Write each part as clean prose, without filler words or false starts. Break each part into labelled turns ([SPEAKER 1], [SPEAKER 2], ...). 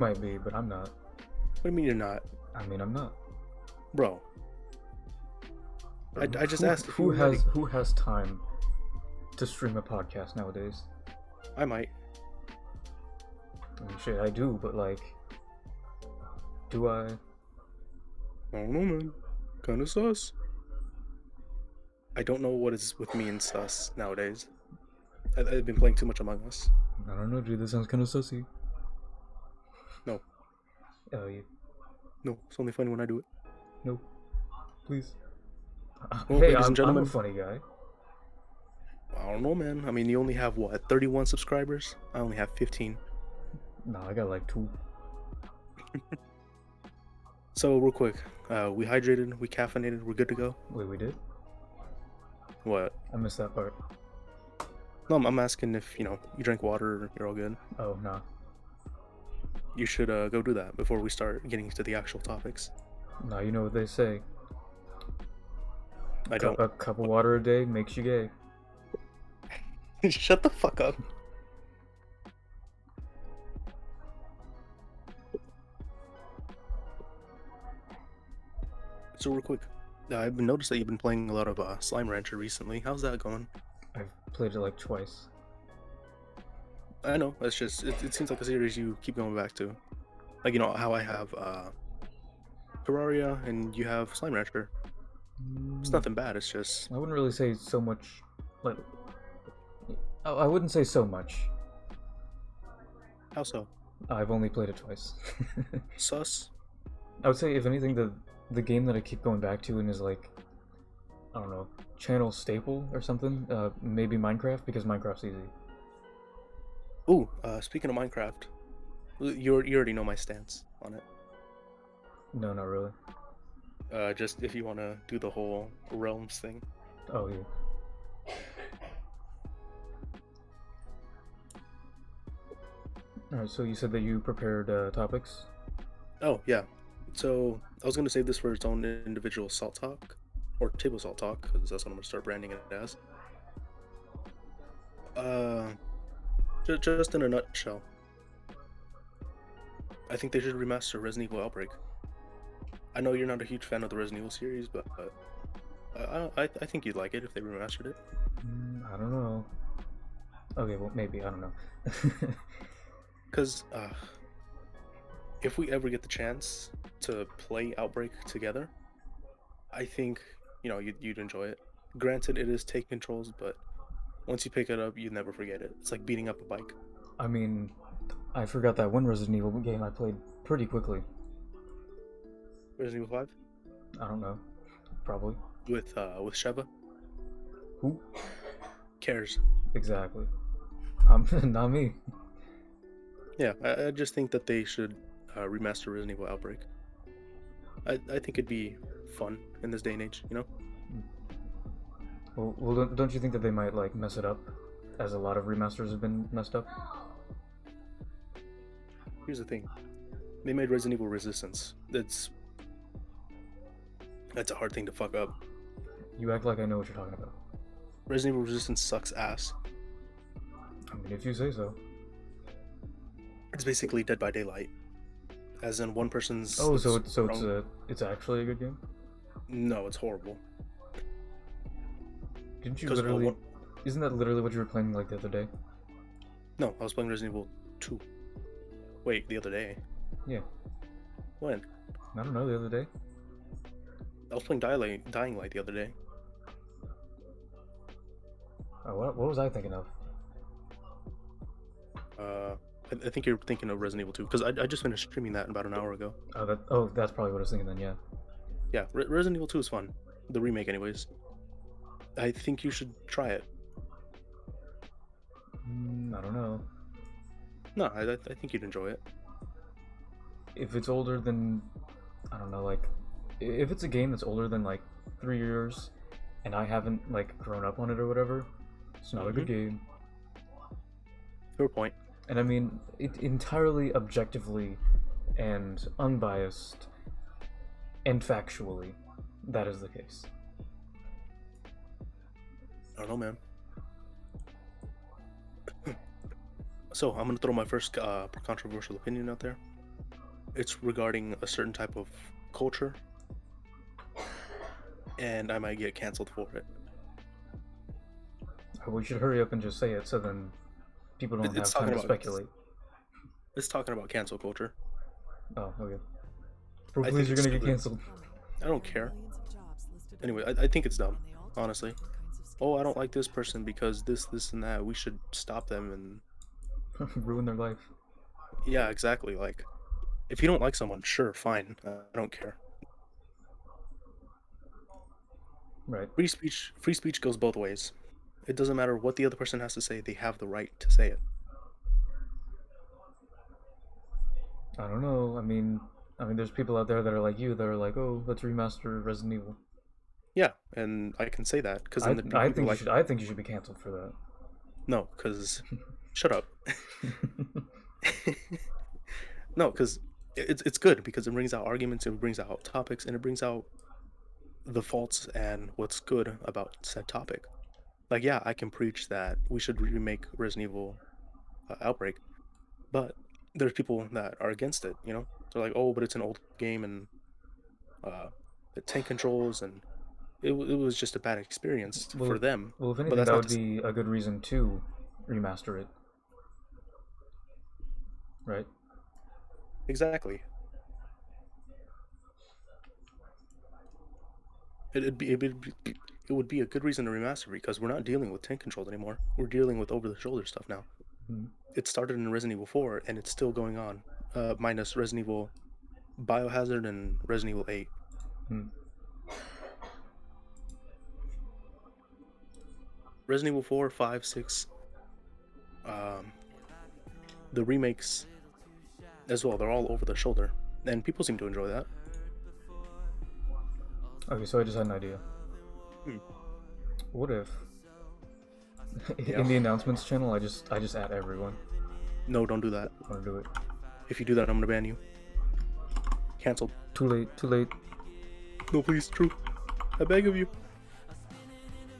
[SPEAKER 1] Might be, but I'm not.
[SPEAKER 2] What do you mean you're not?
[SPEAKER 1] I mean, I'm not.
[SPEAKER 2] Bro. I just asked if you were ready.
[SPEAKER 1] Who has time to stream a podcast nowadays?
[SPEAKER 2] I might.
[SPEAKER 1] I mean, shit, I do, but like, do I?
[SPEAKER 2] I don't know, man. Kinda sus. I don't know what is with me and sus nowadays. I've been playing too much Among Us.
[SPEAKER 1] I don't know, dude. That sounds kind of sussy.
[SPEAKER 2] No.
[SPEAKER 1] Oh, yeah.
[SPEAKER 2] No, it's only funny when I do it.
[SPEAKER 1] No. Please.
[SPEAKER 2] Well,
[SPEAKER 1] Hey,
[SPEAKER 2] ladies and
[SPEAKER 1] I'm
[SPEAKER 2] gentlemen,
[SPEAKER 1] a funny guy.
[SPEAKER 2] I don't know, man. I mean, you only have, what, 31 subscribers? I only have 15.
[SPEAKER 1] Nah, I got like 2.
[SPEAKER 2] So, real quick, we hydrated, we caffeinated, we're good to go?
[SPEAKER 1] Wait, we did?
[SPEAKER 2] What?
[SPEAKER 1] I missed that part.
[SPEAKER 2] No, I'm asking if, you drank water, you're all good.
[SPEAKER 1] Oh, nah.
[SPEAKER 2] You should go do that before we start getting into the actual topics.
[SPEAKER 1] Nah, you know what they say.
[SPEAKER 2] I don't.
[SPEAKER 1] A cup of water a day makes you gay.
[SPEAKER 2] Shut the fuck up. So real quick, I've noticed that you've been playing a lot of Slime Rancher recently. How's that going?
[SPEAKER 1] I've played it like twice.
[SPEAKER 2] I know, it's just, it seems like a series you keep going back to. Like, how I have Terraria and you have Slime Rancher. It's nothing bad, it's just...
[SPEAKER 1] I wouldn't really say so much, like... I wouldn't say so much.
[SPEAKER 2] How so?
[SPEAKER 1] I've only played it twice.
[SPEAKER 2] Sus?
[SPEAKER 1] I would say, if anything, the game that I keep going back to and is like, I don't know, channel staple or something, maybe Minecraft, because Minecraft's easy.
[SPEAKER 2] Ooh, speaking of Minecraft, you already know my stance on it.
[SPEAKER 1] No, not really.
[SPEAKER 2] Just if you want to do the whole realms thing.
[SPEAKER 1] Oh, yeah. Alright, so you said that you prepared topics?
[SPEAKER 2] Oh, yeah. So, I was going to save this for its own individual Salt Talk, or Table Salt Talk, because that's what I'm going to start branding it as. Just in a nutshell, I think they should remaster Resident Evil Outbreak. I know you're not a huge fan of the Resident Evil series, but I think you'd like it if they remastered it.
[SPEAKER 1] I don't know. Okay, well, maybe, I don't know.
[SPEAKER 2] Because if we ever get the chance to play Outbreak together, I think, you'd enjoy it. Granted, it is take controls, but once you pick it up, you never forget it. It's like beating up a bike.
[SPEAKER 1] I mean, I forgot that one Resident Evil game I played pretty quickly.
[SPEAKER 2] Resident Evil 5?
[SPEAKER 1] I don't know. Probably.
[SPEAKER 2] With Sheva?
[SPEAKER 1] Who?
[SPEAKER 2] Cares.
[SPEAKER 1] Exactly. Not me.
[SPEAKER 2] Yeah, I just think that they should remaster Resident Evil Outbreak. I think it'd be fun in this day and age,
[SPEAKER 1] Well, don't you think that they might, like, mess it up? As a lot of remasters have been messed up?
[SPEAKER 2] Here's the thing. They made Resident Evil Resistance. That's a hard thing to fuck up.
[SPEAKER 1] You act like I know what you're talking about.
[SPEAKER 2] Resident Evil Resistance sucks ass.
[SPEAKER 1] I mean, if you say so.
[SPEAKER 2] It's basically Dead by Daylight. As in one person's...
[SPEAKER 1] Oh, it's actually a good game?
[SPEAKER 2] No, it's horrible.
[SPEAKER 1] Didn't you literally... Isn't that literally what you were playing, like, the other day?
[SPEAKER 2] No, I was playing Resident Evil 2. Wait, the other day?
[SPEAKER 1] Yeah.
[SPEAKER 2] When?
[SPEAKER 1] I don't know, the other day?
[SPEAKER 2] I was playing Dying Light the other day.
[SPEAKER 1] Oh, what was I thinking of?
[SPEAKER 2] I think you're thinking of Resident Evil 2, because I just finished streaming that about an hour ago.
[SPEAKER 1] That's probably what I was thinking then, yeah.
[SPEAKER 2] Yeah, Resident Evil 2 is fun. The remake, anyways. I think you should try it.
[SPEAKER 1] I don't know.
[SPEAKER 2] No, I think you'd enjoy it.
[SPEAKER 1] If it's older than... I don't know, like... If it's a game that's older than, like, 3 years, and I haven't, like, grown up on it or whatever, it's not a good game.
[SPEAKER 2] Fair point.
[SPEAKER 1] And I mean, it entirely objectively and unbiased and factually, that is the case.
[SPEAKER 2] I don't know, man. So, I'm gonna throw my first controversial opinion out there. it's regarding a certain type of culture, and I might get canceled for it.
[SPEAKER 1] We should hurry up and just say it so then people don't have time to speculate.
[SPEAKER 2] It's talking about cancel culture.
[SPEAKER 1] Oh, okay. Bro, please, you're gonna get canceled.
[SPEAKER 2] I don't care. Anyway, I think it's dumb, honestly. Oh, I don't like this person because this, and that. We should stop them and
[SPEAKER 1] ruin their life.
[SPEAKER 2] Yeah, exactly. Like, if you don't like someone, sure, fine. I don't care.
[SPEAKER 1] Right.
[SPEAKER 2] Free speech goes both ways. It doesn't matter what the other person has to say, they have the right to say it.
[SPEAKER 1] I don't know. I mean, there's people out there that are like you that are like, oh, let's remaster Resident Evil.
[SPEAKER 2] Yeah, and I can say that because
[SPEAKER 1] I think you should be canceled for that.
[SPEAKER 2] No, because shut up. No, because it's good because it brings out arguments, it brings out topics, and it brings out the faults and what's good about said topic. Like, yeah, I can preach that we should remake Resident Evil Outbreak, but there's people that are against it. You know, they're like, oh, but it's an old game and the tank controls and it was just a bad experience for them.
[SPEAKER 1] Well, if
[SPEAKER 2] But
[SPEAKER 1] anything,
[SPEAKER 2] that's
[SPEAKER 1] that
[SPEAKER 2] not
[SPEAKER 1] would be a good reason to remaster it, right?
[SPEAKER 2] Exactly. It would be a good reason to remaster because we're not dealing with tank controls anymore. We're dealing with over-the-shoulder stuff now.
[SPEAKER 1] Mm-hmm.
[SPEAKER 2] It started in Resident Evil 4 and it's still going on, minus Resident Evil Biohazard and Resident Evil 8.
[SPEAKER 1] Mm-hmm.
[SPEAKER 2] Resident Evil 4, 5, 6, the remakes as well, they're all over the shoulder, and people seem to enjoy that.
[SPEAKER 1] Okay, so I just had an idea. What if in the announcements channel I just add everyone?
[SPEAKER 2] No, don't do that.
[SPEAKER 1] I want to do it.
[SPEAKER 2] If you do that, I'm gonna ban you. Cancelled.
[SPEAKER 1] Too late.
[SPEAKER 2] No, please, true. I beg of you.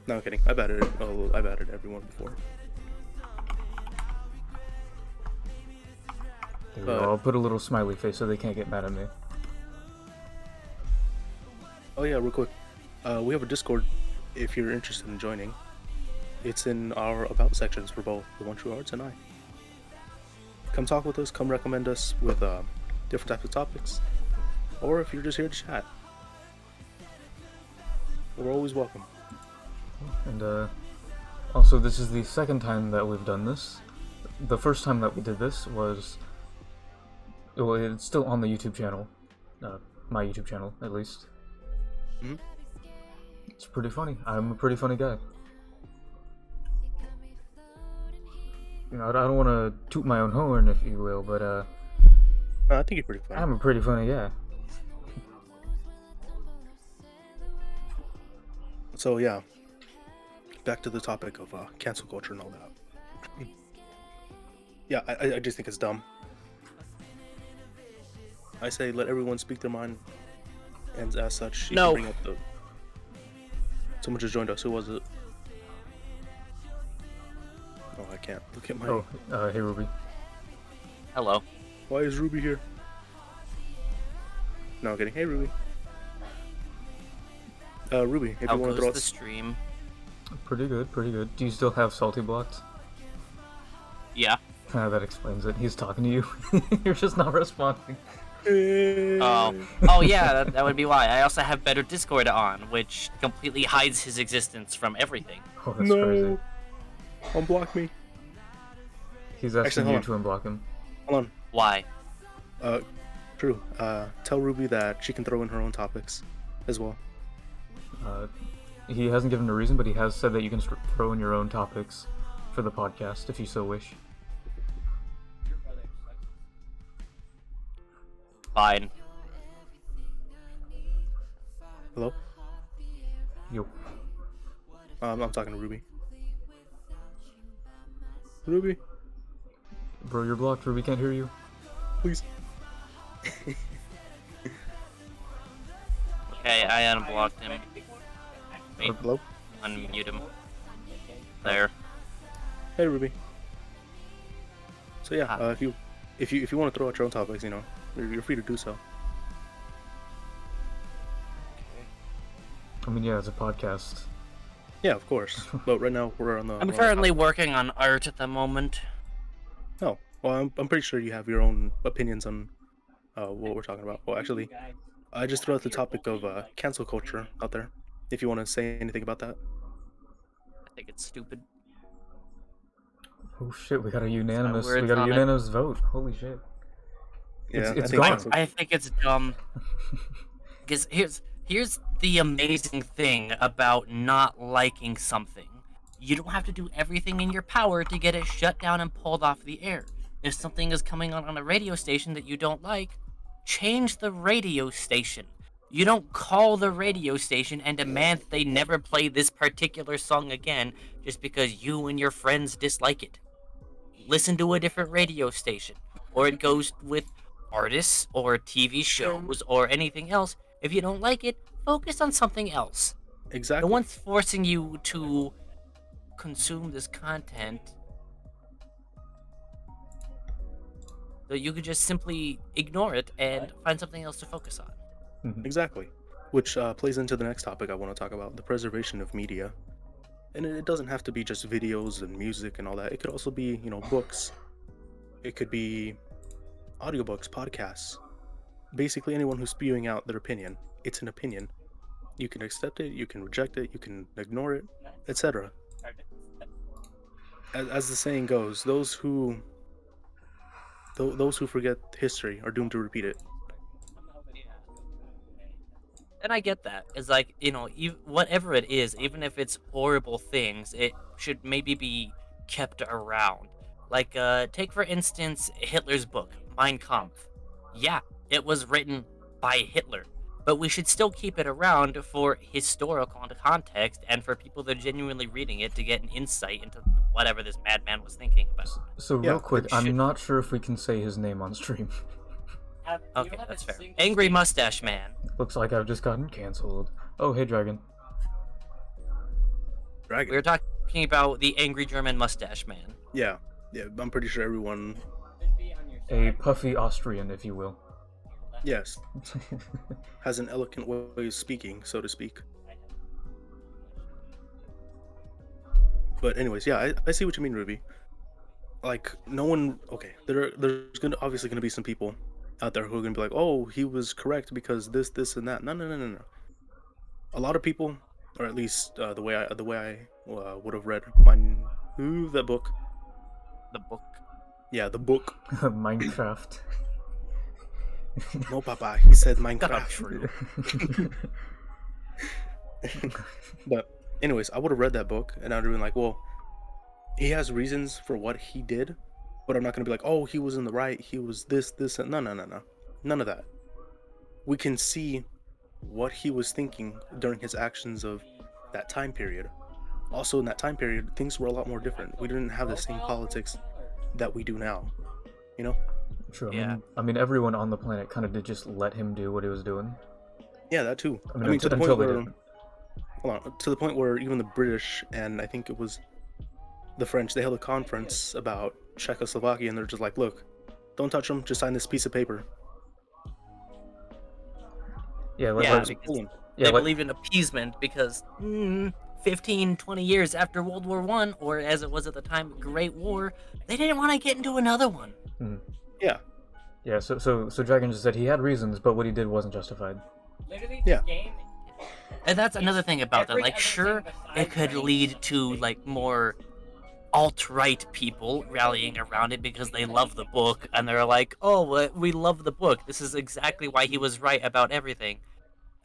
[SPEAKER 2] No, I'm kidding. I've added everyone before.
[SPEAKER 1] I'll put a little smiley face so they can't get mad at me.
[SPEAKER 2] Oh yeah, real quick. We have a Discord if you're interested in joining. It's in our About sections for both the One True Arts and I. Come talk with us, come recommend us with different types of topics. Or if you're just here to chat. We're always welcome.
[SPEAKER 1] And also, this is the second time that we've done this. The first time that we did this was... Well, it's still on the YouTube channel. My YouTube channel, at least.
[SPEAKER 2] Mm-hmm.
[SPEAKER 1] It's pretty funny. I'm a pretty funny guy. You know, I don't want to toot my own horn, if you will, but
[SPEAKER 2] no, I think you're pretty funny.
[SPEAKER 1] I'm a pretty funny guy.
[SPEAKER 2] So yeah, back to the topic of cancel culture and all that. Yeah, I just think it's dumb. I say let everyone speak their mind, and as such, you can bring up the... Someone just joined us. Who was it? Oh, I can't look at my...
[SPEAKER 1] Oh, hey Ruby.
[SPEAKER 3] Hello.
[SPEAKER 2] Why is Ruby here? No, I'm kidding. Hey, Ruby. Ruby, if
[SPEAKER 3] How
[SPEAKER 2] you want to
[SPEAKER 3] goes
[SPEAKER 2] throw
[SPEAKER 3] the
[SPEAKER 2] us...
[SPEAKER 3] stream?
[SPEAKER 1] Pretty good, pretty good. Do you still have salty blocked?
[SPEAKER 3] Yeah.
[SPEAKER 1] That explains it. He's talking to you. You're just not responding.
[SPEAKER 3] Oh yeah, that would be why. I also have Better Discord on, which completely hides his existence from everything.
[SPEAKER 1] Oh, that's crazy.
[SPEAKER 2] Unblock me.
[SPEAKER 1] He's asking you to unblock him.
[SPEAKER 2] Hold on.
[SPEAKER 3] Why?
[SPEAKER 2] True. Tell Ruby that she can throw in her own topics as well.
[SPEAKER 1] He hasn't given a reason, but he has said that you can throw in your own topics for the podcast if you so wish.
[SPEAKER 3] Fine.
[SPEAKER 2] Hello?
[SPEAKER 1] Yo.
[SPEAKER 2] I'm talking to Ruby. Ruby?
[SPEAKER 1] Bro, you're blocked. Ruby can't hear you.
[SPEAKER 2] Please.
[SPEAKER 3] Okay, I unblocked him. Wait,
[SPEAKER 2] Hello?
[SPEAKER 3] unmute him. There.
[SPEAKER 2] Hey, Ruby. So yeah, if you want to throw out your own topics, you know, You're free to do so.
[SPEAKER 1] I mean, yeah, it's a podcast.
[SPEAKER 2] Yeah, of course. But right now we're on the.
[SPEAKER 3] I'm
[SPEAKER 2] we're on the
[SPEAKER 3] currently
[SPEAKER 2] topic.
[SPEAKER 3] working on art at the moment.
[SPEAKER 2] Oh, well, I'm pretty sure you have your own opinions on what we're talking about. Well, actually, I just threw out the topic of cancel culture out there. If you want to say anything about that.
[SPEAKER 3] I think it's stupid.
[SPEAKER 1] Oh shit, we got a unanimous
[SPEAKER 3] words on it.
[SPEAKER 1] vote. Holy shit.
[SPEAKER 2] Yeah,
[SPEAKER 1] It's
[SPEAKER 2] I think
[SPEAKER 1] gone.
[SPEAKER 2] cancel-
[SPEAKER 3] I think it's dumb. Because here's the amazing thing about not liking something. You don't have to do everything in your power to get it shut down and pulled off the air. If something is coming on a radio station that you don't like, change the radio station. You don't call the radio station and demand that they never play this particular song again just because you and your friends dislike it. Listen to a different radio station. Or it goes with artists or TV shows or anything else. If you don't like it, focus on something else.
[SPEAKER 2] Exactly.
[SPEAKER 3] No one's forcing you to consume this content. So you could just simply ignore it and find something else to focus on.
[SPEAKER 2] Exactly. Which plays into the next topic I want to talk about, the preservation of media. And it doesn't have to be just videos and music and all that. It could also be, books. It could be audiobooks, podcasts. Basically anyone who's spewing out their opinion. It's an opinion. You can accept it, you can reject it, you can ignore it, etc. As the saying goes, those who forget history are doomed to repeat it.
[SPEAKER 3] And I get that. It's like, whatever it is, even if it's horrible things, it should maybe be kept around. Like, take for instance Hitler's book, Mein Kampf. Yeah, it was written by Hitler, but we should still keep it around for historical context and for people that are genuinely reading it to get an insight into whatever this madman was thinking about.
[SPEAKER 1] So
[SPEAKER 2] Yeah,
[SPEAKER 1] real quick,
[SPEAKER 3] it
[SPEAKER 1] I'm
[SPEAKER 3] should-
[SPEAKER 1] not sure if we can say his name on stream.
[SPEAKER 3] Okay, that's fair. Angry Mustache Man.
[SPEAKER 1] Looks like I've just gotten cancelled. Oh, hey, Dragon.
[SPEAKER 2] Dragon.
[SPEAKER 3] We were talking about the Angry German Mustache Man.
[SPEAKER 2] Yeah, I'm pretty sure everyone.
[SPEAKER 1] A puffy Austrian, if you will.
[SPEAKER 2] Yes, has an eloquent way of speaking, so to speak. But anyways, yeah, I see what you mean, Ruby. Like, no one. Okay, there's obviously gonna be some people out there who are gonna be like, oh, he was correct because this, and that. No. A lot of people, or at least the way I would have read that book.
[SPEAKER 3] The book.
[SPEAKER 2] Yeah, the book.
[SPEAKER 1] Minecraft.
[SPEAKER 2] No, Papa, he said
[SPEAKER 3] Not
[SPEAKER 2] Minecraft.
[SPEAKER 3] true.
[SPEAKER 2] But anyways, I would have read that book and I'd have been like, well, he has reasons for what he did, but I'm not gonna be like, oh, he was in the right, he was this, and no. None of that. We can see what he was thinking during his actions of that time period. Also in that time period, things were a lot more different. We didn't have the same politics that we do now.
[SPEAKER 1] True.
[SPEAKER 3] Yeah.
[SPEAKER 1] I mean, everyone on the planet kind of did just let him do what he was doing.
[SPEAKER 2] Yeah, that too.
[SPEAKER 1] I mean,
[SPEAKER 2] to the
[SPEAKER 1] until
[SPEAKER 2] point
[SPEAKER 1] they
[SPEAKER 2] where
[SPEAKER 1] didn't.
[SPEAKER 2] hold on, to the point where even the British and I think it was the French, they held a conference about Czechoslovakia and they're just like, look, don't touch them, just sign this piece of paper.
[SPEAKER 1] Yeah,
[SPEAKER 3] Yeah,
[SPEAKER 1] like,
[SPEAKER 3] because
[SPEAKER 1] yeah,
[SPEAKER 3] they
[SPEAKER 1] like,
[SPEAKER 3] believe in appeasement because 15, 20 years after World War I, or as it was at the time, Great War, they didn't want to get into another one.
[SPEAKER 2] Yeah,
[SPEAKER 1] yeah. So Dragon just said he had reasons, but what he did wasn't justified.
[SPEAKER 2] yeah.
[SPEAKER 3] And that's another thing about that. Like, sure, it could lead to, like, more alt-right people rallying around it because they love the book, and they're like, oh, we love the book. This is exactly why he was right about everything.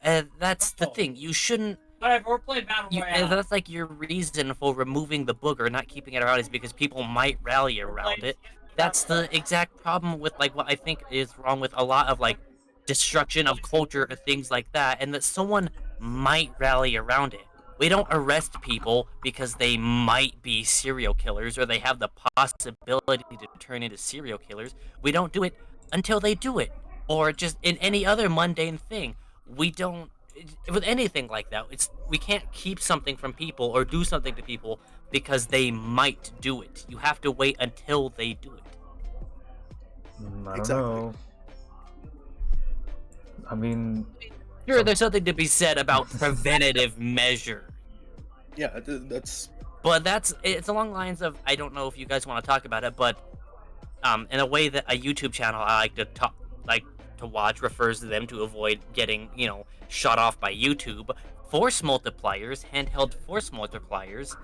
[SPEAKER 3] And that's the thing. You shouldn't...
[SPEAKER 4] Whatever, we're playing Battle Royale.
[SPEAKER 3] that's like your reason for removing the book or not keeping it around is because people might rally around it. That's the exact problem with, like, what I think is wrong with a lot of, like, destruction of culture or things like that, and that someone might rally around it. We don't arrest people because they might be serial killers or they have the possibility to turn into serial killers. We don't do it until they do it. Or just in any other mundane thing. We don't... With anything like that, we can't keep something from people or do something to people because they might do it. You have to wait until they do it.
[SPEAKER 1] I don't
[SPEAKER 2] Exactly.
[SPEAKER 1] know. I mean,
[SPEAKER 3] Sure, there's something to be said about preventative measure.
[SPEAKER 2] Yeah, that's
[SPEAKER 3] But it's along the lines of, I don't know if you guys want to talk about it, but in a way that a YouTube channel I like to watch refers to them to avoid getting, shut off by YouTube. Force multipliers, handheld force multipliers,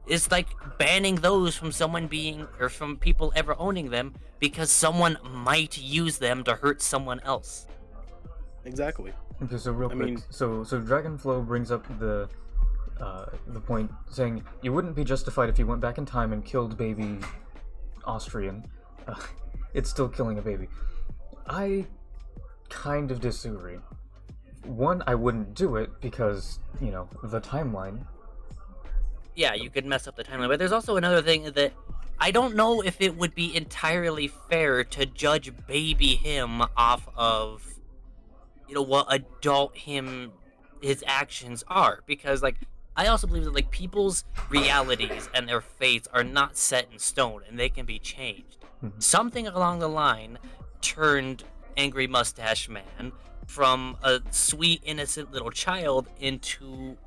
[SPEAKER 3] is like banning those from from people ever owning them because someone might use them to hurt someone else.
[SPEAKER 2] exactly.
[SPEAKER 1] okay, so real
[SPEAKER 2] I
[SPEAKER 1] quick,
[SPEAKER 2] mean-
[SPEAKER 1] so Dragonflow brings up the point saying you wouldn't be justified if you went back in time and killed baby Austrian. It's still killing a baby. I kind of disagree. One, I wouldn't do it because, the timeline.
[SPEAKER 3] Yeah, you could mess up the timeline, but there's also another thing that I don't know if it would be entirely fair to judge baby him off of, what adult his actions are, because I also believe that people's realities and their fates are not set in stone and they can be changed. Something along the line turned Angry Mustache Man from a sweet innocent little child into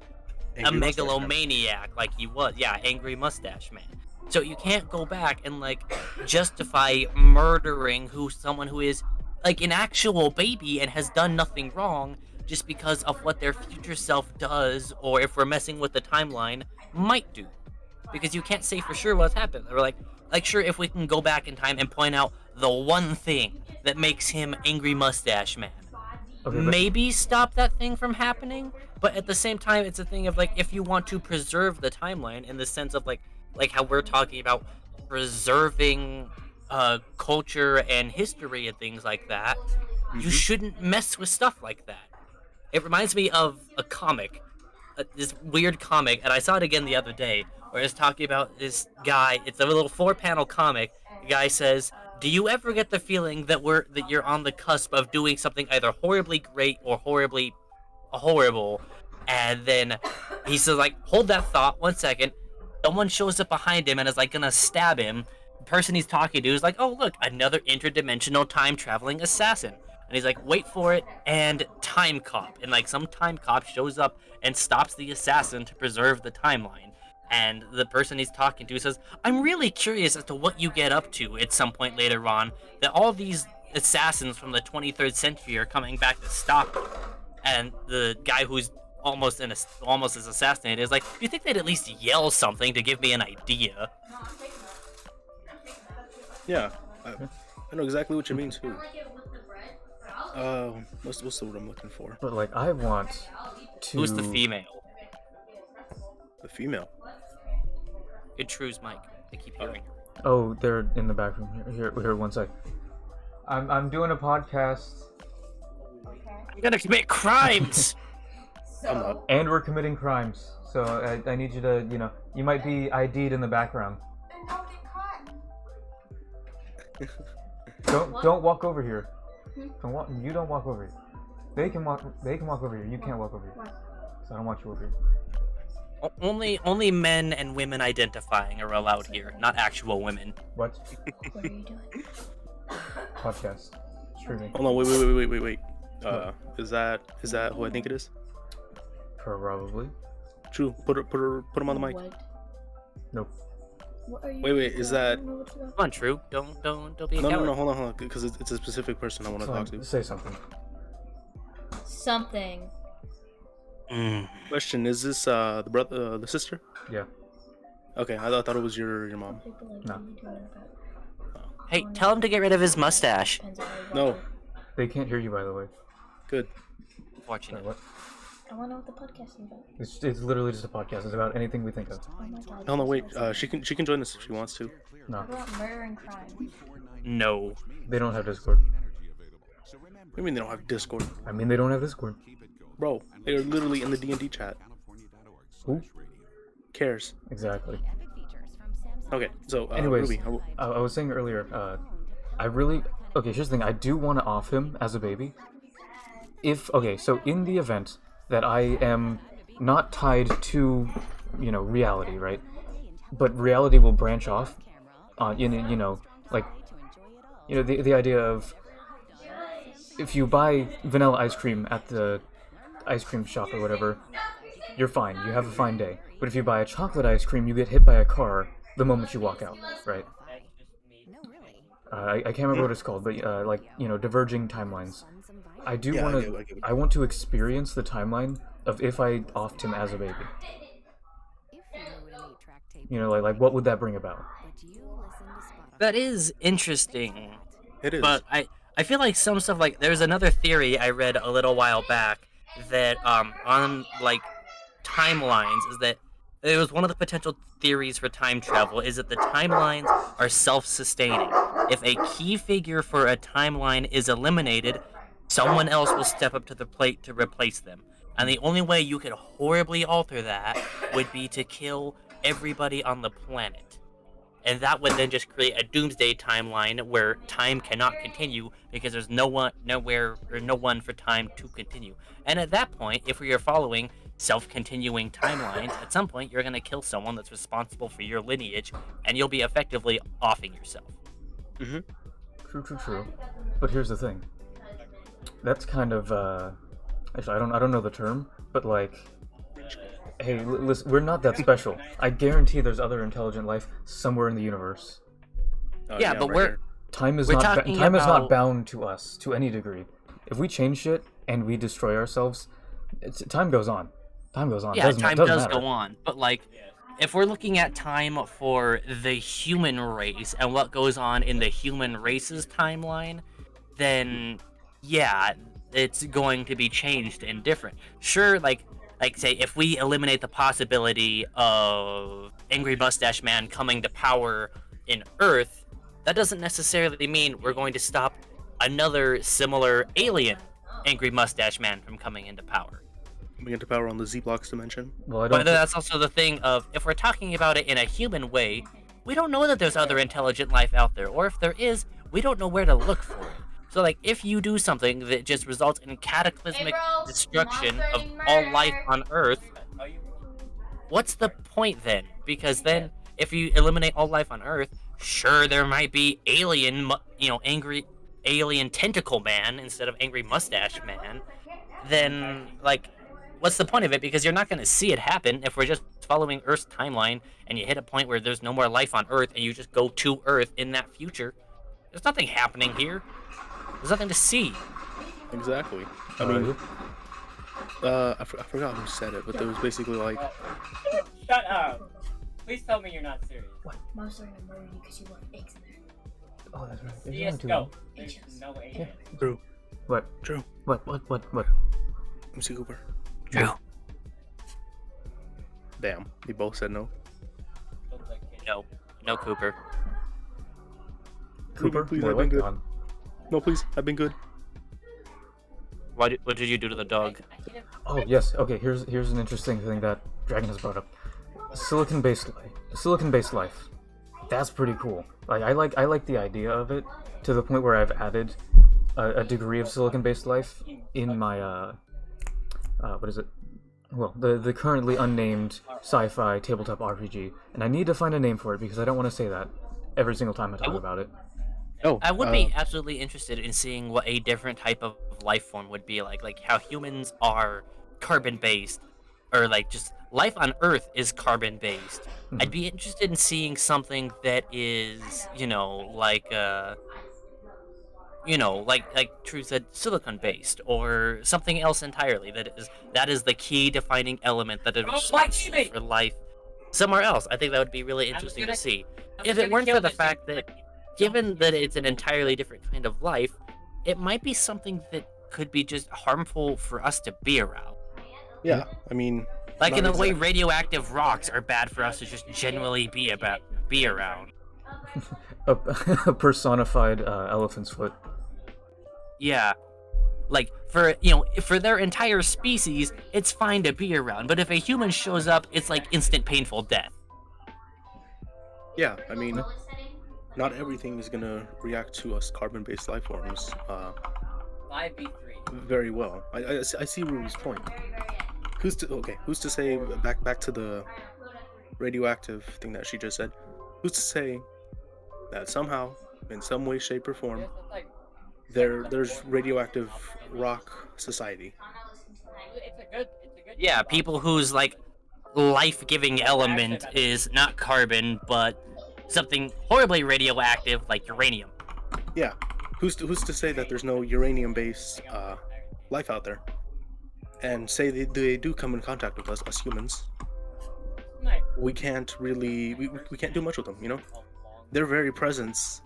[SPEAKER 3] a
[SPEAKER 2] Angry Mustache Man.
[SPEAKER 3] megalomaniac like he was. Yeah, Angry Mustache Man. So you can't go back and justify murdering someone who is an actual baby and has done nothing wrong just because of what their future self does, or if we're messing with the timeline, might do. Because you can't say for sure what's happened. Or sure, if we can go back in time and point out the one thing that makes him Angry Mustache Man,
[SPEAKER 1] Okay, but
[SPEAKER 3] maybe stop that thing from happening. But at the same time, it's a thing of if you want to preserve the timeline in the sense of how we're talking about preserving culture and history and things like that, you shouldn't mess with stuff like that. It reminds me of a comic, this weird comic, and I saw it again the other day, where it's talking about this guy. It's a little 4-panel comic. The guy says, "Do you ever get the feeling that you're on the cusp of doing something either horribly great or horribly horrible?" And then he says, "Hold that thought, 1 second." Someone shows up behind him and is gonna stab him. The person he's talking to is "Oh, look, another interdimensional time-traveling assassin." And he's "Wait for it," and time cop. And some time cop shows up and stops the assassin to preserve the timeline. And the person he's talking to says, "I'm really curious as to what you get up to at some point later on, that all these assassins from the 23rd century are coming back to stop you." And the guy who's almost is assassinated is "Do you think they'd at least yell something to give me an idea?"
[SPEAKER 2] Yeah, I know exactly what you mean too. What's the word I'm looking for?
[SPEAKER 1] But I want to.
[SPEAKER 3] Who's the female?
[SPEAKER 2] The female.
[SPEAKER 3] Intrudes Mike. I keep hearing her.
[SPEAKER 1] Oh, they're in the back room. Here, 1 sec. I'm doing a podcast.
[SPEAKER 3] I'm gonna commit crimes!
[SPEAKER 2] I'm not.
[SPEAKER 1] And we're committing crimes. So I need you to, you might be ID'd in the background. Don't walk over here. You don't walk over here. They can walk over here. You can't walk over here. So I don't want you over here.
[SPEAKER 3] Only men and women identifying are allowed here, not actual women.
[SPEAKER 1] What?
[SPEAKER 5] What are you doing?
[SPEAKER 1] Podcast. Streaming.
[SPEAKER 2] Hold on, wait. Is that who I think it is?
[SPEAKER 1] Probably.
[SPEAKER 2] True. Put him on the mic.
[SPEAKER 5] What?
[SPEAKER 1] Nope.
[SPEAKER 5] What are you
[SPEAKER 2] Wait,
[SPEAKER 5] doing?
[SPEAKER 2] is
[SPEAKER 5] I
[SPEAKER 2] that-
[SPEAKER 5] don't know what's about.
[SPEAKER 3] Come on, True. Don't be a
[SPEAKER 2] No,
[SPEAKER 3] coward.
[SPEAKER 2] hold on, because it's a specific person I want to talk to.
[SPEAKER 1] Say something.
[SPEAKER 5] Something.
[SPEAKER 2] Question: Is this the brother, the sister?
[SPEAKER 1] Yeah.
[SPEAKER 2] Okay, I thought it was your mom.
[SPEAKER 5] People
[SPEAKER 1] No.
[SPEAKER 5] me doing that.
[SPEAKER 3] Hey, tell him to get rid of his mustache.
[SPEAKER 5] Depends on how you
[SPEAKER 2] No.
[SPEAKER 5] watch it.
[SPEAKER 1] They can't hear you, by the way.
[SPEAKER 2] Good.
[SPEAKER 1] Sorry,
[SPEAKER 3] Fortunate.
[SPEAKER 1] what?
[SPEAKER 5] I want to know what the podcast is about.
[SPEAKER 1] It's literally just a podcast. It's about anything we think of.
[SPEAKER 5] Oh my god.
[SPEAKER 2] Hell no, wait. She can join us if she wants to.
[SPEAKER 1] No,
[SPEAKER 5] What about murder and crime?
[SPEAKER 3] No.
[SPEAKER 1] they don't have Discord.
[SPEAKER 2] What do you mean they don't have Discord?
[SPEAKER 1] I mean, they don't have Discord.
[SPEAKER 2] Bro, they are literally in the D&D chat.
[SPEAKER 1] Who?
[SPEAKER 2] Cares.
[SPEAKER 1] Exactly.
[SPEAKER 2] Okay, so
[SPEAKER 1] Anyways,
[SPEAKER 2] Ruby,
[SPEAKER 1] I was saying earlier, okay, here's the thing. I do want to off him as a baby. So in the event that I am not tied to, reality, right? But reality will branch off on, the idea of, if you buy vanilla ice cream at the ice cream shop or whatever, you're fine. You have a fine day. But if you buy a chocolate ice cream, you get hit by a car the moment you walk out, right? I can't remember what it's called, but like, you know, diverging timelines. I do
[SPEAKER 2] Yeah,
[SPEAKER 1] want
[SPEAKER 2] I
[SPEAKER 1] to.
[SPEAKER 2] get it.
[SPEAKER 1] I want to experience the timeline of if I offed him as a baby. You know, like what would that bring about?
[SPEAKER 3] That is interesting.
[SPEAKER 2] It is.
[SPEAKER 3] But I feel like some stuff like there's another theory I read a little while back that on like timelines is that it was one of the potential theories for time travel is that the timelines are self-sustaining. If a key figure for a timeline is eliminated, someone else will step up to the plate to replace them. And the only way you could horribly alter that would be to kill everybody on the planet. And that would then just create a doomsday timeline where time cannot continue because there's nowhere, or no one for time to continue. And at that point, if we are following self-continuing timelines, at some point you're going to kill someone that's responsible for your lineage, and you'll be effectively offing yourself.
[SPEAKER 1] True. But here's the thing. That's kind of actually I don't know the term, but like, hey, listen, we're not that special. I guarantee there's other intelligent life somewhere in the universe.
[SPEAKER 3] Yeah, but
[SPEAKER 2] right
[SPEAKER 3] we're
[SPEAKER 2] here.
[SPEAKER 1] Time is
[SPEAKER 3] We're
[SPEAKER 1] not
[SPEAKER 3] talking
[SPEAKER 1] time is not
[SPEAKER 3] about-
[SPEAKER 1] bound to us to any degree. If we change shit and we destroy ourselves, time goes on. Time goes on.
[SPEAKER 3] yeah,
[SPEAKER 1] doesn't,
[SPEAKER 3] time
[SPEAKER 1] doesn't
[SPEAKER 3] does
[SPEAKER 1] matter.
[SPEAKER 3] go on, but like, if we're looking at time for the human race and what goes on in the human race's timeline, then yeah, it's going to be changed and different. Sure, like say if we eliminate the possibility of Angry Mustache Man coming to power in Earth, that doesn't necessarily mean we're going to stop another similar alien Angry Mustache Man from coming into power.
[SPEAKER 2] Coming into power on the Z-Blocks dimension.
[SPEAKER 1] Well, I don't.
[SPEAKER 3] But that's also the thing of, if we're talking about it in a human way, we don't know that there's other intelligent life out there, or if there is, we don't know where to look for it. So like, if you do something that just results in cataclysmic destruction of all life on Earth, what's the point then? Because then, if you eliminate all life on Earth, sure, there might be angry alien tentacle man instead of angry mustache man. Then, like, what's the point of it? Because you're not going to see it happen if we're just following Earth's timeline and you hit a point where there's no more life on Earth and you just go to Earth in that future. There's nothing happening here. There's nothing to see.
[SPEAKER 2] Exactly. I mean, I forgot who said it, but there was basically like,
[SPEAKER 4] Shut up. Please tell me you're not serious.
[SPEAKER 5] Mom's starting to murder you because you want eggs in there.
[SPEAKER 1] Oh, that's right. There's
[SPEAKER 4] Yes,
[SPEAKER 1] only two.
[SPEAKER 4] go. There's no way.
[SPEAKER 2] Drew,
[SPEAKER 1] What?
[SPEAKER 2] Drew,
[SPEAKER 1] What?
[SPEAKER 2] MC Cooper.
[SPEAKER 3] Drew.
[SPEAKER 2] Damn, they both said no.
[SPEAKER 3] No, Cooper.
[SPEAKER 1] Cooper?
[SPEAKER 2] please,
[SPEAKER 1] Boy,
[SPEAKER 2] I've been
[SPEAKER 1] what?
[SPEAKER 2] good.
[SPEAKER 1] God.
[SPEAKER 2] No, please, I've been good.
[SPEAKER 3] What did you do to the dog?
[SPEAKER 1] Oh yes. Okay. Here's an interesting thing that Dragon has brought up. Silicon-based life. That's pretty cool. Like I like the idea of it to the point where I've added a degree of silicon-based life in my what is it? Well, the currently unnamed sci-fi tabletop RPG, and I need to find a name for it because I don't want to say that every single time I talk about it.
[SPEAKER 2] Oh,
[SPEAKER 3] I would be absolutely interested in seeing what a different type of life form would be like how humans are carbon-based, or like just life on Earth is carbon-based. I'd be interested in seeing something that is, like True said, silicon-based, or something else entirely that is the key defining element that is responsible for life somewhere else. I think that would be really interesting to see. If it weren't for the fact that, given that it's an entirely different kind of life, it might be something that could be just harmful for us to be around.
[SPEAKER 2] yeah, I mean,
[SPEAKER 3] Like
[SPEAKER 2] not
[SPEAKER 3] in the way
[SPEAKER 2] exactly.
[SPEAKER 3] radioactive rocks are bad for us to just generally be around.
[SPEAKER 1] A personified elephant's foot.
[SPEAKER 3] Yeah. Like, for their entire species, it's fine to be around. But if a human shows up, it's like instant painful death.
[SPEAKER 2] Yeah, I mean, not everything is gonna react to us carbon-based life forms
[SPEAKER 4] 5v3.
[SPEAKER 2] very well. I see Ruby's point. Who's to say, back to the radioactive thing that she just said, who's to say that somehow, in some way, shape, or form, There's radioactive rock society.
[SPEAKER 4] It's a good.
[SPEAKER 3] Yeah, people whose like life-giving element is not carbon, but something horribly radioactive like uranium.
[SPEAKER 2] Yeah. Who's to say that there's no uranium-based life out there? And say they do come in contact with us humans. We can't really we can't do much with them, you know? Their very presence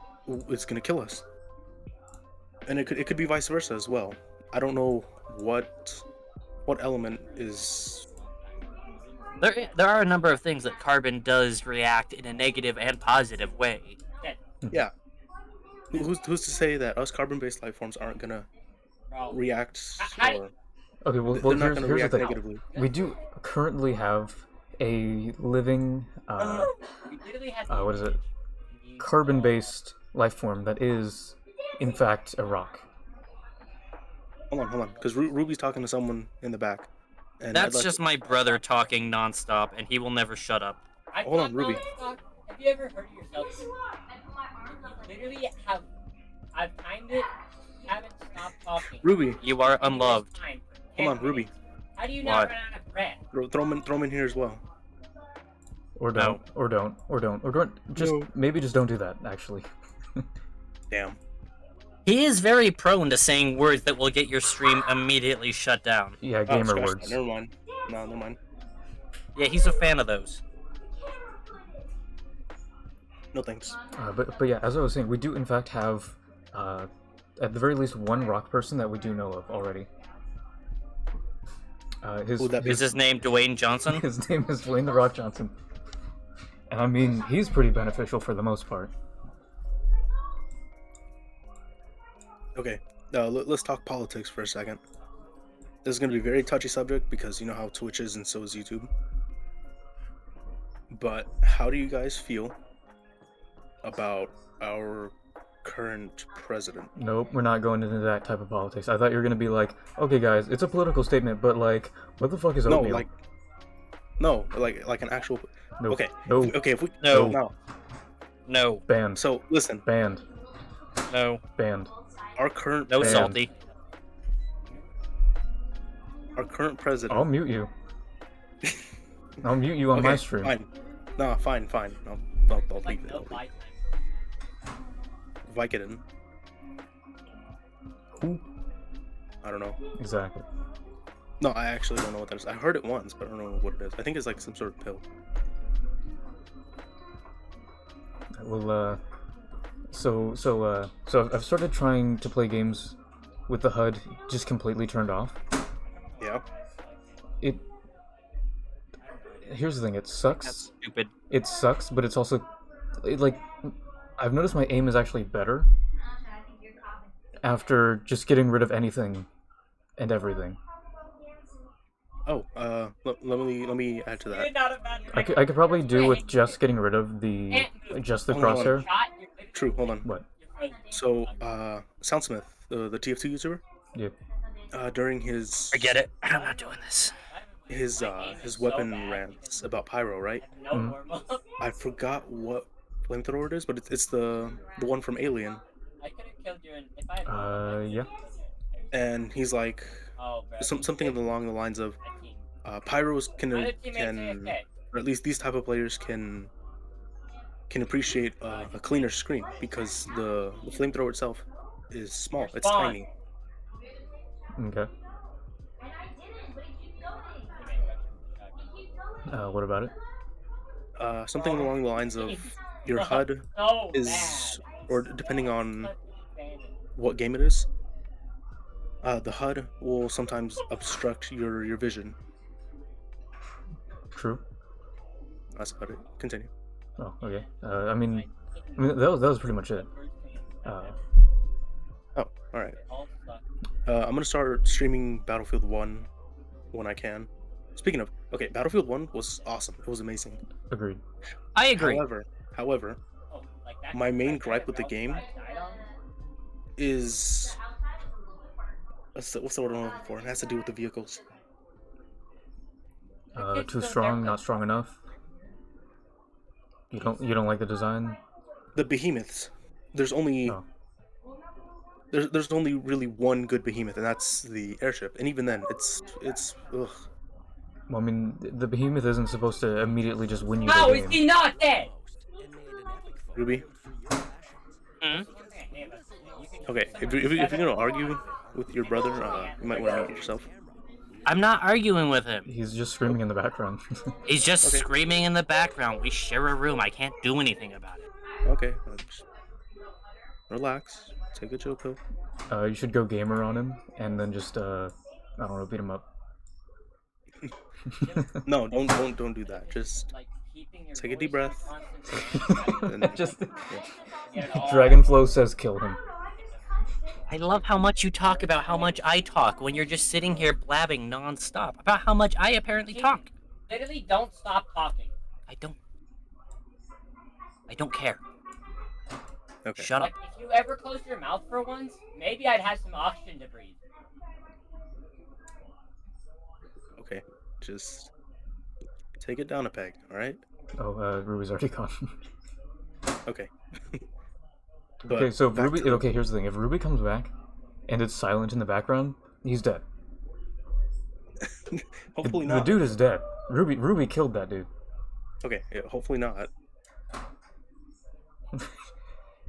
[SPEAKER 2] is gonna kill us. And it could be vice versa as well. I don't know what element is.
[SPEAKER 3] There are a number of things that carbon does react in a negative and positive way.
[SPEAKER 2] Yeah. Who's to say that us carbon-based life forms aren't gonna react or
[SPEAKER 1] Okay, well,
[SPEAKER 2] they're not
[SPEAKER 1] here's
[SPEAKER 2] gonna
[SPEAKER 1] the
[SPEAKER 2] react
[SPEAKER 1] thing.
[SPEAKER 2] negatively?
[SPEAKER 1] We do currently have a living, what is it? Carbon-based life form that is, in fact, a rock.
[SPEAKER 2] Hold on, because Ruby's talking to someone in the back. And
[SPEAKER 3] That's just my brother talking nonstop, and he will never shut up.
[SPEAKER 2] Hold on, Ruby.
[SPEAKER 4] Have you ever heard of yourself? You literally have. I've timed it. Haven't stopped talking.
[SPEAKER 2] Ruby,
[SPEAKER 3] You are unloved.
[SPEAKER 4] Time for
[SPEAKER 2] hold on,
[SPEAKER 4] 10
[SPEAKER 2] Ruby.
[SPEAKER 4] minutes. How do you not
[SPEAKER 3] What?
[SPEAKER 4] run out of breath?
[SPEAKER 2] Throw him in here as well.
[SPEAKER 1] Or don't, or don't, or don't, or don't. Just
[SPEAKER 2] No.
[SPEAKER 1] maybe just don't do that. Actually,
[SPEAKER 2] Damn.
[SPEAKER 3] He is very prone to saying words that will get your stream immediately shut down.
[SPEAKER 1] yeah,
[SPEAKER 2] Oh,
[SPEAKER 1] gamer
[SPEAKER 2] scratch
[SPEAKER 1] words.
[SPEAKER 2] that. Never mind. No, never mind.
[SPEAKER 3] Yeah, he's a fan of those.
[SPEAKER 2] No thanks.
[SPEAKER 1] But yeah, as I was saying, we do in fact have, at the very least, one rock person that we do know of already.
[SPEAKER 2] Who'd that be?
[SPEAKER 3] Is his name Dwayne Johnson?
[SPEAKER 1] His name is Dwayne the Rock Johnson. And I mean, he's pretty beneficial for the most part.
[SPEAKER 2] Okay, let's talk politics for a second. This is going to be a very touchy subject because you know how Twitch is and so is YouTube. But how do you guys feel about our current president?
[SPEAKER 1] Nope, we're not going into that type of politics. I thought you were gonna be like, okay guys, it's a political statement, but like, what the fuck is
[SPEAKER 2] No,
[SPEAKER 1] oatmeal?
[SPEAKER 2] like an actual.
[SPEAKER 1] Nope.
[SPEAKER 2] Okay,
[SPEAKER 1] No.
[SPEAKER 2] okay. If we
[SPEAKER 3] No.
[SPEAKER 2] no.
[SPEAKER 3] No,
[SPEAKER 1] Banned.
[SPEAKER 2] So listen,
[SPEAKER 1] Banned.
[SPEAKER 3] no,
[SPEAKER 1] Banned.
[SPEAKER 2] our current
[SPEAKER 3] no
[SPEAKER 1] Banned.
[SPEAKER 3] salty.
[SPEAKER 2] president.
[SPEAKER 1] I'll mute you. I'll mute you on my
[SPEAKER 2] Okay,
[SPEAKER 1] stream.
[SPEAKER 2] Fine. No, fine. I'll leave it.
[SPEAKER 4] No life.
[SPEAKER 2] Vicodin.
[SPEAKER 1] Who?
[SPEAKER 2] I don't know.
[SPEAKER 1] Exactly.
[SPEAKER 2] No, I actually don't know what that is. I heard it once, but I don't know what it is. I think it's like some sort of pill.
[SPEAKER 1] Well, so I've started trying to play games with the HUD just completely turned off.
[SPEAKER 2] Yeah.
[SPEAKER 1] Here's the thing, it sucks.
[SPEAKER 3] That's stupid.
[SPEAKER 1] It sucks, but it's also, like, I've noticed my aim is actually better after just getting rid of anything and everything.
[SPEAKER 2] Oh, let me add to that.
[SPEAKER 4] You're not a bad
[SPEAKER 1] I could probably do with just getting rid of the
[SPEAKER 2] Hold on.
[SPEAKER 1] crosshair.
[SPEAKER 4] shot.
[SPEAKER 2] True. Hold on.
[SPEAKER 1] What?
[SPEAKER 2] So, Soundsmith, the TF2 YouTuber,
[SPEAKER 1] Yeah.
[SPEAKER 2] during his
[SPEAKER 3] Forget it. I'm not doing this.
[SPEAKER 2] his weapon rants about pyro, right?
[SPEAKER 4] No normal.
[SPEAKER 2] I forgot what flamethrower it is, but it's the one from Alien.
[SPEAKER 4] I could have killed you if I had.
[SPEAKER 1] Yeah.
[SPEAKER 2] And he's like
[SPEAKER 4] Oh, bro.
[SPEAKER 2] something along the lines of pyros can or at least these type of players can appreciate a cleaner screen because the flamethrower itself is small. It's
[SPEAKER 4] Spawn.
[SPEAKER 2] tiny.
[SPEAKER 1] Okay. What about it?
[SPEAKER 2] Something along the lines of your HUD
[SPEAKER 4] So
[SPEAKER 2] is,
[SPEAKER 4] bad.
[SPEAKER 2] or depending on what game it is, the HUD will sometimes obstruct your vision.
[SPEAKER 1] True.
[SPEAKER 2] That's about it. Continue.
[SPEAKER 1] Oh, okay. I mean that was pretty much it.
[SPEAKER 2] Oh, all right. I'm gonna start streaming Battlefield 1 when I can. Speaking of, okay, Battlefield 1 was awesome. It was amazing.
[SPEAKER 1] Agreed.
[SPEAKER 3] I agree.
[SPEAKER 2] However, my main gripe with the game is what's the word I'm looking for? It has to do with the vehicles.
[SPEAKER 1] Too strong, not strong enough. You don't like the design?
[SPEAKER 2] The behemoths. There's only
[SPEAKER 1] Oh.
[SPEAKER 2] there's only really one good behemoth, and that's the airship. And even then, it's ugh.
[SPEAKER 1] Well, I mean, the behemoth isn't supposed to immediately just win you the
[SPEAKER 4] How is
[SPEAKER 1] game.
[SPEAKER 4] he not dead?
[SPEAKER 2] Ruby.
[SPEAKER 3] Hmm?
[SPEAKER 2] Okay, if you're gonna argue with your brother, you might want to mute yourself.
[SPEAKER 3] I'm not arguing with him.
[SPEAKER 1] He's just screaming in the background.
[SPEAKER 3] He's just
[SPEAKER 2] Okay.
[SPEAKER 3] screaming in the background. We share a room. I can't do anything about it.
[SPEAKER 2] Okay, just relax. Take a chill pill.
[SPEAKER 1] You should go gamer on him, and then just, I don't know, beat him up.
[SPEAKER 2] No, don't do that. Just
[SPEAKER 4] Like keeping your
[SPEAKER 2] take a
[SPEAKER 4] voice
[SPEAKER 2] deep breath.
[SPEAKER 4] constant.
[SPEAKER 1] Just,
[SPEAKER 4] Get it all
[SPEAKER 1] Dragonflow says kill him.
[SPEAKER 3] I love how much you talk about how much I talk when you're just sitting here blabbing nonstop about how much I apparently talk.
[SPEAKER 4] Literally, don't stop talking.
[SPEAKER 3] I don't care.
[SPEAKER 2] Okay.
[SPEAKER 3] Shut up.
[SPEAKER 4] Like, if you ever close your mouth for once, maybe I'd have some oxygen to breathe.
[SPEAKER 2] Okay. Just take it down a peg. All right.
[SPEAKER 1] Oh, Ruby's already gone.
[SPEAKER 2] Okay.
[SPEAKER 1] Okay, so if
[SPEAKER 2] back
[SPEAKER 1] Ruby.
[SPEAKER 2] to the-
[SPEAKER 1] Okay, here's the thing: if Ruby comes back, and it's silent in the background, he's dead.
[SPEAKER 2] Hopefully
[SPEAKER 1] The
[SPEAKER 2] not.
[SPEAKER 1] dude is dead. Ruby killed that dude.
[SPEAKER 2] Okay. Yeah, hopefully not.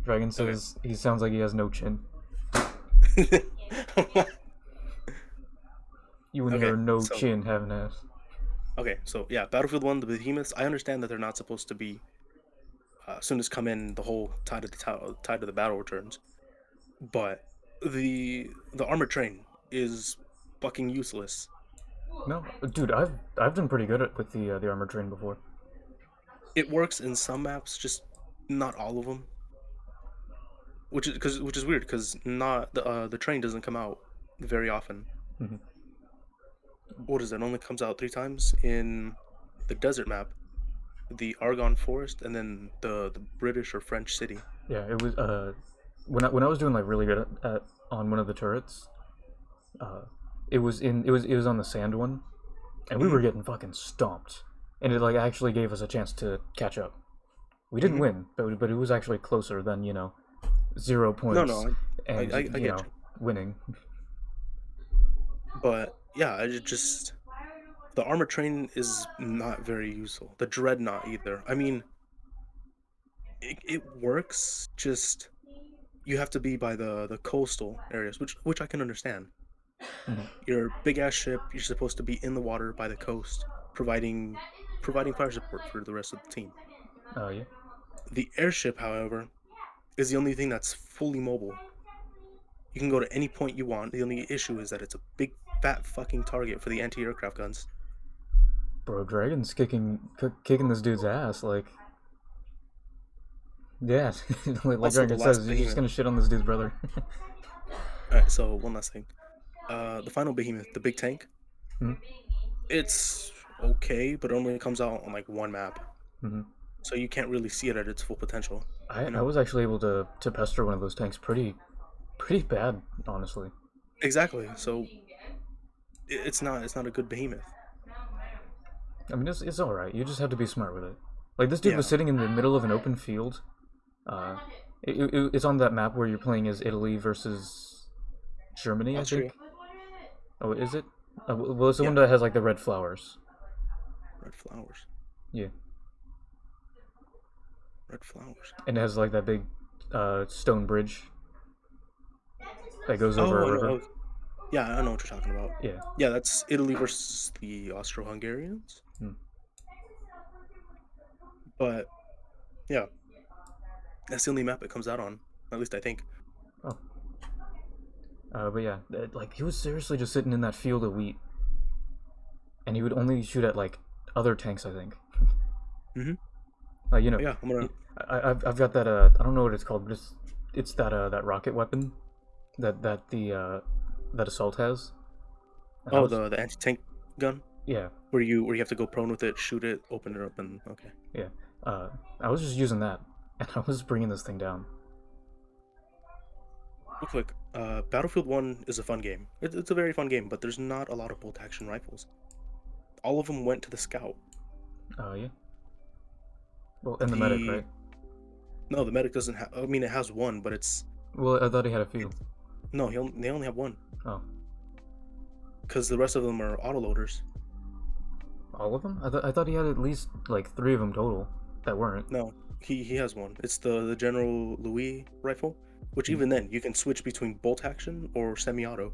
[SPEAKER 1] Dragon says he sounds like he has no chin. You and
[SPEAKER 2] Okay,
[SPEAKER 1] your no
[SPEAKER 2] so-
[SPEAKER 1] chin have an ass.
[SPEAKER 2] Okay, so yeah, Battlefield 1, the behemoths. I understand that they're not supposed to be. As soon as come in, the whole tide of the battle returns. But the armored train is fucking useless.
[SPEAKER 1] No, dude, I've done pretty good with the armored train before.
[SPEAKER 2] It works in some maps, just not all of them. Which is weird because not the train doesn't come out very often.
[SPEAKER 1] Mhm.
[SPEAKER 2] What is it? Only comes out 3 times in the desert map, the Argonne Forest, and then the British or French city.
[SPEAKER 1] Yeah, it was when I was doing like really good at on one of the turrets, it was on the sand one, and we were getting fucking stomped, and it like actually gave us a chance to catch up. We didn't win, but it was actually closer than 0 points.
[SPEAKER 2] No,
[SPEAKER 1] and
[SPEAKER 2] I get you.
[SPEAKER 1] winning.
[SPEAKER 2] But yeah, just the armored train is not very useful. The dreadnought either. I mean, it works. Just you have to be by the coastal areas, which I can understand.
[SPEAKER 1] Mhm.
[SPEAKER 2] Your big ass ship, you're supposed to be in the water by the coast, providing fire support for the rest of the team.
[SPEAKER 1] Yeah.
[SPEAKER 2] The airship, however, is the only thing that's fully mobile. You can go to any point you want. The only issue is that it's a big fat fucking target for the anti-aircraft guns.
[SPEAKER 1] Bro, Dragon's kicking this dude's ass, like. Yeah, like
[SPEAKER 2] Also,
[SPEAKER 1] Dragon
[SPEAKER 2] the last
[SPEAKER 1] says, you're just
[SPEAKER 2] behemoth.
[SPEAKER 1] gonna shit on this dude's brother.
[SPEAKER 2] Alright, so one last thing. The final behemoth, the big tank.
[SPEAKER 1] Hmm?
[SPEAKER 2] It's okay, but it only comes out on like one map.
[SPEAKER 1] Mhm.
[SPEAKER 2] So you can't really see it at its full potential.
[SPEAKER 1] I was actually able to pester one of those tanks pretty bad, honestly.
[SPEAKER 2] Exactly. So it's not a good behemoth.
[SPEAKER 1] I mean, it's all right. You just have to be smart with it. Like this dude was
[SPEAKER 2] Yeah.
[SPEAKER 1] sitting in the middle of an open field. It's on that map where you're playing as Italy versus Germany, I
[SPEAKER 2] Austria.
[SPEAKER 1] think. Oh, is it? Well, it's the one
[SPEAKER 2] Yeah.
[SPEAKER 1] that has like the red flowers.
[SPEAKER 2] Red flowers.
[SPEAKER 1] Yeah,
[SPEAKER 2] Red flowers.
[SPEAKER 1] and it has like that big stone bridge that goes over a river.
[SPEAKER 2] no. Yeah, I know what you're talking about.
[SPEAKER 1] Yeah.
[SPEAKER 2] Yeah, that's Italy versus the Austro-Hungarians.
[SPEAKER 1] Hmm.
[SPEAKER 2] But yeah, that's the only map it comes out on. At least I think.
[SPEAKER 1] Oh. But yeah, like he was seriously just sitting in that field of wheat, and he would only shoot at like other tanks, I think.
[SPEAKER 2] Mhm.
[SPEAKER 1] Like
[SPEAKER 2] Yeah, I'm gonna.
[SPEAKER 1] I've got that I don't know what it's called, but it's that that rocket weapon that that assault has. And I
[SPEAKER 2] Oh,
[SPEAKER 1] was-
[SPEAKER 2] the anti-tank gun
[SPEAKER 1] yeah,
[SPEAKER 2] where you have to go prone with it, shoot it, open it up, and okay.
[SPEAKER 1] yeah. I was just using that, and I was bringing this thing down.
[SPEAKER 2] Real quick, Battlefield 1 is a fun game. It's a very fun game, but there's not a lot of bolt-action rifles. All of them went to the Scout.
[SPEAKER 1] Yeah. Well, and the medic,
[SPEAKER 2] The-
[SPEAKER 1] right?
[SPEAKER 2] No, the medic doesn't have. I mean, it has one, but it's
[SPEAKER 1] Well, I thought he had a few.
[SPEAKER 2] No, they only have one.
[SPEAKER 1] Oh,
[SPEAKER 2] Because the rest of them are autoloaders.
[SPEAKER 1] all of them? I thought he had at least like 3 of them total that weren't.
[SPEAKER 2] No, he has one. It's the General Louis rifle, which even then you can switch between bolt action or semi-auto.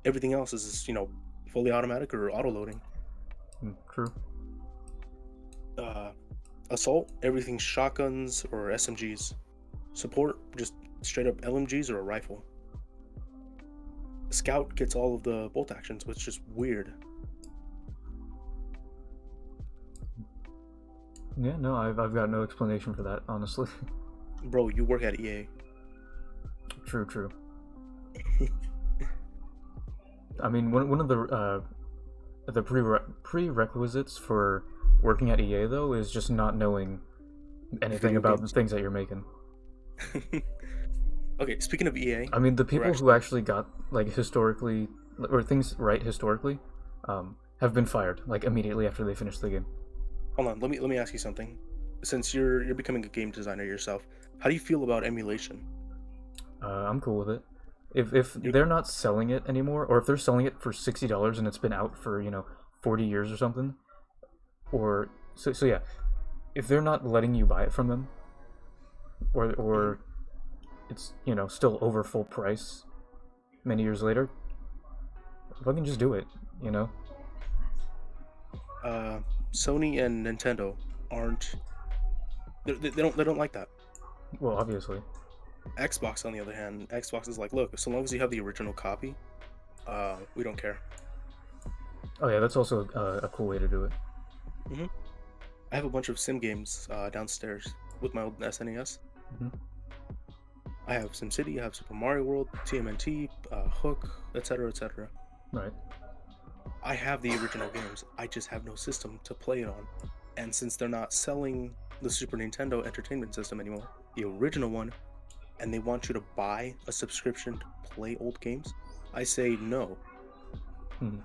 [SPEAKER 2] Everything else is fully automatic or auto loading.
[SPEAKER 1] True.
[SPEAKER 2] Assault, everything's shotguns or SMGs. Support, just straight up LMGs or a rifle. Scout gets all of the bolt actions, which is weird.
[SPEAKER 1] Yeah, no, I've got no explanation for that, honestly.
[SPEAKER 2] Bro, you work at EA.
[SPEAKER 1] True. I mean, one of the prerequisites for working at EA though is just not knowing anything
[SPEAKER 2] Video
[SPEAKER 1] about
[SPEAKER 2] games.
[SPEAKER 1] the things that you're making.
[SPEAKER 2] Okay, speaking of EA,
[SPEAKER 1] I mean, the people
[SPEAKER 2] actually-
[SPEAKER 1] who actually got like historically or things right historically, have been fired like immediately after they finished the game.
[SPEAKER 2] hold on, let me ask you something. Since you're becoming a game designer yourself, how do you feel about emulation?
[SPEAKER 1] I'm cool with it. If they're not selling it anymore, or if they're selling it for $60 and it's been out for 40 years or something, or so yeah, if they're not letting you buy it from them, or it's still over full price many years later, fucking just do it.
[SPEAKER 2] Sony and Nintendo aren't. They don't like that.
[SPEAKER 1] Well, obviously.
[SPEAKER 2] Xbox, on the other hand, Xbox is like, look, so long as you have the original copy, we don't care.
[SPEAKER 1] Oh yeah, that's also a cool way to do it.
[SPEAKER 2] I have a bunch of sim games downstairs with my old SNES.
[SPEAKER 1] Mhm.
[SPEAKER 2] I have SimCity, I have Super Mario World, TMNT, Hook, etc., etc.
[SPEAKER 1] Right.
[SPEAKER 2] I have the original games. I just have no system to play it on. And since they're not selling the Super Nintendo Entertainment System anymore, the original one, and they want you to buy a subscription to play old games, I say no.
[SPEAKER 1] Mhm.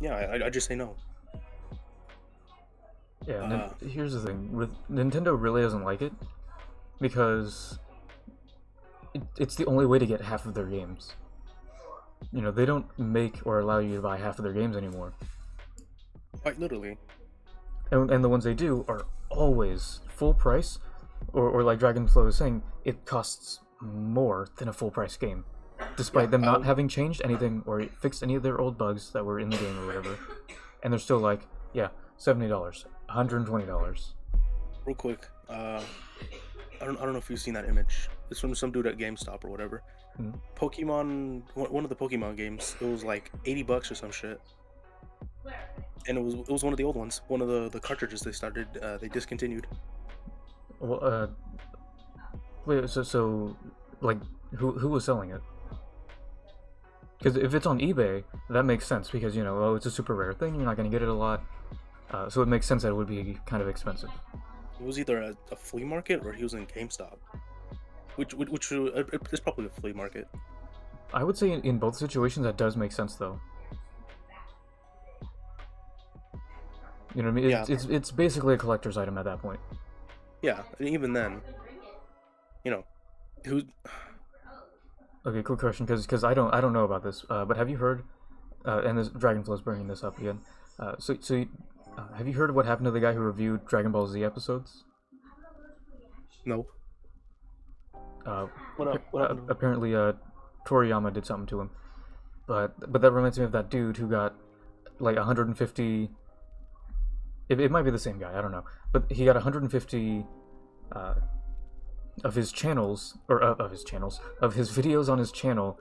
[SPEAKER 2] Yeah, I just say no.
[SPEAKER 1] Yeah, here's the thing. Nintendo really doesn't like it because it's the only way to get half of their games. They don't make or allow you to buy half of their games anymore.
[SPEAKER 2] Quite literally.
[SPEAKER 1] And the ones they do are always full price, or like Dragonflow was saying, it costs more than a full price game, despite them not having changed anything or fixed any of their old bugs that were in the game or whatever. And they're still like, yeah, $70, $120.
[SPEAKER 2] Real quick, I don't know if you've seen that image. It's from some dude at GameStop or whatever.
[SPEAKER 1] Mhm.
[SPEAKER 2] Pokemon, one of the Pokemon games, it was like $80 or some shit. And it was one of the old ones. One of the cartridges they discontinued.
[SPEAKER 1] Well, wait, so like, who was selling it? Because if it's on eBay, that makes sense because it's a super rare thing. You're not going to get it a lot, so it makes sense that it would be kind of expensive.
[SPEAKER 2] It was either a flea market or he was in GameStop, which is probably a flea market.
[SPEAKER 1] I would say in both situations that does make sense though. You know what I mean?
[SPEAKER 2] Yeah.
[SPEAKER 1] It's basically a collector's item at that point.
[SPEAKER 2] Yeah, and even then, who?
[SPEAKER 1] Okay, quick question, because I don't know about this, but have you heard? And this Dragonflow's bringing this up again. Have you heard of what happened to the guy who reviewed Dragon Ball Z episodes?
[SPEAKER 2] No. What happened?
[SPEAKER 1] Apparently, Toriyama did something to him, but that reminds me of that dude who got like 150. It might be the same guy, I don't know, but he got 150 of his channels, or of his videos on his channel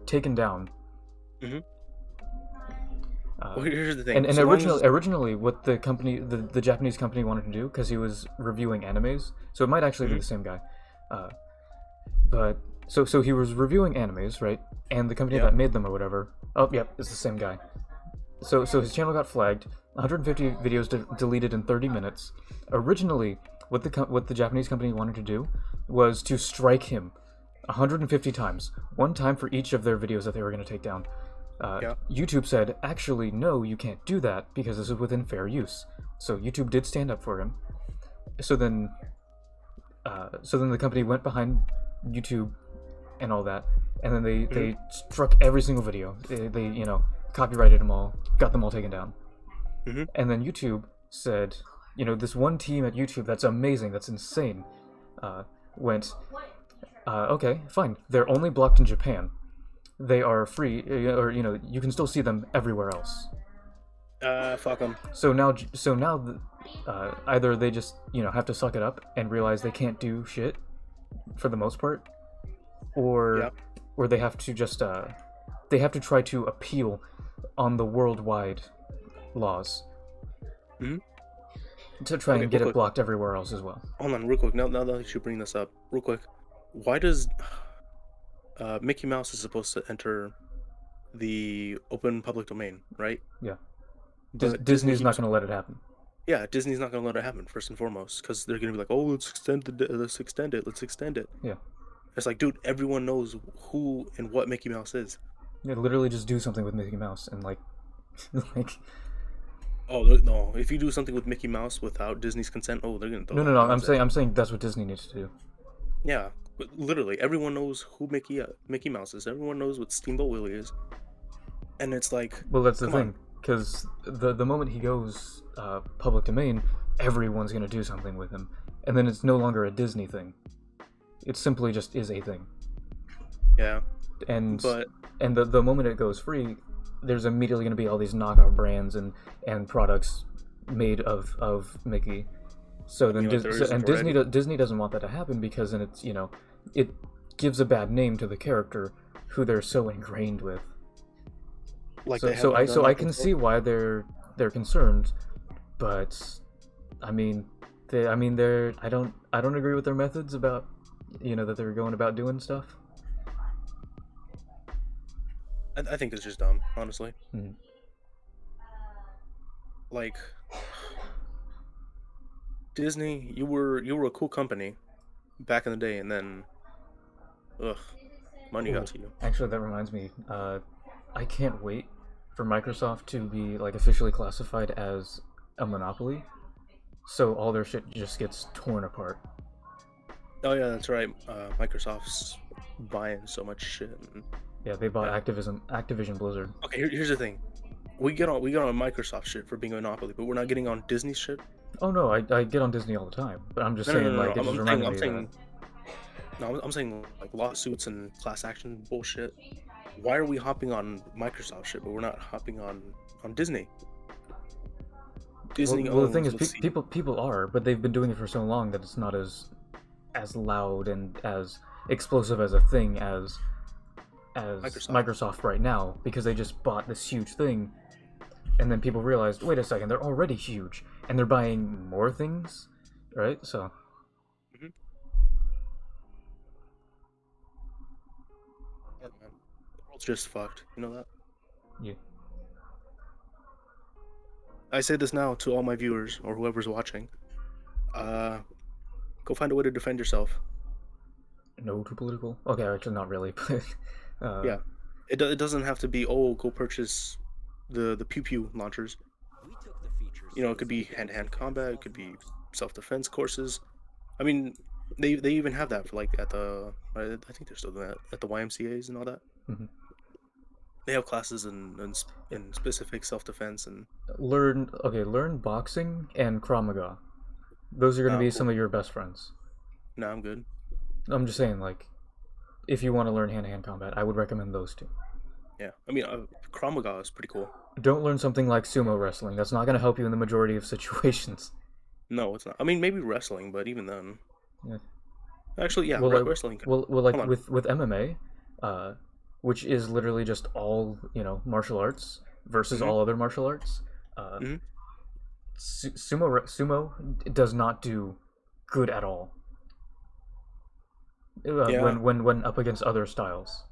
[SPEAKER 1] taken down.
[SPEAKER 2] Mhm. Well, here's the thing.
[SPEAKER 1] And
[SPEAKER 2] So long as-
[SPEAKER 1] originally, what the company, the Japanese company wanted to do, because he was reviewing animes, so it might actually be the same guy. But so he was reviewing animes, right? And the company
[SPEAKER 2] Yeah.
[SPEAKER 1] that made them or whatever. Oh, yep, it's the same guy. So his channel got flagged. 150 videos deleted in 30 minutes. Originally, what the Japanese company wanted to do was to strike him 150 times, one time for each of their videos that they were going to take down. YouTube said, actually, no, you can't do that because this is within fair use. So YouTube did stand up for him. So then so then the company went behind YouTube and all that, and then they struck every single video. They you know, copyrighted them all, got them all taken down. And then YouTube said, you know, this one team at YouTube that's amazing, that's insane, went, okay, fine. They're only blocked in Japan. They are free, or you know, you can still see them everywhere else.
[SPEAKER 2] Fuck them.
[SPEAKER 1] So now, either they just, you know, have to suck it up and realize they can't do shit for the most part, or they have to just they have to try to appeal on the worldwide laws to try and get it blocked everywhere else as well.
[SPEAKER 2] Hold on, real quick. Now that you bring this up, real quick, why does Mickey Mouse is supposed to enter the open public domain, right?
[SPEAKER 1] Yeah.
[SPEAKER 2] But
[SPEAKER 1] Disney's not going to let it happen.
[SPEAKER 2] Yeah, Disney's not going to let it happen, first and foremost, because they're going to be like, oh, let's extend it.
[SPEAKER 1] Yeah.
[SPEAKER 2] It's like, dude, everyone knows who and what Mickey Mouse is.
[SPEAKER 1] Yeah, literally just do something with Mickey Mouse and like
[SPEAKER 2] Oh no! If you do something with Mickey Mouse without Disney's consent, oh, they're gonna.
[SPEAKER 1] No. I'm saying that's what Disney needs to do.
[SPEAKER 2] Yeah, but literally, everyone knows who Mickey Mouse is. Everyone knows what Steamboat Willie is, and it's like.
[SPEAKER 1] Well, that's the thing, because the moment he goes public domain, everyone's gonna do something with him, and then it's no longer a Disney thing. It simply just is a thing.
[SPEAKER 2] Yeah.
[SPEAKER 1] And the moment it goes free, there's immediately going to be all these knockoff brands and products made of Mickey. So then Disney doesn't want that to happen, because then it's, you know, it gives a bad name to the character who they're so ingrained with. Like so I can see why they're concerned, but I mean I don't agree with their methods about, you know, that they're going about doing stuff.
[SPEAKER 2] I think it's just dumb, honestly. Like, Disney, you were a cool company back in the day, and then, money got to you.
[SPEAKER 1] Actually, that reminds me. I can't wait for Microsoft to be like officially classified as a monopoly, so all their shit just gets torn apart.
[SPEAKER 2] Oh yeah, that's right. Microsoft's buying so much shit.
[SPEAKER 1] Yeah, they bought Activision Blizzard.
[SPEAKER 2] Okay, here's the thing. We get on Microsoft shit for being a monopoly, but we're not getting on Disney shit.
[SPEAKER 1] Oh no, I get on Disney all the time, but I'm just saying it just reminded me of that.
[SPEAKER 2] No, I'm saying like lawsuits and class action bullshit. Why are we hopping on Microsoft shit, but we're not hopping on Disney? Disney
[SPEAKER 1] well, the thing is, people are, but they've been doing it for so long that it's not as loud and as explosive as a thing as Microsoft right now, because they just bought this huge thing, and then people realized, wait a second, they're already huge, and they're buying more things, right? So.
[SPEAKER 2] Yeah, man. The world's just fucked. You know that?
[SPEAKER 1] Yeah.
[SPEAKER 2] I say this now to all my viewers or whoever's watching. Go find a way to defend yourself.
[SPEAKER 1] No too political? Okay, actually not really, but...
[SPEAKER 2] yeah. It doesn't have to be, oh, go purchase the pew-pew launchers. You know, it could be hand-to-hand combat, it could be self-defense courses. I mean, they even have that for, like, at the... I think they're still doing that at the YMCAs and all that. They have classes in specific self-defense and...
[SPEAKER 1] Learn boxing and Krav Maga. Those are going to be some of your best friends.
[SPEAKER 2] No, I'm good.
[SPEAKER 1] I'm just saying, like, if you want to learn hand-to-hand combat, I would recommend those two.
[SPEAKER 2] Yeah, I mean, Krav Maga is pretty cool.
[SPEAKER 1] Don't learn something like sumo wrestling. That's not going to help you in the majority of situations.
[SPEAKER 2] No, it's not. I mean, maybe wrestling, but even then...
[SPEAKER 1] Yeah.
[SPEAKER 2] Actually, yeah, wrestling.
[SPEAKER 1] Like with MMA, which is literally just all, you know, martial arts versus all other martial arts. Sumo does not do good at all. When up against other styles.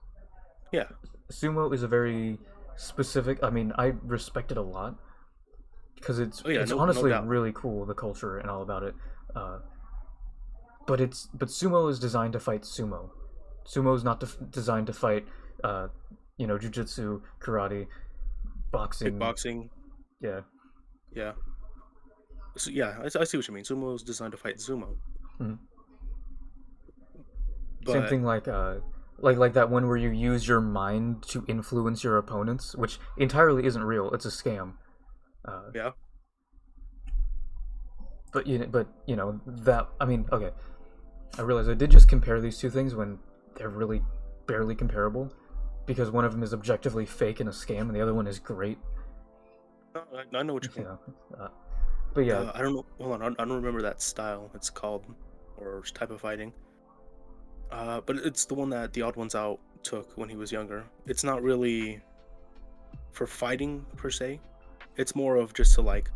[SPEAKER 2] Yeah.
[SPEAKER 1] Sumo is a very specific... I mean, I respect it a lot, because it's honestly really cool, the culture and all about it. But sumo is designed to fight sumo. Sumo is not designed to fight, you know, jujitsu, karate, boxing.
[SPEAKER 2] Kickboxing.
[SPEAKER 1] Yeah.
[SPEAKER 2] Yeah. So, yeah, I see what you mean. Sumo is designed to fight sumo.
[SPEAKER 1] Same
[SPEAKER 2] But
[SPEAKER 1] thing like that one where you use your mind to influence your opponents, which entirely isn't real. It's a scam.
[SPEAKER 2] yeah,
[SPEAKER 1] But you know that I mean, okay. I realize I did just compare these two things when they're really barely comparable, because one of them is objectively fake and a scam, and the other one is great.
[SPEAKER 2] no, I know what you
[SPEAKER 1] You
[SPEAKER 2] mean.
[SPEAKER 1] know, but yeah,
[SPEAKER 2] I don't know. Hold on, I don't remember that style. It's called or type of fighting. But it's the one that the Odd Ones Out took when he was younger. It's not really for fighting per se. It's more of just to like,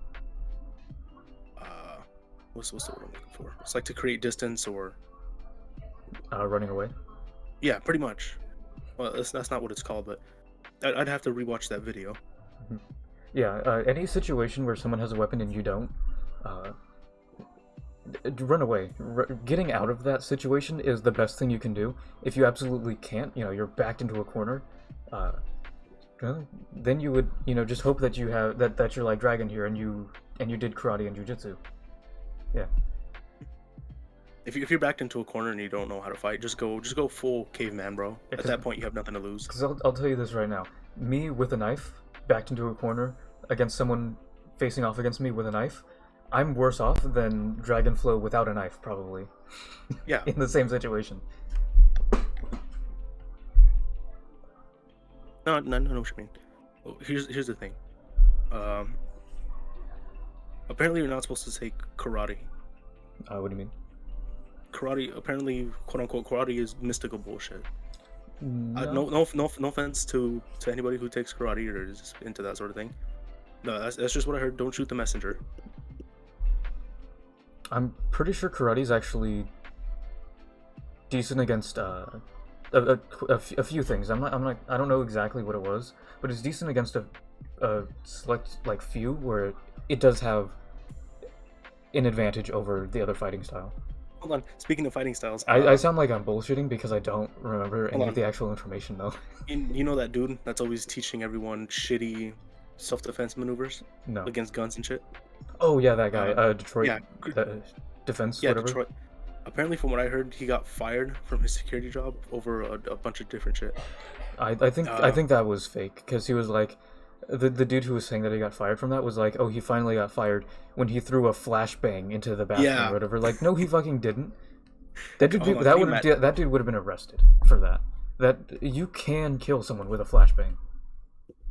[SPEAKER 2] uh, what's the word I'm looking for? It's like to create distance or
[SPEAKER 1] running away.
[SPEAKER 2] yeah, pretty much. Well, that's not what it's called, but I'd have to rewatch that video.
[SPEAKER 1] Yeah, any situation where someone has a weapon and you don't, uh, run away. Getting out of that situation is the best thing you can do. If you absolutely can't, you know, you're backed into a corner, uh, then you would, you know, just hope that you have that you're like Dragon here and you did karate and jujitsu. Yeah.
[SPEAKER 2] If you're backed into a corner and you don't know how to fight, just go full caveman, bro.
[SPEAKER 1] Yeah,
[SPEAKER 2] At that point, you have nothing to lose.
[SPEAKER 1] Because I'll tell you this right now. Me with a knife, backed into a corner, against someone facing off against me with a knife, I'm worse off than Dragonflow without a knife, probably.
[SPEAKER 2] Yeah.
[SPEAKER 1] In the same situation.
[SPEAKER 2] No, I know what you mean. Oh, here's the thing. Apparently you're not supposed to take karate.
[SPEAKER 1] What do you mean?
[SPEAKER 2] Karate, apparently, quote unquote, karate is mystical bullshit.
[SPEAKER 1] No.
[SPEAKER 2] No offense to anybody who takes karate or is into that sort of thing. No, that's just what I heard. Don't shoot the messenger.
[SPEAKER 1] I'm pretty sure karate's actually decent against a few things. I don't know exactly what it was, but it's decent against a select like few where it does have an advantage over the other fighting style.
[SPEAKER 2] Hold on. Speaking of fighting styles,
[SPEAKER 1] I sound like I'm bullshitting because I don't remember any
[SPEAKER 2] hold
[SPEAKER 1] of
[SPEAKER 2] on.
[SPEAKER 1] the actual information though.
[SPEAKER 2] you know that dude that's always teaching everyone shitty self-defense maneuvers
[SPEAKER 1] No.
[SPEAKER 2] against guns and shit?
[SPEAKER 1] Oh yeah, that guy. Detroit.
[SPEAKER 2] yeah.
[SPEAKER 1] Defense.
[SPEAKER 2] Yeah,
[SPEAKER 1] whatever.
[SPEAKER 2] Detroit. Apparently, from what I heard, he got fired from his security job over a bunch of different shit.
[SPEAKER 1] I think that was fake because he was like, the dude who was saying that he got fired from that was like, oh, he finally got fired when he threw a flashbang into the bathroom
[SPEAKER 2] Yeah.
[SPEAKER 1] or whatever. Like, no, he fucking didn't. That dude,
[SPEAKER 2] Hold on,
[SPEAKER 1] that
[SPEAKER 2] can you
[SPEAKER 1] would that dude would have been arrested for that. That you can kill someone with a flashbang.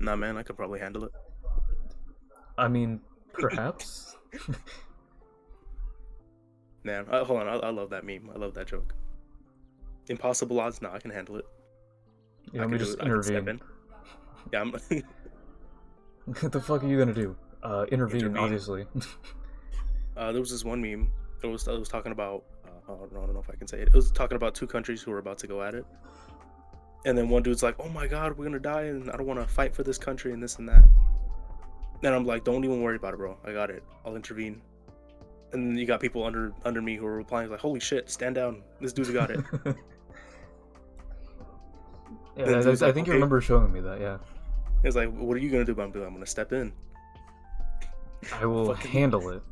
[SPEAKER 2] Nah, man, I could probably handle it.
[SPEAKER 1] I mean, perhaps.
[SPEAKER 2] Man, hold on, I love that meme. I love that joke. Impossible odds? Nah, I can handle it.
[SPEAKER 1] You
[SPEAKER 2] I
[SPEAKER 1] want me
[SPEAKER 2] can
[SPEAKER 1] to just
[SPEAKER 2] do it. I can step
[SPEAKER 1] intervene?
[SPEAKER 2] in. Yeah, I'm.
[SPEAKER 1] What the fuck are you gonna do? Intervene,
[SPEAKER 2] Intervene.
[SPEAKER 1] obviously.
[SPEAKER 2] There was this one meme. It was talking about. I don't know if I can say it. It was talking about two countries who were about to go at it, and then one dude's like, "Oh my God, we're gonna die, and I don't want to fight for this country and this and that." And I'm like, "Don't even worry about it, bro. I got it. I'll intervene." And then you got people under me who are replying like, "Holy shit, stand down! This dude's got it."
[SPEAKER 1] Yeah,
[SPEAKER 2] Then dude's
[SPEAKER 1] I
[SPEAKER 2] like,
[SPEAKER 1] think you
[SPEAKER 2] "Okay."
[SPEAKER 1] remember showing me that. Yeah,
[SPEAKER 2] It's like, "What are you gonna do?" But I'm gonna step in.
[SPEAKER 1] I will
[SPEAKER 2] Fucking-
[SPEAKER 1] handle it.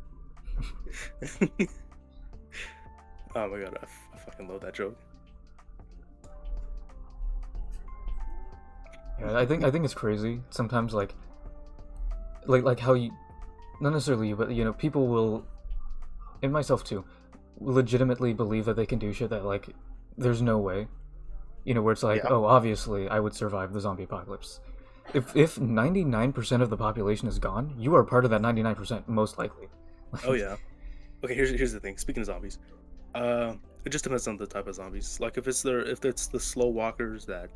[SPEAKER 2] Oh my God, I fucking love that joke.
[SPEAKER 1] Yeah, I think it's crazy sometimes, like how you, not necessarily you, but you know, people will, and myself too, legitimately believe that they can do shit that like there's no way, you know, where it's like,
[SPEAKER 2] Yeah.
[SPEAKER 1] oh, obviously I would survive the zombie apocalypse. If 99% of the population is gone, you are part of that 99% most likely.
[SPEAKER 2] Oh yeah. Okay, here's the thing. Speaking of zombies, it just depends on the type of zombies. Like if it's the slow walkers that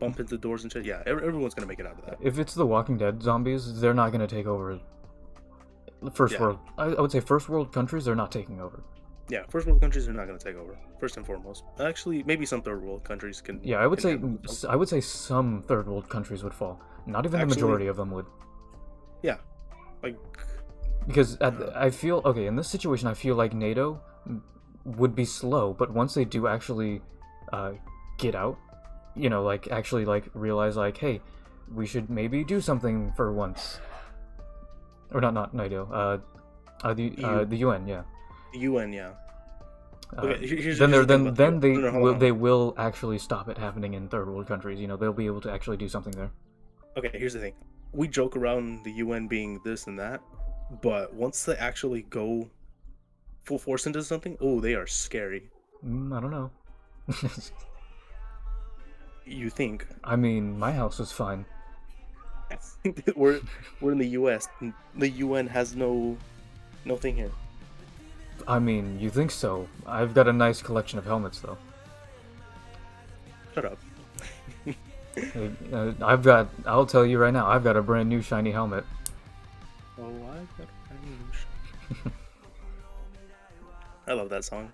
[SPEAKER 2] bump into doors and shit, yeah, everyone's gonna make it out of that.
[SPEAKER 1] If it's the Walking Dead zombies, they're not gonna take over. First
[SPEAKER 2] Yeah.
[SPEAKER 1] world, I would say first world countries, they're not taking over.
[SPEAKER 2] Yeah, first world countries are not gonna take over. First and foremost, actually, maybe some third world countries can.
[SPEAKER 1] Yeah, I would
[SPEAKER 2] can
[SPEAKER 1] say
[SPEAKER 2] handle themselves.
[SPEAKER 1] I would say some third world countries would fall. Not even the
[SPEAKER 2] Actually-
[SPEAKER 1] majority of them would.
[SPEAKER 2] Yeah, like
[SPEAKER 1] Because I feel okay in this situation. I feel like NATO would be slow, but once they do actually get out, you know, like actually like realize like, hey, we should maybe do something for once. Or not NATO. The
[SPEAKER 2] EU.
[SPEAKER 1] the UN, yeah.
[SPEAKER 2] the UN, yeah. Okay, here's
[SPEAKER 1] then
[SPEAKER 2] the thing
[SPEAKER 1] then
[SPEAKER 2] about
[SPEAKER 1] then
[SPEAKER 2] the- no, hold on.
[SPEAKER 1] they will actually stop it happening in third world countries. You know, they'll be able to actually do something there.
[SPEAKER 2] Okay, here's the thing. We joke around the UN being this and that, but once they actually go full force into something, oh, they are scary.
[SPEAKER 1] I don't know.
[SPEAKER 2] You think?
[SPEAKER 1] I mean, my house is fine.
[SPEAKER 2] we're in the US. The UN has no thing here.
[SPEAKER 1] I mean, you think so? I've got a nice collection of helmets, though.
[SPEAKER 2] Shut up.
[SPEAKER 1] I'll tell you right now, I've got a brand new shiny helmet.
[SPEAKER 2] Oh, I love that song.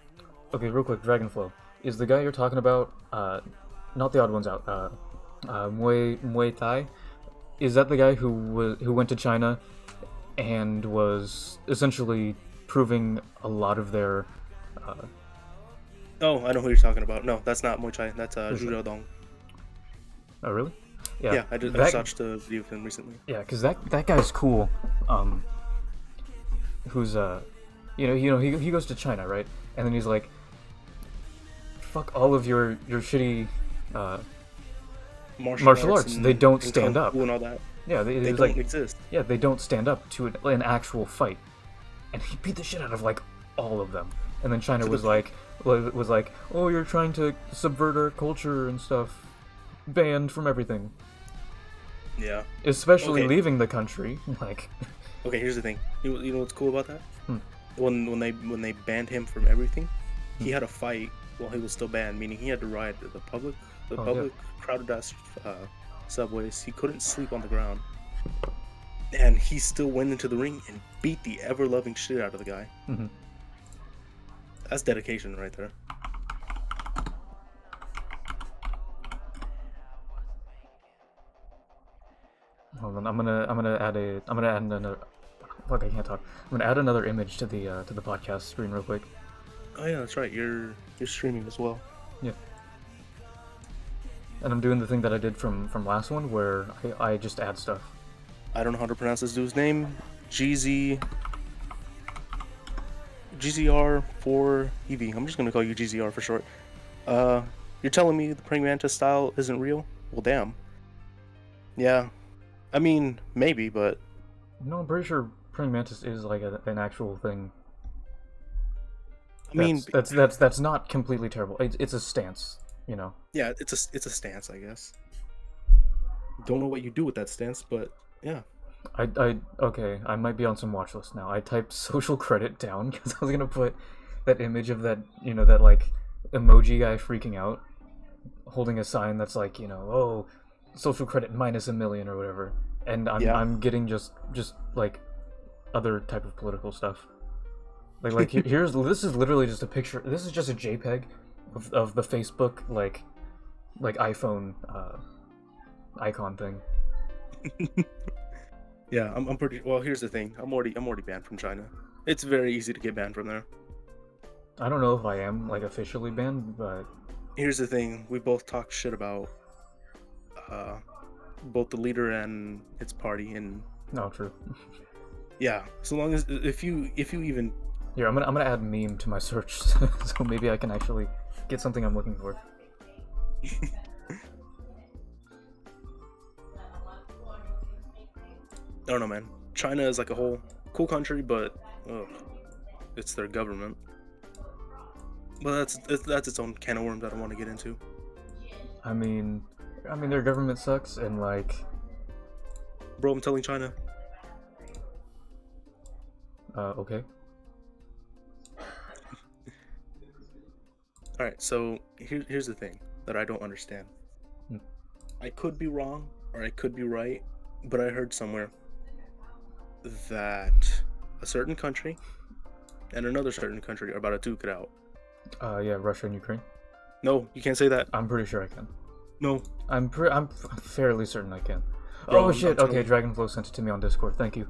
[SPEAKER 1] Okay, real quick, Dragonflow. Is the guy you're talking about, not the Odd Ones Out, Muay Thai? Is that the guy who went to China and was essentially proving a lot of their,
[SPEAKER 2] Oh, I know who you're talking about. No, that's not Muay Thai. That's
[SPEAKER 1] Who's that?
[SPEAKER 2] Zhu Dong.
[SPEAKER 1] Oh, really?
[SPEAKER 2] Yeah, I just watched a video of him recently.
[SPEAKER 1] Yeah, because that guy's cool. Who's he goes to China, right? And then he's like, "Fuck all of your shitty martial arts.
[SPEAKER 2] And-
[SPEAKER 1] They don't
[SPEAKER 2] and
[SPEAKER 1] stand
[SPEAKER 2] Kung
[SPEAKER 1] up."
[SPEAKER 2] Fu and all that.
[SPEAKER 1] Yeah,
[SPEAKER 2] They
[SPEAKER 1] he's
[SPEAKER 2] don't
[SPEAKER 1] like,
[SPEAKER 2] exist.
[SPEAKER 1] yeah, they don't stand up to an actual fight, and he beat the shit out of like all of them. And then China was like, "Oh, you're trying to subvert our culture and stuff. Banned from everything,
[SPEAKER 2] Yeah.
[SPEAKER 1] especially
[SPEAKER 2] Okay.
[SPEAKER 1] leaving the country." Like,
[SPEAKER 2] Okay, here's the thing. You know what's cool about that?
[SPEAKER 1] Hmm.
[SPEAKER 2] When they banned him from everything, he
[SPEAKER 1] Hmm.
[SPEAKER 2] had a fight while he was still banned, meaning he had to ride the public
[SPEAKER 1] Oh,
[SPEAKER 2] public crowded ass subways. He couldn't sleep on the ground, and he still went into the ring and beat the ever loving shit out of the guy.
[SPEAKER 1] mhm.
[SPEAKER 2] That's dedication right there.
[SPEAKER 1] Hold on, I'm gonna add another. Fuck, I can't talk. I'm gonna add another image to the podcast screen real quick.
[SPEAKER 2] Oh yeah, that's right. You're streaming as well.
[SPEAKER 1] Yeah. And I'm doing the thing that I did from last one, where I just add stuff.
[SPEAKER 2] I don't know how to pronounce this dude's name. GZR4EV. I'm just gonna call you GZR for short. You're telling me the praying mantis style isn't real? Well, damn. Yeah, I mean maybe, but
[SPEAKER 1] No, I'm pretty sure praying mantis is like an actual thing.
[SPEAKER 2] I mean,
[SPEAKER 1] That's not completely terrible. It's a stance, you know.
[SPEAKER 2] yeah, it's a stance, I guess. Don't know what you do with that stance, but yeah.
[SPEAKER 1] Okay, I might be on some watch list now. I typed social credit down because I was gonna put that image of that, you know, that like emoji guy freaking out, holding a sign that's like, you know, oh, social credit minus $1 million or whatever, and I'm getting just like other type of political stuff. Like here's this is literally just a picture. This is just a JPEG of the Facebook like iPhone icon thing.
[SPEAKER 2] Yeah, I'm pretty. Well, here's the thing. I'm already banned from China. It's very easy to get banned from there.
[SPEAKER 1] I don't know if I am like officially banned, but
[SPEAKER 2] Here's the thing. We both talked shit about both the leader and its party, and
[SPEAKER 1] no, true.
[SPEAKER 2] yeah. So long as if you even
[SPEAKER 1] Here, I'm gonna add meme to my search, so maybe I can actually get something I'm looking for.
[SPEAKER 2] I don't know, man. China is like a whole cool country, but it's their government. But that's its own can of worms I don't want to get into.
[SPEAKER 1] I mean, their government sucks, and like,
[SPEAKER 2] Bro, I'm telling China.
[SPEAKER 1] okay.
[SPEAKER 2] All right, so here's the thing that I don't understand.
[SPEAKER 1] Hmm.
[SPEAKER 2] I could be wrong or I could be right, but I heard somewhere that a certain country and another certain country are about to duke it out.
[SPEAKER 1] Yeah, Russia and Ukraine.
[SPEAKER 2] No, you can't say that.
[SPEAKER 1] I'm pretty sure I can.
[SPEAKER 2] No.
[SPEAKER 1] I'm fairly certain I can.
[SPEAKER 2] Bro,
[SPEAKER 1] Oh
[SPEAKER 2] I'm
[SPEAKER 1] shit!
[SPEAKER 2] telling
[SPEAKER 1] Okay,
[SPEAKER 2] you.
[SPEAKER 1] Dragonflow sent it to me on Discord. Thank you.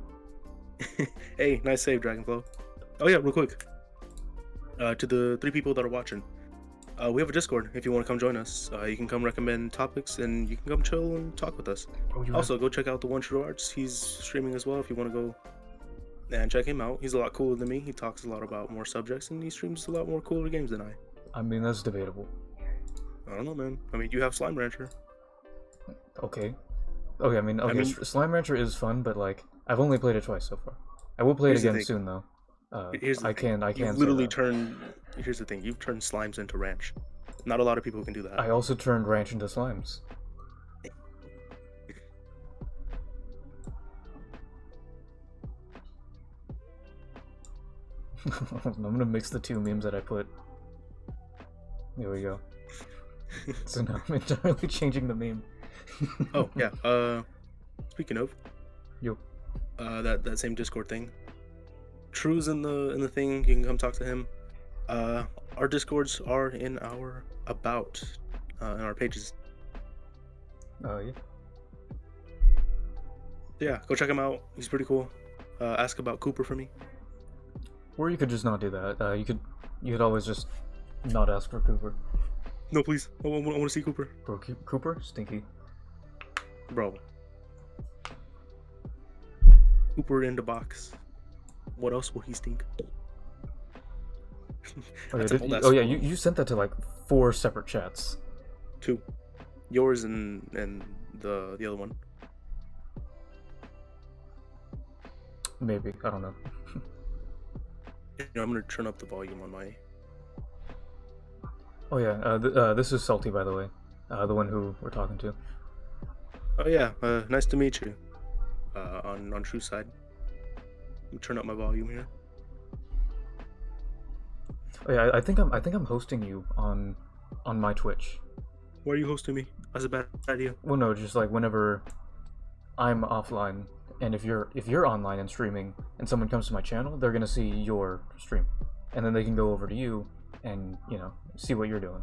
[SPEAKER 2] Hey, nice save, Dragonflow. Oh yeah, real quick. To the 3 people that are watching, we have a Discord. If you want to come join us, you can come recommend topics and you can come chill and talk with us.
[SPEAKER 1] Oh, you
[SPEAKER 2] Also, go check out the One True Arts. He's streaming as well. If you want to go And check him out. He's a lot cooler than me. He talks a lot about more subjects, and he streams a lot more cooler games than I.
[SPEAKER 1] I mean, that's debatable.
[SPEAKER 2] I don't know, man. I mean, you have Slime Rancher.
[SPEAKER 1] Okay. Okay, I mean,
[SPEAKER 2] mean-
[SPEAKER 1] Slime Rancher is fun, but like, I've only played it twice so far. I will play it
[SPEAKER 2] Here's the
[SPEAKER 1] again
[SPEAKER 2] thing.
[SPEAKER 1] soon, though.
[SPEAKER 2] Here's the
[SPEAKER 1] I
[SPEAKER 2] thing.
[SPEAKER 1] can
[SPEAKER 2] You've
[SPEAKER 1] say
[SPEAKER 2] literally
[SPEAKER 1] that.
[SPEAKER 2] turned. Here's the thing. You've turned slimes into ranch. Not a lot of people can do that.
[SPEAKER 1] I also turned Ranch into Slimes. I'm gonna mix the two memes that I put. There we go. So now I'm entirely changing the meme.
[SPEAKER 2] Oh yeah. Speaking of,
[SPEAKER 1] Yo.
[SPEAKER 2] that same Discord thing. True's in the thing. You can come talk to him. Our Discords are in our about, in our pages.
[SPEAKER 1] Oh yeah.
[SPEAKER 2] Yeah, go check him out. He's pretty cool. Ask about Cooper for me.
[SPEAKER 1] Or you could just not do that. You could always just not ask for Cooper.
[SPEAKER 2] No, please. I want to see Cooper.
[SPEAKER 1] Bro, Cooper? Stinky.
[SPEAKER 2] Bro. Cooper in the box. What else will he stink?
[SPEAKER 1] Oh yeah,
[SPEAKER 2] That's a whole ass
[SPEAKER 1] you sent that to like 4 separate chats.
[SPEAKER 2] 2. Yours and the other one.
[SPEAKER 1] Maybe, I don't know.
[SPEAKER 2] You know, I'm gonna turn up the volume on my.
[SPEAKER 1] Oh yeah, this is Salty, by the way. The one who we're talking to.
[SPEAKER 2] Oh yeah, nice to meet you. On True's side. Let me turn up my volume here.
[SPEAKER 1] Oh yeah, I think I'm hosting you on my Twitch.
[SPEAKER 2] Why are you hosting me? That's a bad idea.
[SPEAKER 1] Well, no, just like whenever I'm offline, and if you're online and streaming, and someone comes to my channel, they're gonna see your stream, and then they can go over to you and see what you're doing.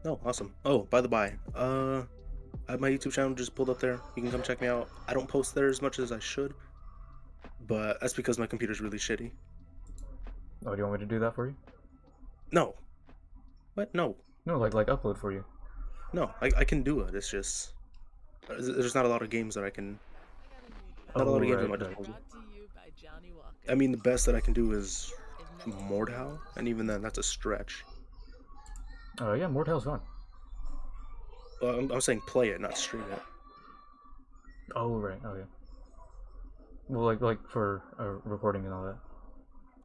[SPEAKER 2] Oh, awesome. Oh, by the by, I have my YouTube channel just pulled up there. You can come check me out. I don't post there as much as I should, but that's because my computer's really shitty.
[SPEAKER 1] Oh, do you want me to do that for you?
[SPEAKER 2] No. What? No.
[SPEAKER 1] No, like upload for you.
[SPEAKER 2] No, I can do it. It's just there's not a lot of games that I can. Not a lot of games at my disposal. I mean, the best that I can do is Mordhau, and even then, that's a stretch.
[SPEAKER 1] Yeah, Mortal's fun.
[SPEAKER 2] Well, I'm saying play it, not stream it.
[SPEAKER 1] Oh right, oh yeah. Well, like for recording and all that.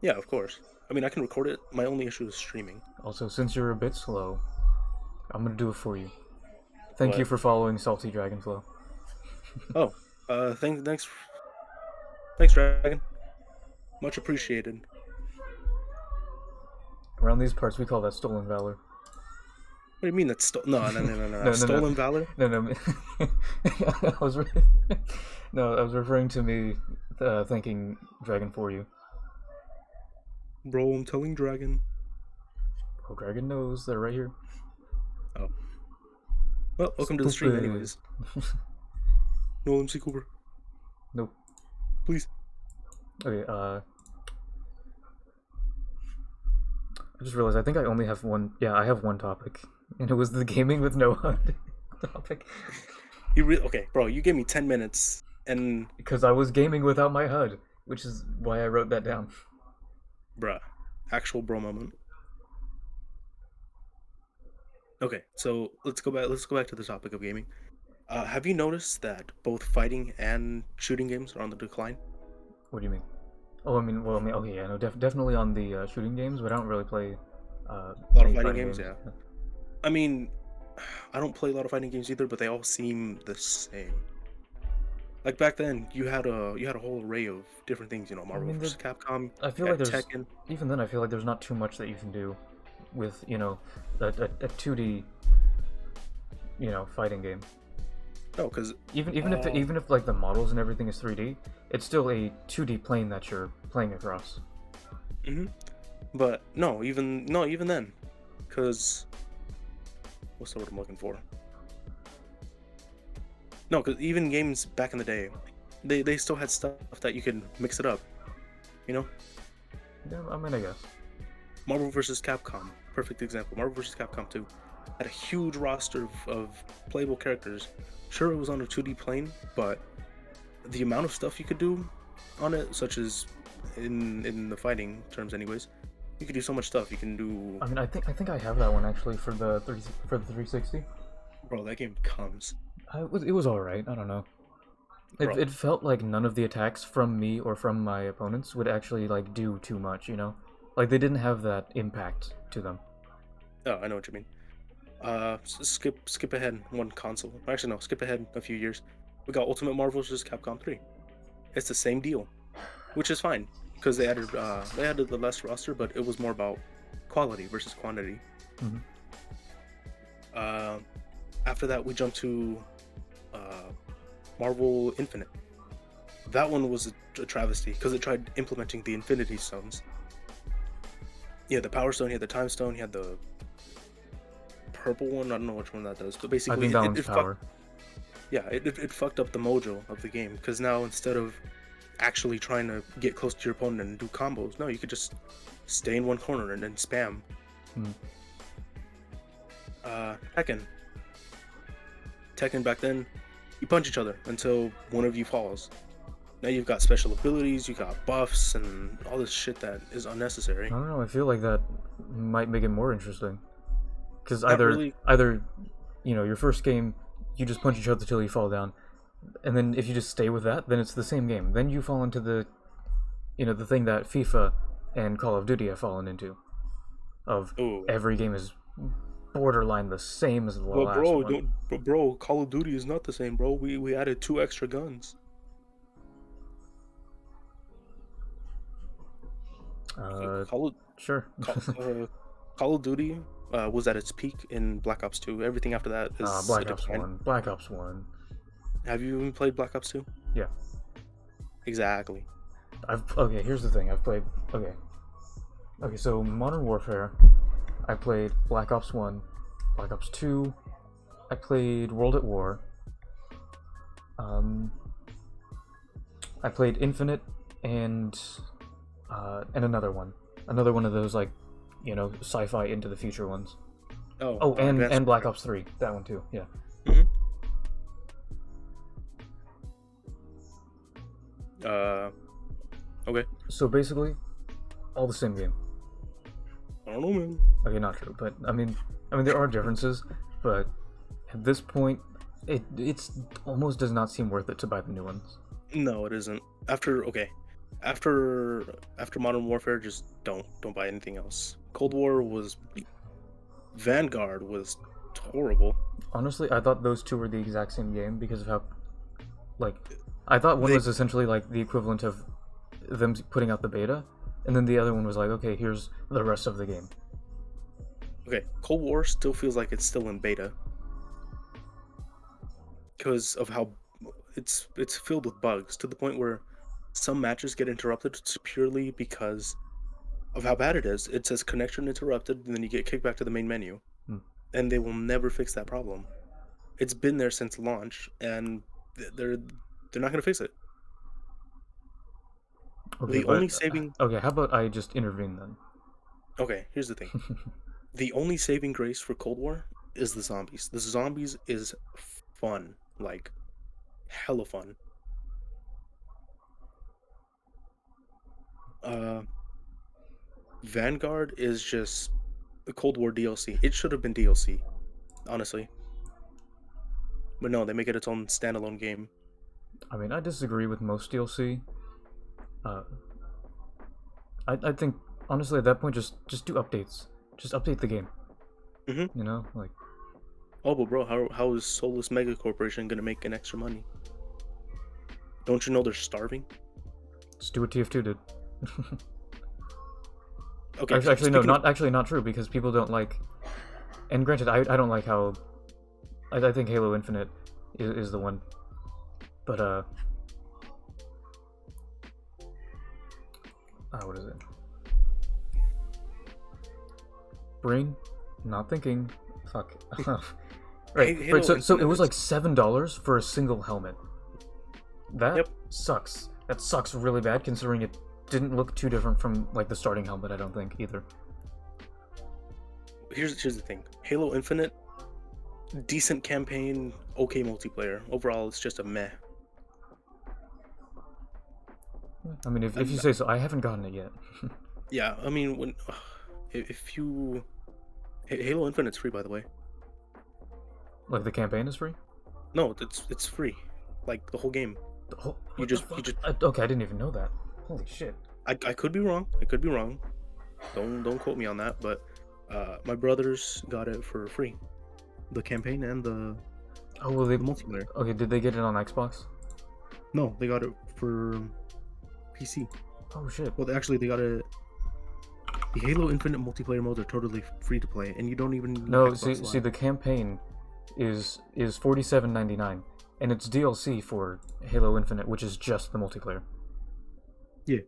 [SPEAKER 2] Yeah, of course. I mean, I can record it. My only issue is streaming.
[SPEAKER 1] Also, since you're a bit slow, I'm gonna do it for you. Thank you
[SPEAKER 2] What?
[SPEAKER 1] for following Salty Dragonflow.
[SPEAKER 2] Oh, thanks, Dragon. Much appreciated.
[SPEAKER 1] Around these parts, we call that stolen valor.
[SPEAKER 2] What do you mean that's no. Stolen valor?
[SPEAKER 1] No. I was I was referring to me thanking Dragon for you.
[SPEAKER 2] Bro, I'm telling Dragon.
[SPEAKER 1] Oh, Dragon knows they're right here.
[SPEAKER 2] Oh. Well, welcome to the stream,
[SPEAKER 1] Stupid.
[SPEAKER 2] anyways. No MC Cooper,
[SPEAKER 1] Nope.
[SPEAKER 2] please.
[SPEAKER 1] Okay. I just realized I think I only have one. Yeah, I have one topic, and it was the gaming with no HUD topic.
[SPEAKER 2] Okay, bro, you gave me 10 minutes, and
[SPEAKER 1] Because I was gaming without my HUD, which is why I wrote that down.
[SPEAKER 2] bruh, actual bro moment. Okay, so let's go back to the topic of gaming. Have you noticed that both fighting and shooting games are on the decline?
[SPEAKER 1] What do you mean? Oh, okay, yeah, no, definitely on the shooting games, but I don't really play
[SPEAKER 2] A lot of
[SPEAKER 1] any
[SPEAKER 2] fighting games, yeah. I mean, I don't play a lot of fighting games either, but they all seem the same. Like back then, you had a whole array of different things, Marvel
[SPEAKER 1] mean,
[SPEAKER 2] vs. Capcom,
[SPEAKER 1] I feel
[SPEAKER 2] you
[SPEAKER 1] like
[SPEAKER 2] had
[SPEAKER 1] there's
[SPEAKER 2] Tekken.
[SPEAKER 1] even then I feel like there's not too much that you can do with a 2D fighting game.
[SPEAKER 2] No, because
[SPEAKER 1] Even if like the models and everything is 3D, it's still a 2D plane that you're playing across.
[SPEAKER 2] But no, even then, because what's the word I'm looking for? No, because even games back in the day, they still had stuff that you could mix it up.
[SPEAKER 1] Yeah, I mean, I guess.
[SPEAKER 2] Marvel vs. Capcom, perfect example. Marvel vs. Capcom 2 had a huge roster of playable characters. Sure, it was on a 2D plane, but the amount of stuff you could do on it, such as in the fighting terms, anyways. You could do so much stuff. You can do,
[SPEAKER 1] I mean, I think I have that one actually for the 360.
[SPEAKER 2] bro. That game comes,
[SPEAKER 1] It was all right. I don't know.
[SPEAKER 2] bro.
[SPEAKER 1] It felt like none of the attacks from me or from my opponents would actually like do too much, you know? Like they didn't have that impact to them.
[SPEAKER 2] Oh, I know what you mean. Skip ahead one console. Actually, no, skip ahead a few years. We got Ultimate Marvel vs. Capcom 3. It's the same deal, which is fine because they added the less roster, but it was more about quality versus quantity.
[SPEAKER 1] Mhm.
[SPEAKER 2] After that, we jumped to Marvel Infinite. That one was a travesty because it tried implementing the Infinity Stones. Yeah, the Power Stone, he had the Time Stone, he had the purple one. I don't know which one that does, but
[SPEAKER 1] I
[SPEAKER 2] basically,
[SPEAKER 1] think that one's power.
[SPEAKER 2] it fucked up the mojo of the game because now instead of actually trying to get close to your opponent and do combos, no, you could just stay in one corner and then spam.
[SPEAKER 1] Hmm.
[SPEAKER 2] Tekken back then, you punch each other until one of you falls. Now you've got special abilities, you got buffs, and all this shit that is unnecessary.
[SPEAKER 1] I don't know. I feel like that might make it more interesting. Because
[SPEAKER 2] Not really.
[SPEAKER 1] either, you know, your first game, you just punch each other till you fall down, and then if you just stay with that, then it's the same game. Then you fall into the, you know, the thing that FIFA and Call of Duty have fallen into, of
[SPEAKER 2] Ooh.
[SPEAKER 1] every game is borderline the same as the
[SPEAKER 2] But
[SPEAKER 1] last one.
[SPEAKER 2] bro, Call of Duty is not the same, bro. We added 2 extra guns. Call of,
[SPEAKER 1] Sure.
[SPEAKER 2] Call of Duty was at its peak in Black Ops 2. Everything after that is
[SPEAKER 1] Black
[SPEAKER 2] a
[SPEAKER 1] Ops
[SPEAKER 2] decline.
[SPEAKER 1] 1. Black Ops 1.
[SPEAKER 2] Have you even played Black Ops 2?
[SPEAKER 1] Yeah.
[SPEAKER 2] Exactly.
[SPEAKER 1] Okay, here's the thing. Okay, so Modern Warfare, I played Black Ops 1, Black Ops 2, I played World at War, I played Infinite, and another one of those, like, you know, sci-fi into the future ones.
[SPEAKER 2] Oh,
[SPEAKER 1] and Black Ops 3, that one too, yeah.
[SPEAKER 2] Mhm. Okay.
[SPEAKER 1] So basically, all the same game.
[SPEAKER 2] I don't know, man.
[SPEAKER 1] Okay, not true, but I mean there are differences, but at this point, it's almost does not seem worth it to buy the new ones.
[SPEAKER 2] No, it isn't. After Modern Warfare, just don't buy anything else. Vanguard was horrible.
[SPEAKER 1] Honestly, I thought those two were the exact same game because of how, like, I thought one was essentially like the equivalent of them putting out the beta, and then the other one was like, okay, here's the rest of the game.
[SPEAKER 2] Okay, Cold War still feels like it's still in beta because of how it's filled with bugs to the point where some matches get interrupted purely because of how bad it is. It says connection interrupted, and then you get kicked back to the main menu, and they will never fix that problem. It's been there since launch, and they're not gonna fix it.
[SPEAKER 1] Okay, okay, how about I just intervene then?
[SPEAKER 2] Okay, here's the thing. The only saving grace for Cold War is the zombies. The zombies is fun, like hella fun. Vanguard is just the Cold War DLC. It should have been DLC, honestly. But no, they make it its own standalone game.
[SPEAKER 1] I mean, I disagree with most DLC. I think honestly at that point just do updates. Just update the game.
[SPEAKER 2] Mm-hmm.
[SPEAKER 1] You know, like.
[SPEAKER 2] Oh, but bro, how is Soulless Mega Corporation gonna make an extra money? Don't you know they're starving?
[SPEAKER 1] Just do what TF2 did.
[SPEAKER 2] Okay.
[SPEAKER 1] Actually, no, not true, because people don't like. And granted, I don't like how. I think Halo Infinite is the one, but what is it? Brain, not thinking. Fuck. Right. So it was like $7 for a single helmet. That sucks. That sucks really bad, considering it didn't look too different from like the starting helmet. I don't think either.
[SPEAKER 2] Here's the thing. Halo Infinite, decent campaign, okay multiplayer. Overall, it's just a meh.
[SPEAKER 1] I mean, if you say so, I haven't gotten it yet.
[SPEAKER 2] Yeah, I mean, when if you Halo Infinite's free, by the way.
[SPEAKER 1] Like the campaign is free.
[SPEAKER 2] No, it's free, like the whole game. You just
[SPEAKER 1] Okay, I didn't even know that. Holy shit.
[SPEAKER 2] I could be wrong. I could be wrong. Don't quote me on that. But my brothers got it for free, the campaign and the
[SPEAKER 1] Oh, well, they
[SPEAKER 2] multiplayer.
[SPEAKER 1] Okay, did they get it on Xbox?
[SPEAKER 2] No, they got it for PC.
[SPEAKER 1] Oh shit.
[SPEAKER 2] Well, actually, they got it. The Halo Infinite multiplayer modes are totally free to play, and you don't even need
[SPEAKER 1] No,
[SPEAKER 2] Xbox
[SPEAKER 1] see,
[SPEAKER 2] Live.
[SPEAKER 1] the campaign is $47.99, and it's DLC for Halo Infinite, which is just the multiplayer.
[SPEAKER 2] Yeah,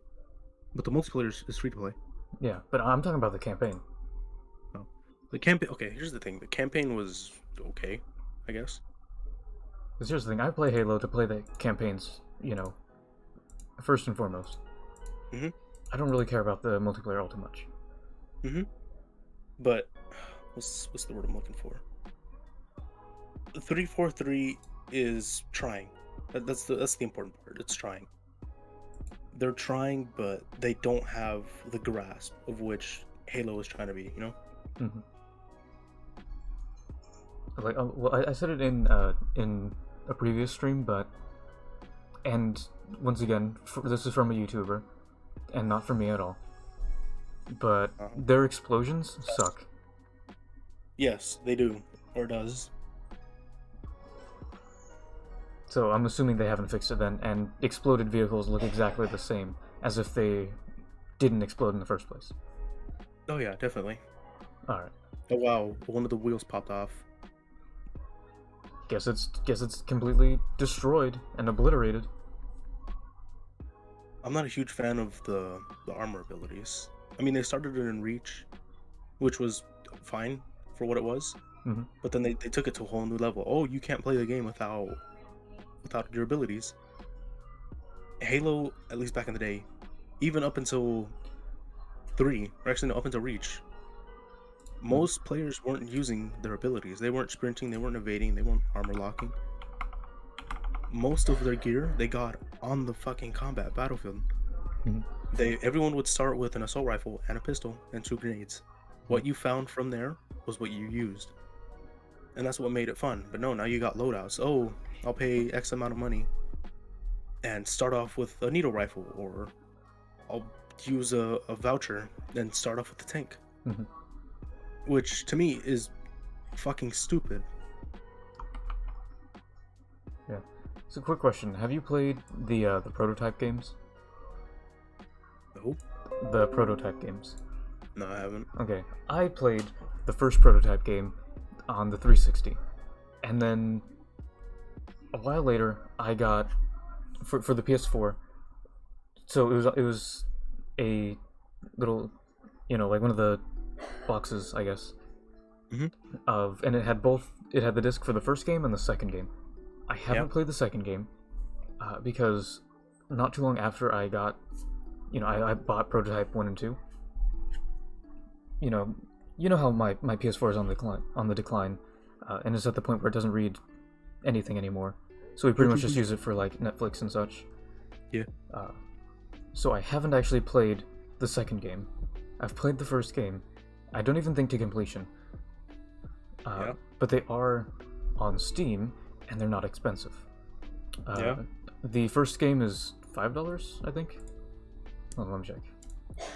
[SPEAKER 2] but the multiplayer is free to play.
[SPEAKER 1] Yeah, but I'm talking about the campaign.
[SPEAKER 2] No, the campaign. Okay, here's the thing. The campaign was okay, I guess.
[SPEAKER 1] 'Cause here's the thing: I play Halo to play the campaigns, first and foremost.
[SPEAKER 2] Mhm.
[SPEAKER 1] I don't really care about the multiplayer all too much.
[SPEAKER 2] But what's the word I'm looking for? 343 is trying. That's the important part. It's trying. They're trying, but they don't have the grasp of which Halo is trying to be.
[SPEAKER 1] Mm-hmm. Like, well, I said it in a previous stream, and once again, this is from a YouTuber, and not from me at all. But their explosions suck.
[SPEAKER 2] Yes, they do, or does.
[SPEAKER 1] So I'm assuming they haven't fixed it then, and exploded vehicles look exactly the same as if they didn't explode in the first place.
[SPEAKER 2] Oh yeah, definitely.
[SPEAKER 1] Alright.
[SPEAKER 2] Oh wow, one of the wheels popped off.
[SPEAKER 1] Guess it's completely destroyed and obliterated.
[SPEAKER 2] I'm not a huge fan of the armor abilities. I mean, they started it in Reach, which was fine for what it was.
[SPEAKER 1] Mhm.
[SPEAKER 2] But then they took it to a whole new level. Oh, you can't play the game without your abilities. Halo, at least back in the day, even up until 3, or actually no, up until Reach, most players weren't using their abilities. They weren't sprinting, they weren't evading, they weren't armor locking. Most of their gear they got on the fucking combat battlefield.
[SPEAKER 1] Mhm.
[SPEAKER 2] Everyone would start with an assault rifle and a pistol and 2 grenades. What you found from there was what you used, and that's what made it fun. But no, now you got loadouts. Oh, I'll pay X amount of money and start off with a needle rifle, or I'll use a voucher and start off with the tank.
[SPEAKER 1] Mhm.
[SPEAKER 2] Which to me is fucking stupid.
[SPEAKER 1] Yeah. So, quick question: have you played the prototype games?
[SPEAKER 2] No,
[SPEAKER 1] The prototype games.
[SPEAKER 2] no, I haven't.
[SPEAKER 1] Okay, I played the first prototype game on the 360, and then a while later I got for the PS4. So it was a little, like one of the boxes, I guess.
[SPEAKER 2] Mhm.
[SPEAKER 1] And it had the disc for the first game and the second game. I haven't played the second game because not too long after I got, I bought Prototype 1 and 2. You know how my PS4 is on the decline, and it's at the point where it doesn't read anything anymore. So we pretty much just use it for like Netflix and such.
[SPEAKER 2] Yeah.
[SPEAKER 1] So I haven't actually played the second game. I've played the first game. I don't even think to completion. But they are on Steam, and they're not expensive. The first game is $5, I think. Hold on, let me check.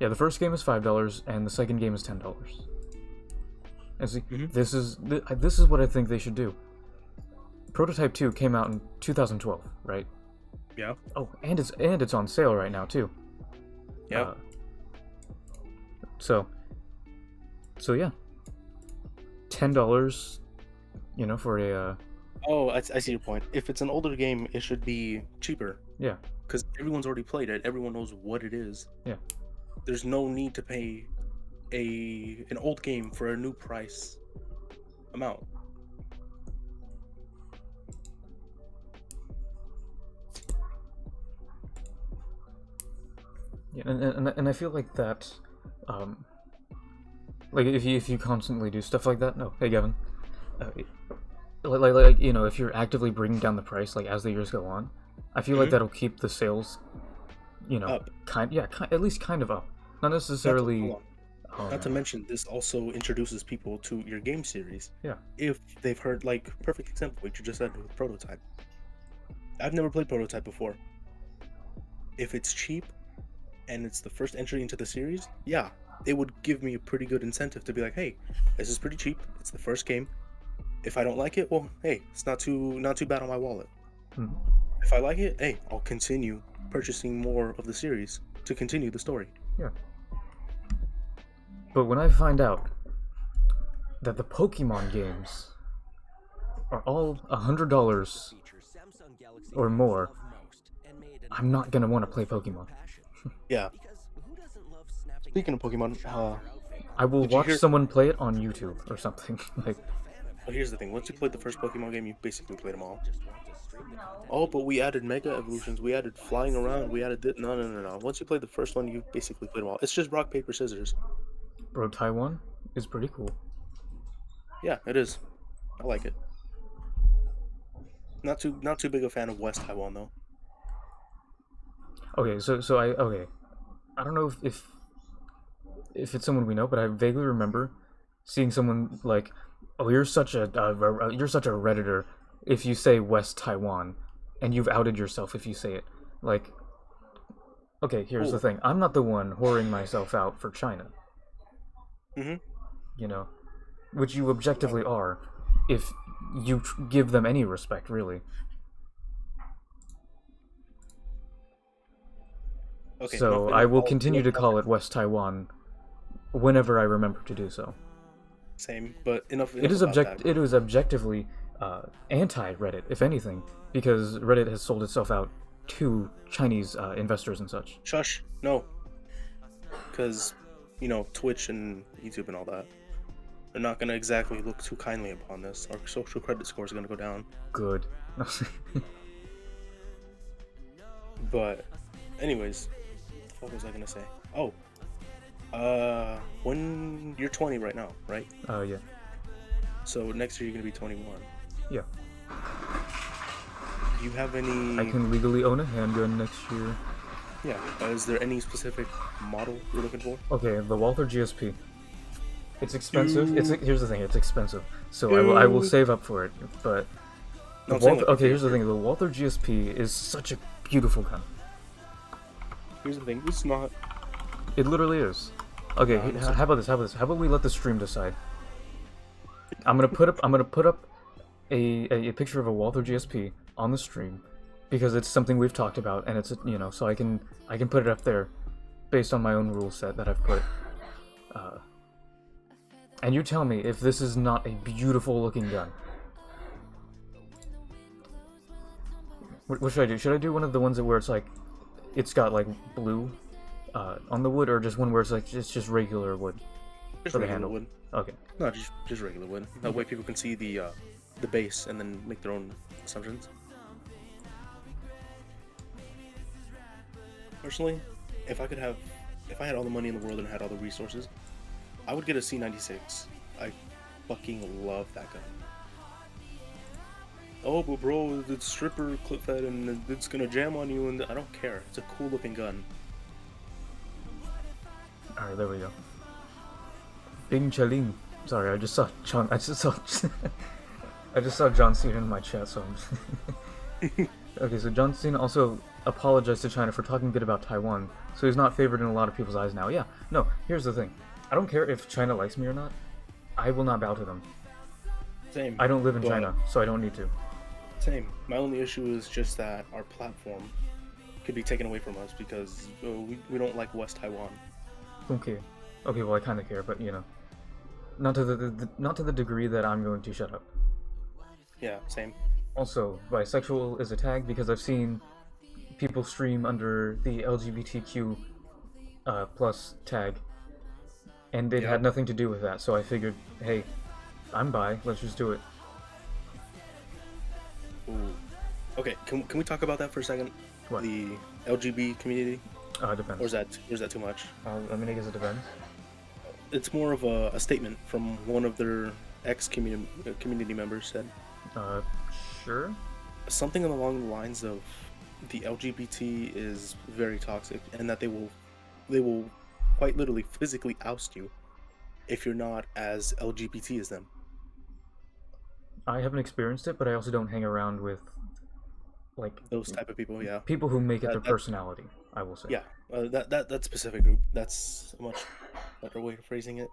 [SPEAKER 1] Yeah, the first game is $5, and the second game is $10. And see, this is what I think they should do. Prototype 2 came out in 2012, right?
[SPEAKER 2] Yeah.
[SPEAKER 1] Oh, and it's on sale right now too.
[SPEAKER 2] Yeah.
[SPEAKER 1] So yeah, $10, for a
[SPEAKER 2] Oh, I see your point. If it's an older game, it should be cheaper.
[SPEAKER 1] yeah.
[SPEAKER 2] Because everyone's already played it. Everyone knows what it is.
[SPEAKER 1] Yeah.
[SPEAKER 2] There's no need to pay an old game for a new price amount.
[SPEAKER 1] Yeah, and I feel like that, like if you constantly do stuff like that, no, hey Gavin, like if you're actively bringing down the price like as the years go on, I feel like that'll keep the sales you know,
[SPEAKER 2] Up.
[SPEAKER 1] at least kind of up. Not necessarily.
[SPEAKER 2] Hold on.
[SPEAKER 1] Oh,
[SPEAKER 2] Not to
[SPEAKER 1] no.
[SPEAKER 2] mention, this also introduces people to your game series.
[SPEAKER 1] Yeah.
[SPEAKER 2] If they've heard, like, perfect example, what you just said with Prototype. I've never played Prototype before. If it's cheap and it's the first entry into the series, yeah, it would give me a pretty good incentive to be like, hey, this is pretty cheap. It's the first game. If I don't like it, well, hey, it's not too bad on my wallet.
[SPEAKER 1] Mhm.
[SPEAKER 2] If I like it, hey, I'll continue purchasing more of the series to continue the story.
[SPEAKER 1] Yeah. But when I find out that the Pokemon games are all $100 or more, I'm not gonna want to play Pokemon.
[SPEAKER 2] Yeah. Speaking of Pokemon,
[SPEAKER 1] I will
[SPEAKER 2] Did you
[SPEAKER 1] watch
[SPEAKER 2] hear-
[SPEAKER 1] someone play it on YouTube or something. Like,
[SPEAKER 2] well, here's the thing. Once you played the first Pokemon game, you basically played them all.
[SPEAKER 5] No.
[SPEAKER 2] Oh, but we added Mega Evolutions. We added flying around. We added this. No. Once you played the first one, you basically played them all. It's just rock, paper, scissors.
[SPEAKER 1] bro, Taiwan is pretty cool.
[SPEAKER 2] Yeah, it is. I like it. Not too big a fan of West Taiwan though.
[SPEAKER 1] Okay, I don't know if it's someone we know, but I vaguely remember seeing someone like, "Oh, you're such a redditor if you say West Taiwan, and you've outed yourself if you say it." Like, okay, here's the
[SPEAKER 2] Ooh.
[SPEAKER 1] thing: I'm not the one whoring myself out for China.
[SPEAKER 2] Mhm.
[SPEAKER 1] You know, which you objectively are, if you give them any respect, really.
[SPEAKER 2] Okay.
[SPEAKER 1] So I will continue to call it West Taiwan whenever I remember to do so.
[SPEAKER 2] Same, but enough.
[SPEAKER 1] It is
[SPEAKER 2] about that.
[SPEAKER 1] It is objectively anti-Reddit, if anything, because Reddit has sold itself out to Chinese investors and such.
[SPEAKER 2] Shush. No. Because, Twitch and YouTube and all that, they're not gonna exactly look too kindly upon this. Our social credit score is gonna go down.
[SPEAKER 1] Good.
[SPEAKER 2] But, anyways, what was I gonna say? Oh, when you're 20 right now, right?
[SPEAKER 1] Yeah.
[SPEAKER 2] So next year you're gonna be 21.
[SPEAKER 1] Yeah.
[SPEAKER 2] Do you have any?
[SPEAKER 1] I can legally own a handgun next year.
[SPEAKER 2] Yeah. Is there any specific model you're looking for?
[SPEAKER 1] Okay, the Walther GSP. It's expensive.
[SPEAKER 2] Dude.
[SPEAKER 1] Here's the thing. It's expensive. So I will
[SPEAKER 2] Dude.
[SPEAKER 1] save up for it. But
[SPEAKER 2] No, I'm saying, like,
[SPEAKER 1] okay, here's the thing. The Walther GSP is such a beautiful gun.
[SPEAKER 2] Here's the thing. It's not.
[SPEAKER 1] It literally is. Okay, how about this? How about we let the stream decide? I'm gonna put up a picture of a Walther GSP on the stream because it's something we've talked about, and it's so I can put it up there based on my own rule set that I've put. And you tell me if this is not a beautiful looking gun. What should I do? Should I do one of the ones where it's like it's got like blue on the wood, or just one where it's like it's just regular wood
[SPEAKER 2] Just
[SPEAKER 1] for the
[SPEAKER 2] regular
[SPEAKER 1] handle?
[SPEAKER 2] wood.
[SPEAKER 1] Okay.
[SPEAKER 2] No, just regular wood. That way people can see the base and then make their own assumptions. Personally, if I had all the money in the world and had all the resources, I would get a C96. I fucking love that gun. Oh, but bro, it's stripper clip fed and it's gonna jam on you, and I don't care. It's a cool looking gun.
[SPEAKER 1] All right, there we go. Bing Chaling. Sorry, I just saw John. I just saw John Cena in my chat. So okay, so John Cena also apologized to China for talking good about Taiwan, so he's not favored in a lot of people's eyes now. Yeah, no. Here's the thing. I don't care if China likes me or not. I will not bow to them.
[SPEAKER 2] Same.
[SPEAKER 1] I don't live in
[SPEAKER 2] but-
[SPEAKER 1] China, so I don't need to.
[SPEAKER 2] Same. My only issue is just that our platform could be taken away from us because we don't like West Taiwan.
[SPEAKER 1] Okay. Okay, well I kind of care, but not to the degree that I'm going to shut up.
[SPEAKER 2] Yeah, same.
[SPEAKER 1] Also, bisexual is a tag because I've seen people stream under the LGBTQ plus tag, and it
[SPEAKER 2] Yeah.
[SPEAKER 1] had nothing to do with that. So I figured, hey, I'm bi. Let's just do it.
[SPEAKER 2] Ooh. Okay, can we talk about that for a second?
[SPEAKER 1] What?
[SPEAKER 2] The LGBT community,
[SPEAKER 1] Depends.
[SPEAKER 2] or is that too much?
[SPEAKER 1] I mean, I guess it depends.
[SPEAKER 2] It's more of a statement from one of their community members said
[SPEAKER 1] Sure.
[SPEAKER 2] something along the lines of the LGBT is very toxic, and that they will quite literally physically oust you if you're not as LGBT as them.
[SPEAKER 1] I haven't experienced it, but I also don't hang around with like
[SPEAKER 2] Those type of people, yeah.
[SPEAKER 1] people who make it their
[SPEAKER 2] That
[SPEAKER 1] personality. I will say.
[SPEAKER 2] yeah, that specific group. That's a much better way of phrasing it.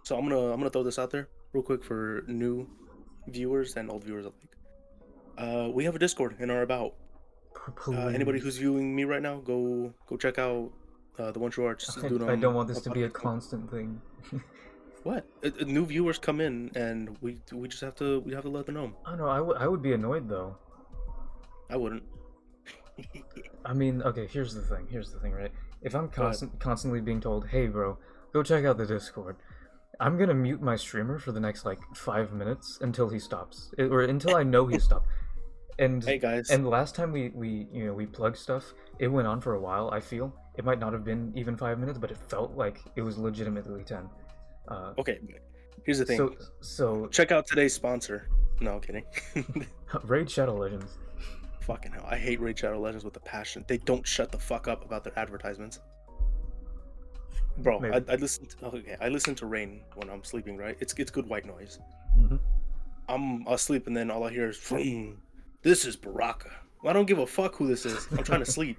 [SPEAKER 2] So I'm gonna throw this out there real quick for new viewers and old viewers alike. We have a Discord in our about. Anybody
[SPEAKER 1] Please.
[SPEAKER 2] who's viewing me right now, go check out the One True Arts. Doing
[SPEAKER 1] I don't want
[SPEAKER 2] a
[SPEAKER 1] this to be a
[SPEAKER 2] podcast.
[SPEAKER 1] constant thing.
[SPEAKER 2] What? New viewers come in, and we just have to let them know.
[SPEAKER 1] I don't know. I would be annoyed though.
[SPEAKER 2] I wouldn't.
[SPEAKER 1] I mean, okay. Here's the thing. Right? If I'm
[SPEAKER 2] Go ahead.
[SPEAKER 1] constantly being told, "Hey, bro, go check out the Discord," I'm gonna mute my streamer for the next like 5 minutes until he stops, or until I know he stopped. And
[SPEAKER 2] Hey guys.
[SPEAKER 1] and last time we we plugged stuff, it went on for a while. I feel it might not have been even 5 minutes, but it felt like it was legitimately 10.
[SPEAKER 2] Okay. Here's the thing.
[SPEAKER 1] So
[SPEAKER 2] Check out today's sponsor. No, I'm kidding.
[SPEAKER 1] Raid Shadow Legends.
[SPEAKER 2] Fucking hell, I hate Raid Shadow Legends with a passion. They don't shut the fuck up about their advertisements. Bro,
[SPEAKER 1] Maybe.
[SPEAKER 2] I listen to I listen to Rain when I'm sleeping, right? It's good white noise.
[SPEAKER 1] Mhm.
[SPEAKER 2] I'm asleep and then all I hear is vroom. This is Baraka. Well, I don't give a fuck who this is. I'm trying to sleep.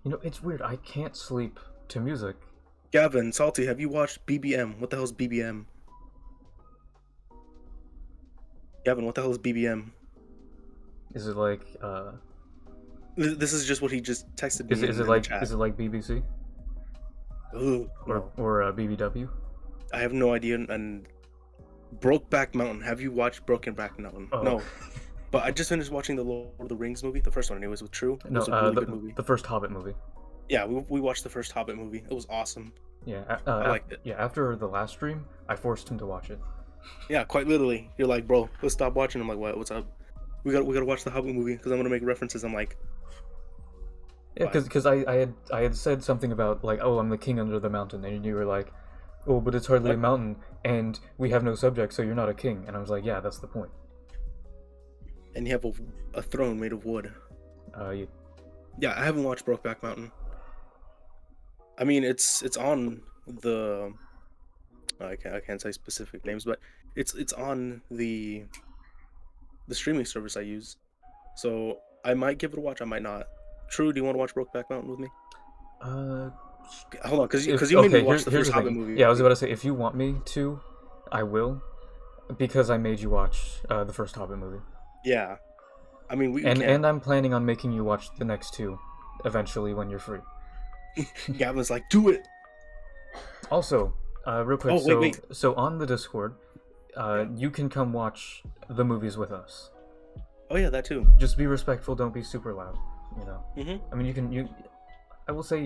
[SPEAKER 1] You know, it's weird. I can't sleep to music.
[SPEAKER 2] Gavin, Salty, have you watched BBM? What the hell is BBM? Gavin, what the hell is BBM?
[SPEAKER 1] Is it like
[SPEAKER 2] This is just what he just texted me.
[SPEAKER 1] is it
[SPEAKER 2] in
[SPEAKER 1] like
[SPEAKER 2] the chat.
[SPEAKER 1] is it like BBC
[SPEAKER 2] Ugh, no.
[SPEAKER 1] or BBW?
[SPEAKER 2] I have no idea. And Brokeback Mountain. Have you watched Brokeback Mountain?
[SPEAKER 1] Oh.
[SPEAKER 2] No. But I just finished watching the Lord of the Rings movie. The first one, anyways, with True. It
[SPEAKER 1] No,
[SPEAKER 2] was a really good movie.
[SPEAKER 1] the first Hobbit movie.
[SPEAKER 2] Yeah, we watched the first Hobbit movie. It was awesome.
[SPEAKER 1] Yeah,
[SPEAKER 2] I liked it.
[SPEAKER 1] Yeah, after the last stream, I forced him to watch it.
[SPEAKER 2] Yeah, quite literally. You're like, bro, let's stop watching. I'm like, what? What's up? We gotta watch the Hobbit movie because I'm gonna make references. I'm like,
[SPEAKER 1] Yeah,
[SPEAKER 2] Why?
[SPEAKER 1] because I had said something about like, oh, I'm the king under the mountain, and you were like, oh, but it's hardly a
[SPEAKER 2] What?
[SPEAKER 1] mountain, and we have no subjects, so you're not a king. And I was like, yeah, that's the point.
[SPEAKER 2] and you have a throne made of wood.
[SPEAKER 1] You,
[SPEAKER 2] Yeah, I haven't watched Brokeback Mountain. I mean, it's on the. I can't say specific names, but it's on the streaming service I use. So I might give it a watch. I might not. True, do you want to watch Brokeback Mountain with me? Hold on, because you made me watch the
[SPEAKER 1] here's
[SPEAKER 2] first
[SPEAKER 1] the
[SPEAKER 2] Hobbit
[SPEAKER 1] thing.
[SPEAKER 2] movie.
[SPEAKER 1] Yeah, I was about to say, if you want me to, I will, because I made you watch the first Hobbit movie,
[SPEAKER 2] Yeah. I mean, we
[SPEAKER 1] and
[SPEAKER 2] can.
[SPEAKER 1] I'm planning on making you watch the next two, eventually when you're free.
[SPEAKER 2] Gavin's like, do it.
[SPEAKER 1] Also, real quick,
[SPEAKER 2] Oh, wait.
[SPEAKER 1] so on the Discord, you can come watch the movies with us.
[SPEAKER 2] Oh yeah, that too.
[SPEAKER 1] Just be respectful. Don't be super loud. You know.
[SPEAKER 2] Mhm.
[SPEAKER 1] I mean, I will say,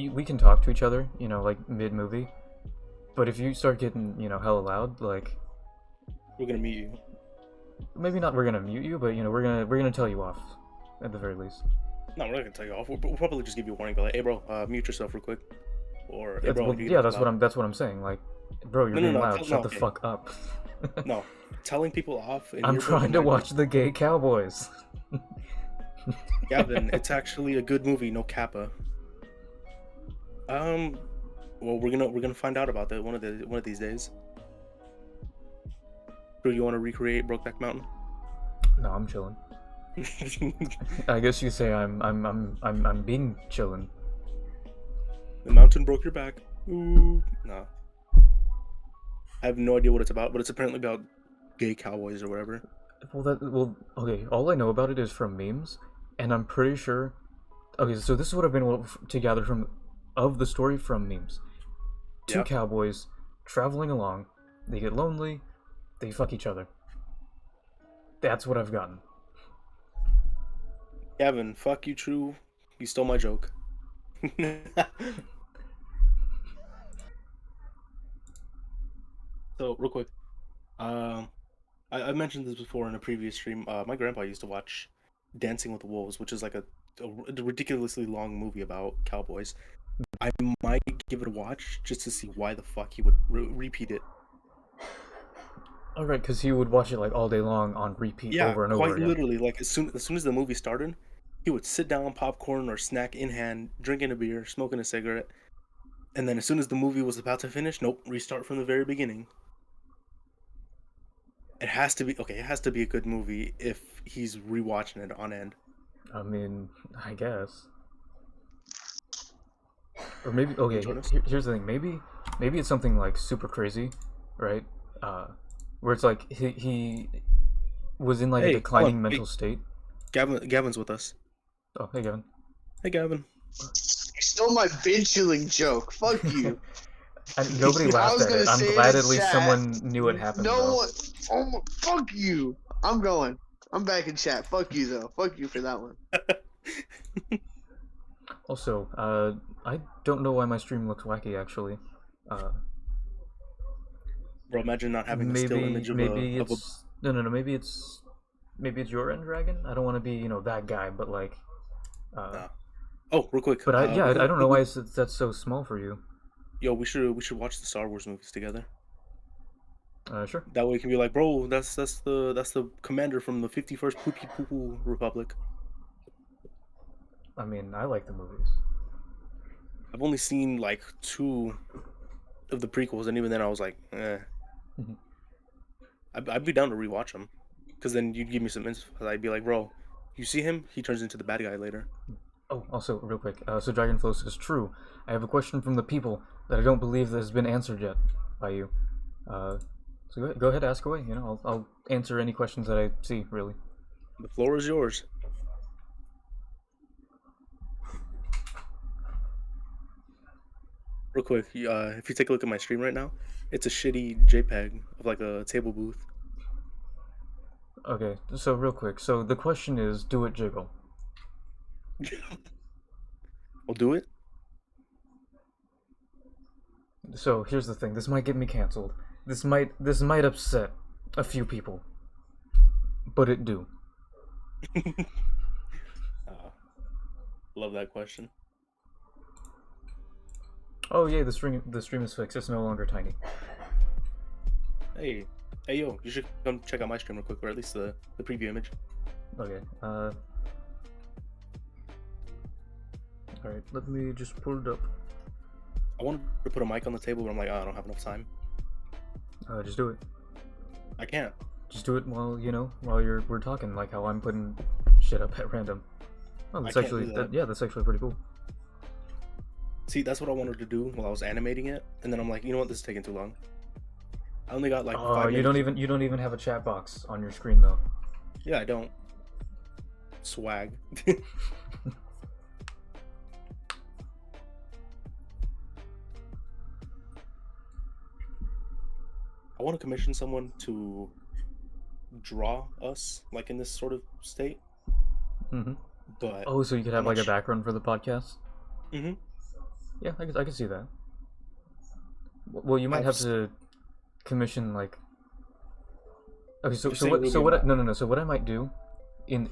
[SPEAKER 1] we can talk to each other. Like mid movie. But if you start getting, hella loud, like
[SPEAKER 2] We're gonna meet you.
[SPEAKER 1] maybe not. We're gonna mute you, but we're gonna tell you off, at the very least.
[SPEAKER 2] No, we're not gonna tell you off. We'll probably just give you a warning. Be like, hey, bro, mute yourself real quick. Or hey, bro, you
[SPEAKER 1] Yeah,
[SPEAKER 2] get
[SPEAKER 1] that's
[SPEAKER 2] loud.
[SPEAKER 1] that's what I'm saying. Like, bro, you're
[SPEAKER 2] No,
[SPEAKER 1] being loud.
[SPEAKER 2] no,
[SPEAKER 1] Shut the
[SPEAKER 2] okay.
[SPEAKER 1] fuck up.
[SPEAKER 2] No, telling people off. In
[SPEAKER 1] I'm
[SPEAKER 2] your
[SPEAKER 1] trying to
[SPEAKER 2] mind-
[SPEAKER 1] watch the Gay Cowboys.
[SPEAKER 2] Gavin, it's actually a good movie. No Kappa. Well, we're gonna find out about that one of these days. Do you want to recreate Brokeback Mountain?
[SPEAKER 1] No, I'm chilling. I guess you say I'm being chillin'.
[SPEAKER 2] The mountain broke your back. Ooh, no. I have no idea what it's about, but it's apparently about gay cowboys or whatever.
[SPEAKER 1] Well, okay. All I know about it is from memes, and I'm pretty sure. Okay, so this is what I've been able to gather of the story from memes. Two
[SPEAKER 2] Yep.
[SPEAKER 1] cowboys traveling along. They get lonely. They fuck each other. That's what I've gotten.
[SPEAKER 2] Gavin, fuck you, True. You stole my joke. So, real quick, I mentioned this before in a previous stream. My grandpa used to watch Dancing with the Wolves, which is like a ridiculously long movie about cowboys. I might give it a watch just to see why the fuck he would repeat it.
[SPEAKER 1] Oh, right, because he would watch it like all day long on repeat
[SPEAKER 2] Yeah,
[SPEAKER 1] over and
[SPEAKER 2] quite
[SPEAKER 1] over again.
[SPEAKER 2] literally. Like as soon as the movie started, he would sit down, popcorn or snack in hand, drinking a beer, smoking a cigarette, and then as soon as the movie was about to finish, nope, restart from the very beginning. It has to be okay. It has to be a good movie if he's rewatching it on end.
[SPEAKER 1] I mean, I guess. Or maybe okay.
[SPEAKER 2] join us?
[SPEAKER 1] Here's the thing. Maybe it's something like super crazy, right? Where it's like he was in like a
[SPEAKER 2] Hey, hold
[SPEAKER 1] declining
[SPEAKER 2] on.
[SPEAKER 1] mental
[SPEAKER 2] Wait,
[SPEAKER 1] state.
[SPEAKER 2] Gavin's with us.
[SPEAKER 1] Oh, hey Gavin.
[SPEAKER 2] Hey, Gavin.
[SPEAKER 6] You stole my bin chilling joke. Fuck you.
[SPEAKER 1] And nobody
[SPEAKER 6] I
[SPEAKER 1] laughed
[SPEAKER 6] was
[SPEAKER 1] at
[SPEAKER 6] gonna
[SPEAKER 1] it. I'm
[SPEAKER 6] say in
[SPEAKER 1] glad
[SPEAKER 6] the
[SPEAKER 1] at least
[SPEAKER 6] chat,
[SPEAKER 1] someone knew it happened.
[SPEAKER 6] No
[SPEAKER 1] though.
[SPEAKER 6] one. Oh, fuck you. I'm going. I'm back in chat. Fuck you though. Fuck you for that one.
[SPEAKER 1] Also, I don't know why my stream looks wacky. Actually,
[SPEAKER 2] Bro, imagine not having a still image of
[SPEAKER 1] maybe
[SPEAKER 2] a
[SPEAKER 1] it's no. Maybe it's your end, Dragon. I don't want to be that guy, but like,
[SPEAKER 2] Nah. Oh, real quick.
[SPEAKER 1] but I don't know
[SPEAKER 2] we-
[SPEAKER 1] why that's so small for you.
[SPEAKER 2] Yo, we should watch the Star Wars movies together.
[SPEAKER 1] Sure.
[SPEAKER 2] That way, we can be like, bro, that's the commander from the 51st Poopy Poo Poo Republic.
[SPEAKER 1] I mean, I like the movies.
[SPEAKER 2] I've only seen like 2 of the prequels, and even then, I was like, eh.
[SPEAKER 1] Mhm.
[SPEAKER 2] I'd be down to rewatch them, because then you'd give me some info. I'd be like, bro, you see him? He turns into the bad guy later.
[SPEAKER 1] Oh, also, real quick. So Dragonflow says, true. I have a question from the people that I don't believe that has been answered yet by you. So go ahead, ask away. I'll answer any questions that I see, really.
[SPEAKER 2] The floor is yours. Real quick, if you take a look at my stream right now, it's a shitty JPEG of like a table booth.
[SPEAKER 1] Okay, so real quick. So the question is, do it jiggle?
[SPEAKER 2] I'll do it.
[SPEAKER 1] So here's the thing. This might get me canceled. This might upset a few people. But it do.
[SPEAKER 2] Love that question.
[SPEAKER 1] Oh yay, the stream is fixed. It's no longer tiny.
[SPEAKER 2] Hey yo, you should come check out my stream real quick, or at least the preview image.
[SPEAKER 1] Okay. Alright, let me just pull it up.
[SPEAKER 2] I wanted to put a mic on the table, but I'm like, oh, I don't have enough time.
[SPEAKER 1] Just do it.
[SPEAKER 2] I can't.
[SPEAKER 1] Just do it while we're talking, like how I'm putting shit up at random. Oh, that's
[SPEAKER 2] can't
[SPEAKER 1] actually
[SPEAKER 2] do that.
[SPEAKER 1] that's actually pretty cool.
[SPEAKER 2] See, that's what I wanted to do while I was animating it, and then I'm like, you know what, this is taking too long. I only got like 5 minutes.
[SPEAKER 1] You don't even have a chat box on your screen though.
[SPEAKER 2] Yeah, I don't. Swag. I want to commission someone to draw us like in this sort of state.
[SPEAKER 1] Mm-hmm.
[SPEAKER 2] But
[SPEAKER 1] Oh, so you could have
[SPEAKER 2] I'm
[SPEAKER 1] like
[SPEAKER 2] not
[SPEAKER 1] a background for the podcast?
[SPEAKER 2] Mm-hmm.
[SPEAKER 1] Yeah, I can see that. Well, you might have to commission like. Okay, so
[SPEAKER 2] Just
[SPEAKER 1] so
[SPEAKER 2] say
[SPEAKER 1] what
[SPEAKER 2] Ruby
[SPEAKER 1] so
[SPEAKER 2] and
[SPEAKER 1] what I,
[SPEAKER 2] Matt.
[SPEAKER 1] no, so what I might do, in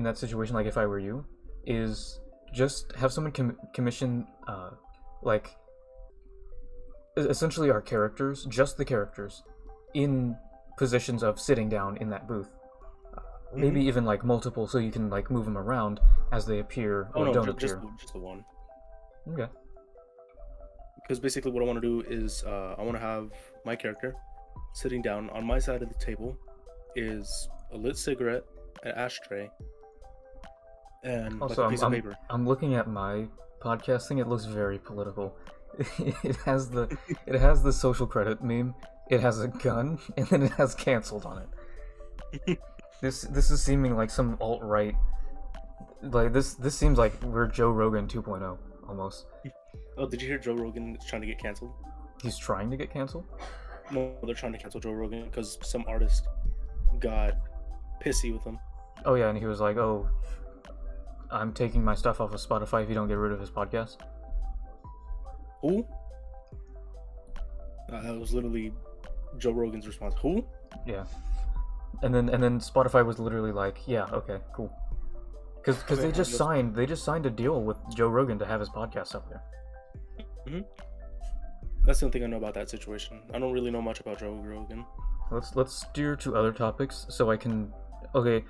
[SPEAKER 1] that situation, like if I were you, is just have someone commission like essentially our characters, just the characters, in positions of sitting down in that booth. Maybe even like multiple, so you can like move them around as they appear
[SPEAKER 2] Oh
[SPEAKER 1] or
[SPEAKER 2] no,
[SPEAKER 1] don't
[SPEAKER 2] just
[SPEAKER 1] appear.
[SPEAKER 2] just the one.
[SPEAKER 1] Okay.
[SPEAKER 2] Because basically what I want to do is I want to have my character sitting down. On my side of the table is a lit cigarette, an ashtray, and like
[SPEAKER 1] Also,
[SPEAKER 2] a piece of paper.
[SPEAKER 1] I'm looking at my podcast thing. It looks very political. It has the social credit meme. It has a gun, and then it has canceled on it. This is seeming like some alt-right. Like this seems like we're Joe Rogan 2.0 almost.
[SPEAKER 2] Oh, did you hear Joe Rogan is trying to get canceled?
[SPEAKER 1] He's trying to get canceled.
[SPEAKER 2] No, they're trying to cancel Joe Rogan because some artist got pissy with him.
[SPEAKER 1] Oh yeah, and he was like, "Oh, I'm taking my stuff off of Spotify if you don't get rid of his podcast."
[SPEAKER 2] Who? That was literally Joe Rogan's response. Who?
[SPEAKER 1] Yeah. And then Spotify was literally like, "Yeah, okay, cool." Because
[SPEAKER 2] Okay,
[SPEAKER 1] they just signed a deal with Joe Rogan to have his podcast up there.
[SPEAKER 2] That's the only thing I know about that situation. I don't really know much about Joe Rogan.
[SPEAKER 1] let's steer to other topics so I can. Okay,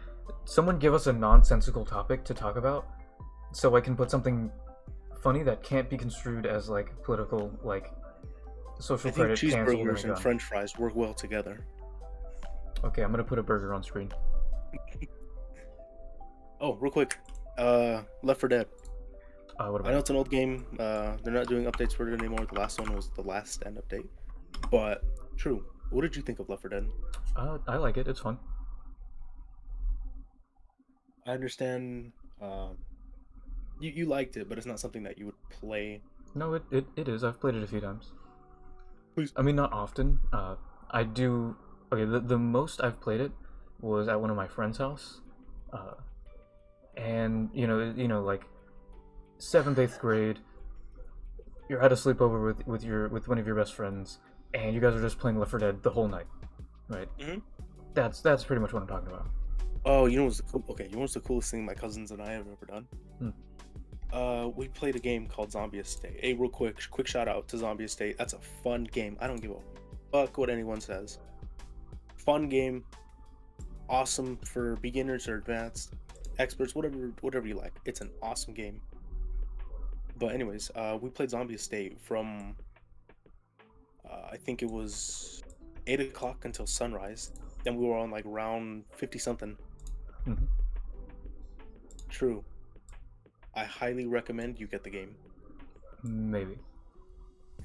[SPEAKER 1] someone give us a nonsensical topic to talk about, so I can put something funny that can't be construed as like political, like social
[SPEAKER 2] I think
[SPEAKER 1] credit canceled and a
[SPEAKER 2] cheeseburgers and
[SPEAKER 1] gun.
[SPEAKER 2] French fries work well together.
[SPEAKER 1] Okay, I'm gonna put a burger on screen.
[SPEAKER 2] Oh, real quick, Left 4 Dead.
[SPEAKER 1] What
[SPEAKER 2] I know
[SPEAKER 1] about?
[SPEAKER 2] it's an old game. They're not doing updates for it anymore. The last one was the Last Stand update. But true. What did you think of Left 4 Dead?
[SPEAKER 1] I like it. It's fun.
[SPEAKER 2] I understand. You liked it, but it's not something that you would play.
[SPEAKER 1] No, it is. I've played it a few times.
[SPEAKER 2] Please.
[SPEAKER 1] I mean, not often. I do. Okay, the most I've played it was at one of my friend's house, and like 7th, 8th grade. You're at a sleepover with one of your best friends, and you guys are just playing Left 4 Dead the whole night, right?
[SPEAKER 2] Mm-hmm.
[SPEAKER 1] That's pretty much what I'm talking about.
[SPEAKER 2] Oh, you know what's okay? You know what's the coolest thing my cousins and I have ever done? We played a game called Zombie Estate. Hey, real quick shout out to Zombie Estate. That's a fun game. I don't give a fuck what anyone says. Fun game, awesome for beginners or advanced, experts, whatever you like. It's an awesome game. But anyways, we played Zombie Estate from I think it was 8 o'clock until sunrise, and we were on like round 50 something.
[SPEAKER 1] Mhm.
[SPEAKER 2] True. I highly recommend you get the game.
[SPEAKER 1] Maybe.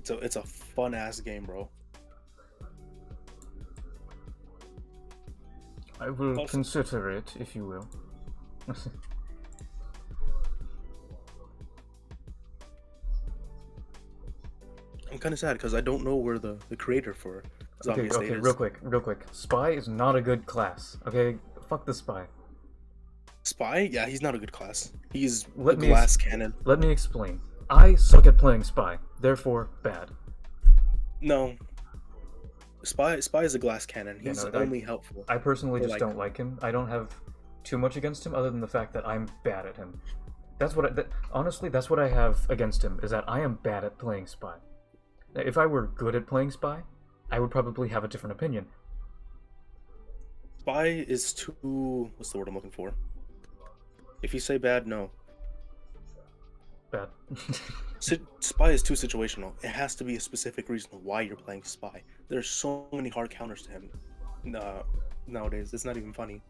[SPEAKER 2] It's a fun ass game, bro.
[SPEAKER 1] I will
[SPEAKER 2] Also-
[SPEAKER 1] consider it, if you will.
[SPEAKER 2] I'm kind of sad because I don't know where the creator for Zombie
[SPEAKER 1] Okay,
[SPEAKER 2] Estate
[SPEAKER 1] okay,
[SPEAKER 2] is.
[SPEAKER 1] real quick. Spy is not a good class. Okay, fuck the spy.
[SPEAKER 2] Spy? Yeah, he's not a good class. He's
[SPEAKER 1] Let
[SPEAKER 2] a
[SPEAKER 1] me
[SPEAKER 2] glass cannon.
[SPEAKER 1] Let me explain. I suck at playing spy, therefore bad.
[SPEAKER 2] No. Spy is a glass cannon.
[SPEAKER 1] Yeah,
[SPEAKER 2] He's
[SPEAKER 1] no,
[SPEAKER 2] only helpful.
[SPEAKER 1] I personally
[SPEAKER 2] Or
[SPEAKER 1] just
[SPEAKER 2] like-
[SPEAKER 1] don't like him. I don't have too much against him other than the fact that I'm bad at him. That's what honestly, that's what I have against him, is that I am bad at playing spy. If I were good at playing spy, I would probably have a different opinion.
[SPEAKER 2] Spy is too... What's the word I'm looking for? If you say bad, no.
[SPEAKER 1] Bad.
[SPEAKER 2] Spy is too situational. It has to be a specific reason why you're playing Spy. There's so many hard counters to him nowadays. It's not even funny.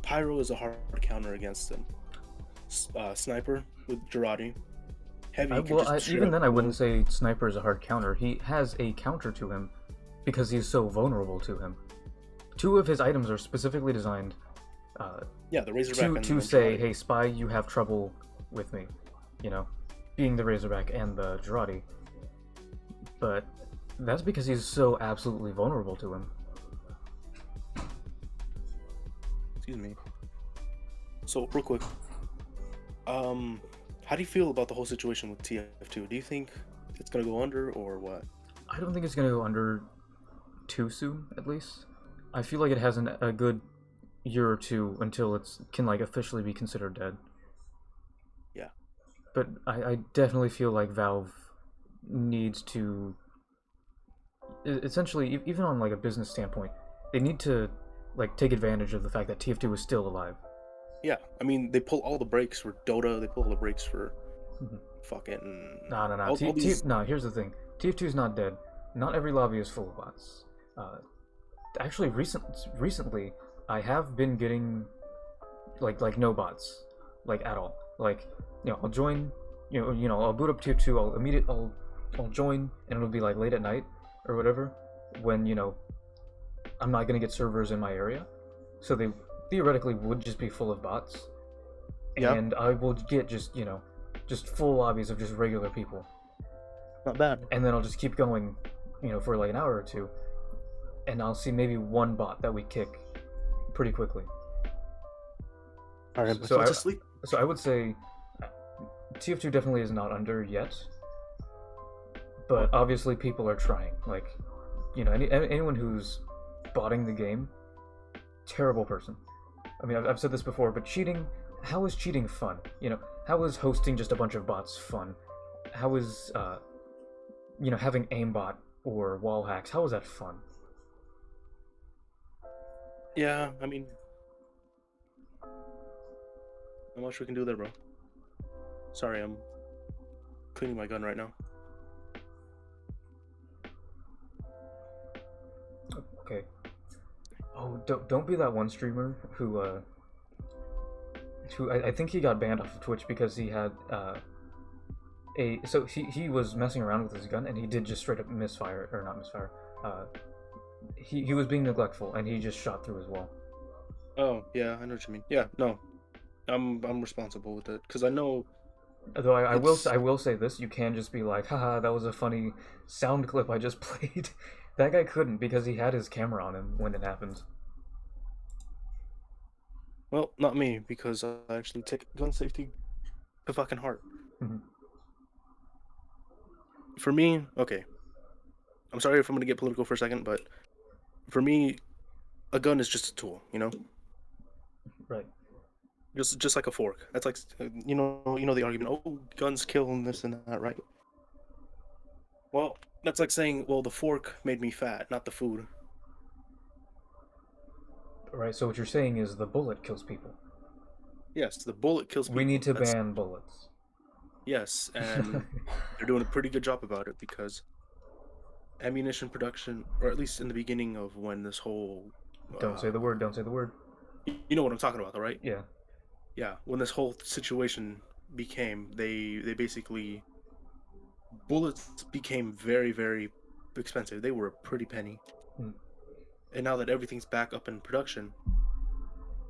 [SPEAKER 2] Pyro is a hard counter against him. Sniper with Girardi. Heavy. you can just straight
[SPEAKER 1] Even
[SPEAKER 2] up
[SPEAKER 1] then, I wouldn't
[SPEAKER 2] move.
[SPEAKER 1] say Sniper is a hard counter. He has a counter to him because he's so vulnerable to him. 2 of his items are specifically designed
[SPEAKER 2] Yeah, the Razorback
[SPEAKER 1] to
[SPEAKER 2] and
[SPEAKER 1] say,
[SPEAKER 2] Girardi.
[SPEAKER 1] hey, Spy, you have trouble with me. You know, being the Razorback and the Girardi. But that's because he's so absolutely vulnerable to him.
[SPEAKER 2] Excuse me. So, real quick. How do you feel about the whole situation with TF2? Do you think it's gonna go under or what?
[SPEAKER 1] I don't think it's gonna go under too soon, at least. I feel like it has a good year or two until it can like officially be considered dead.
[SPEAKER 2] Yeah.
[SPEAKER 1] But I definitely feel like Valve needs to essentially, even on like a business standpoint, they need to like take advantage of the fact that TF2 is still alive.
[SPEAKER 2] Yeah, I mean, they pull all the brakes for Dota. They pull all the brakes for
[SPEAKER 1] Mhm.
[SPEAKER 2] fucking.
[SPEAKER 1] No.
[SPEAKER 2] all these-
[SPEAKER 1] No, here's the thing. TF2 is not dead. Not every lobby is full of bots. Actually, recently, I have been getting like no bots, like at all. Like, I'll join. I'll boot up TF2. I'll join, and it'll be like late at night or whatever, when I'm not gonna get servers in my area, so they theoretically would just be full of bots.
[SPEAKER 2] Yeah.
[SPEAKER 1] And I will get just full lobbies of just regular people.
[SPEAKER 2] Not bad.
[SPEAKER 1] And then I'll just keep going, for like an hour or two, and I'll see maybe one bot that we kick pretty quickly.
[SPEAKER 2] All right,
[SPEAKER 1] So
[SPEAKER 2] so
[SPEAKER 1] I-
[SPEAKER 2] to sleep.
[SPEAKER 1] So I would say TF2 definitely is not under yet, but obviously people are trying. Like, anyone who's botting the game, terrible person. I mean, I've said this before, but cheating. How is cheating fun? How is hosting just a bunch of bots fun? How is having aimbot or wall hacks? How is that fun?
[SPEAKER 2] Yeah, I mean, not much we can do there, bro. Sorry, I'm cleaning my gun right now.
[SPEAKER 1] Okay. Oh, don't be that one streamer who I think he got banned off of Twitch because he had so he was messing around with his gun and he did just straight up misfire, or not misfire. He was being neglectful and he just shot through his wall.
[SPEAKER 2] Oh yeah, I know what you mean. Yeah, no, I'm responsible with it because I know.
[SPEAKER 1] Though I will say this, you can just be like, haha, that was a funny sound clip I just played. That guy couldn't because he had his camera on him when it happened.
[SPEAKER 2] Well, not me because I actually take gun safety to fucking heart.
[SPEAKER 1] Mhm.
[SPEAKER 2] For me, okay. I'm sorry if I'm gonna get political for a second, but for me, a gun is just a tool, you know.
[SPEAKER 1] Right.
[SPEAKER 2] Just like a fork. That's like you know the argument. Oh, guns kill and this and that, right? Well, that's like saying, well, the fork made me fat, not the food.
[SPEAKER 1] Right, so what you're saying is the bullet kills people.
[SPEAKER 2] Yes, the bullet kills people.
[SPEAKER 1] We need to ban bullets.
[SPEAKER 2] Yes, and they're doing a pretty good job about it because ammunition production, or at least in the beginning of when this whole
[SPEAKER 1] Don't say the word. Don't say the word.
[SPEAKER 2] you know what I'm talking about, though, right?
[SPEAKER 1] Yeah.
[SPEAKER 2] Yeah, when this whole situation became, they basically bullets became very, very expensive. They were a pretty penny.
[SPEAKER 1] Hmm.
[SPEAKER 2] And now that everything's back up in production,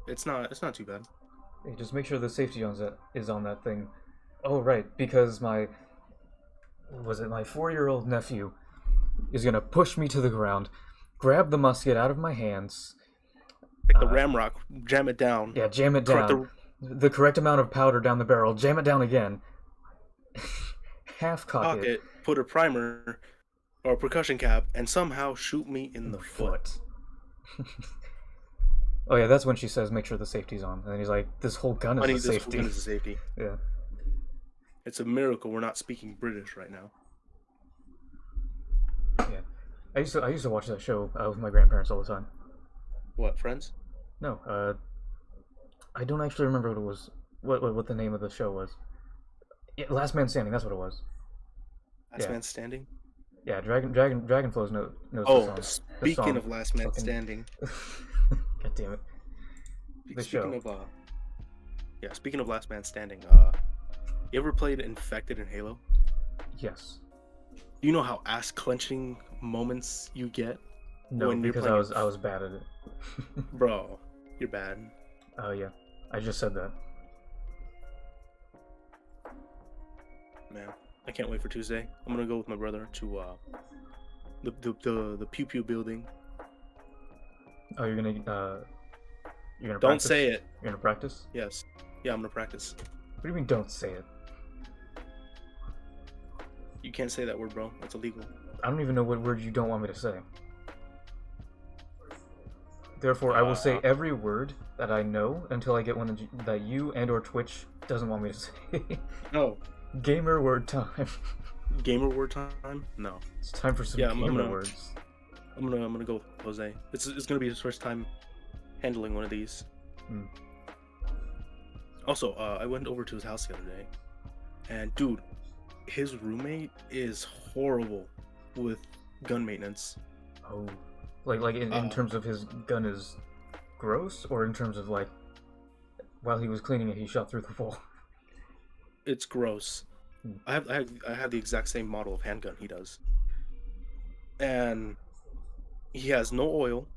[SPEAKER 2] it's not too bad.
[SPEAKER 1] Hey, just make sure the safety is on that thing. Oh right, because my 4-year-old nephew is gonna push me to the ground, grab the musket out of my hands.
[SPEAKER 2] Like the ramrock, jam it down.
[SPEAKER 1] Yeah, jam it down. The correct amount of powder down the barrel, jam it down again. Half cock it.
[SPEAKER 2] Put a primer or a percussion cap, and somehow shoot me in the foot.
[SPEAKER 1] Oh yeah, that's when she says, "Make sure the safety's on," and then he's like, "This whole gun is a safety."
[SPEAKER 2] This whole gun is a safety.
[SPEAKER 1] Yeah.
[SPEAKER 2] It's a miracle we're not speaking British right now.
[SPEAKER 1] Yeah. I used to watch that show with my grandparents all the time.
[SPEAKER 2] What, Friends?
[SPEAKER 1] No, I don't actually remember what it was. What the name of the show was? Yeah, Last Man Standing. That's what it was.
[SPEAKER 2] Last Man Standing.
[SPEAKER 1] Yeah, Dragonflows knows
[SPEAKER 2] Oh,
[SPEAKER 1] the song.
[SPEAKER 2] speaking of Last Man Standing.
[SPEAKER 1] God damn it.
[SPEAKER 2] Speaking of Last Man Standing, you ever played Infected in Halo?
[SPEAKER 1] Yes.
[SPEAKER 2] Do you know how ass clenching moments you get?
[SPEAKER 1] No,
[SPEAKER 2] when
[SPEAKER 1] because
[SPEAKER 2] you're playing...
[SPEAKER 1] I was bad at it.
[SPEAKER 2] Bro, you're bad.
[SPEAKER 1] Oh yeah, I just said that.
[SPEAKER 2] Man, I can't wait for Tuesday. I'm gonna go with my brother to the Pew Pew building.
[SPEAKER 1] Oh, you're gonna
[SPEAKER 2] Don't
[SPEAKER 1] practice?
[SPEAKER 2] say it.
[SPEAKER 1] You're gonna practice?
[SPEAKER 2] Yes. Yeah, I'm gonna practice.
[SPEAKER 1] What do you mean don't say it?
[SPEAKER 2] You can't say that word, bro. It's illegal.
[SPEAKER 1] I don't even know what word you don't want me to say. Therefore, I will say every word that I know until I get one that you and or Twitch doesn't want me to say.
[SPEAKER 2] No.
[SPEAKER 1] Gamer word time.
[SPEAKER 2] Gamer word time? No.
[SPEAKER 1] It's time for some gamer words.
[SPEAKER 2] I'm gonna go with Jose. It's gonna be his first time handling one of these.
[SPEAKER 1] Mm.
[SPEAKER 2] Also, I went over to his house the other day, and dude, his roommate is horrible with gun maintenance.
[SPEAKER 1] Oh, like in terms of his gun is gross, or in terms of like while he was cleaning it, he shot through the wall.
[SPEAKER 2] It's gross.
[SPEAKER 1] Hmm.
[SPEAKER 2] I have the exact same model of handgun he does, and he has no oil,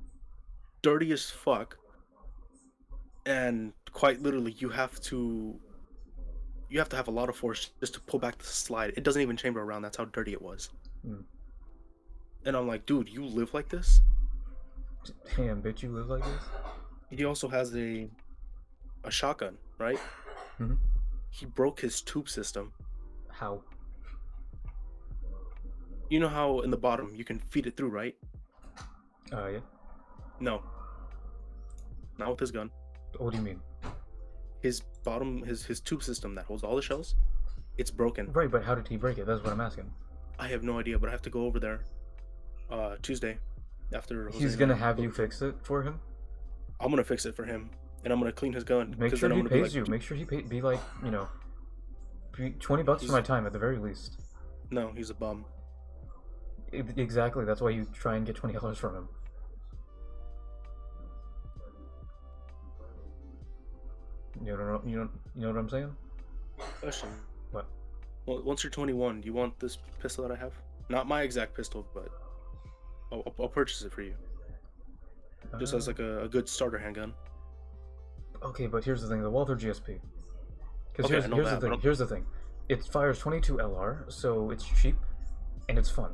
[SPEAKER 2] dirty as fuck, and quite literally you have to have a lot of force just to pull back the slide. It doesn't even chamber around. That's how dirty it was.
[SPEAKER 1] Hmm.
[SPEAKER 2] And I'm like, dude, you live like this?
[SPEAKER 1] Damn, bitch, you live like this?
[SPEAKER 2] He also has a shotgun, right?
[SPEAKER 1] Mm-hmm.
[SPEAKER 2] He broke his tube system.
[SPEAKER 1] How?
[SPEAKER 2] You know how in the bottom you can feed it through, right?
[SPEAKER 1] Yeah.
[SPEAKER 2] No. Not with his gun.
[SPEAKER 1] What do you mean?
[SPEAKER 2] His bottom, his tube system that holds all the shells, it's broken.
[SPEAKER 1] Right, but how did he break it? That's what I'm asking.
[SPEAKER 2] I have no idea, but I have to go over there Tuesday after Jose
[SPEAKER 1] He's gonna have you fix it for him?
[SPEAKER 2] I'm gonna fix it for him, and I'm gonna clean his gun.
[SPEAKER 1] Make
[SPEAKER 2] 'cause
[SPEAKER 1] sure
[SPEAKER 2] then I'm
[SPEAKER 1] he
[SPEAKER 2] gonna be
[SPEAKER 1] pays
[SPEAKER 2] like,
[SPEAKER 1] you. Make sure he be like, $20 for my time at the very least.
[SPEAKER 2] No, he's a bum.
[SPEAKER 1] Exactly. That's why you try and get $20 from him. You know what I'm saying?
[SPEAKER 2] Question.
[SPEAKER 1] What?
[SPEAKER 2] Well, once you're 21, do you want this pistol that I have? Not my exact pistol, but I'll purchase it for you. Just as like a good starter handgun.
[SPEAKER 1] Okay, but here's the thing: the Walther GSP. Because
[SPEAKER 2] Okay, I know
[SPEAKER 1] here's
[SPEAKER 2] that,
[SPEAKER 1] the
[SPEAKER 2] but
[SPEAKER 1] thing. Here's the thing. It fires 22 LR, so it's cheap, and it's fun.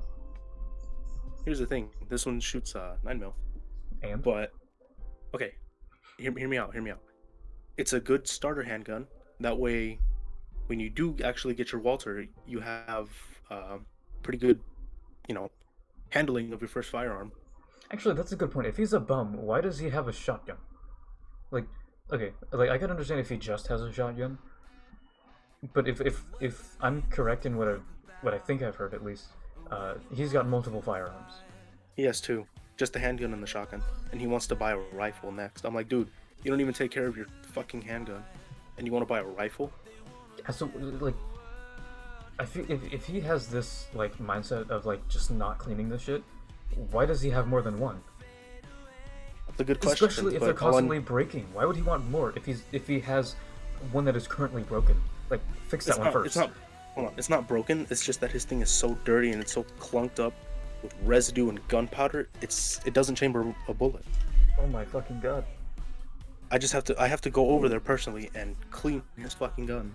[SPEAKER 2] Here's the thing. This one shoots 9mm.
[SPEAKER 1] And
[SPEAKER 2] But okay, hear me out. Hear me out. It's a good starter handgun. That way, when you do actually get your Walter, you have pretty good, handling of your first firearm.
[SPEAKER 1] actually, that's a good point. If he's a bum, why does he have a shotgun? Like, okay, like I can understand if he just has a shotgun, but if I'm correct in what I think I've heard at least, he's got multiple firearms.
[SPEAKER 2] He has two, just the handgun and the shotgun, and he wants to buy a rifle next. I'm like, dude, you don't even take care of your fucking handgun, and you want to buy a rifle?
[SPEAKER 1] Yeah, so like, I feel if he has this like mindset of like just not cleaning the shit, why does he have more than one?
[SPEAKER 2] That's a good question.
[SPEAKER 1] Especially if
[SPEAKER 2] but
[SPEAKER 1] they're constantly breaking. Why would he want more if he has one that is currently broken? Like, fix that one first.
[SPEAKER 2] It's not broken. It's just that his thing is so dirty and it's so clunked up with residue and gunpowder. It doesn't chamber a bullet.
[SPEAKER 1] Oh my fucking god.
[SPEAKER 2] I have to go over there personally and clean his fucking gun.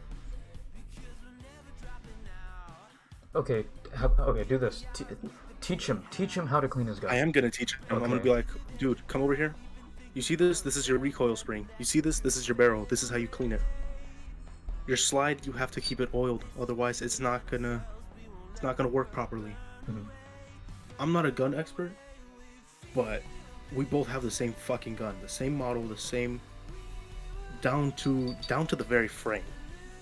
[SPEAKER 1] Okay, okay, do this. Teach him how to clean his gun.
[SPEAKER 2] I am gonna teach him. I'm gonna
[SPEAKER 1] Okay.
[SPEAKER 2] be like, dude, come over here. You see this? This is your recoil spring. You see this? This is your barrel. This is how you clean it. Your slide, you have to keep it oiled, otherwise it's not gonna work properly.
[SPEAKER 1] Mhm.
[SPEAKER 2] I'm not a gun expert, but we both have the same fucking gun, the same model, the same down to the very frame.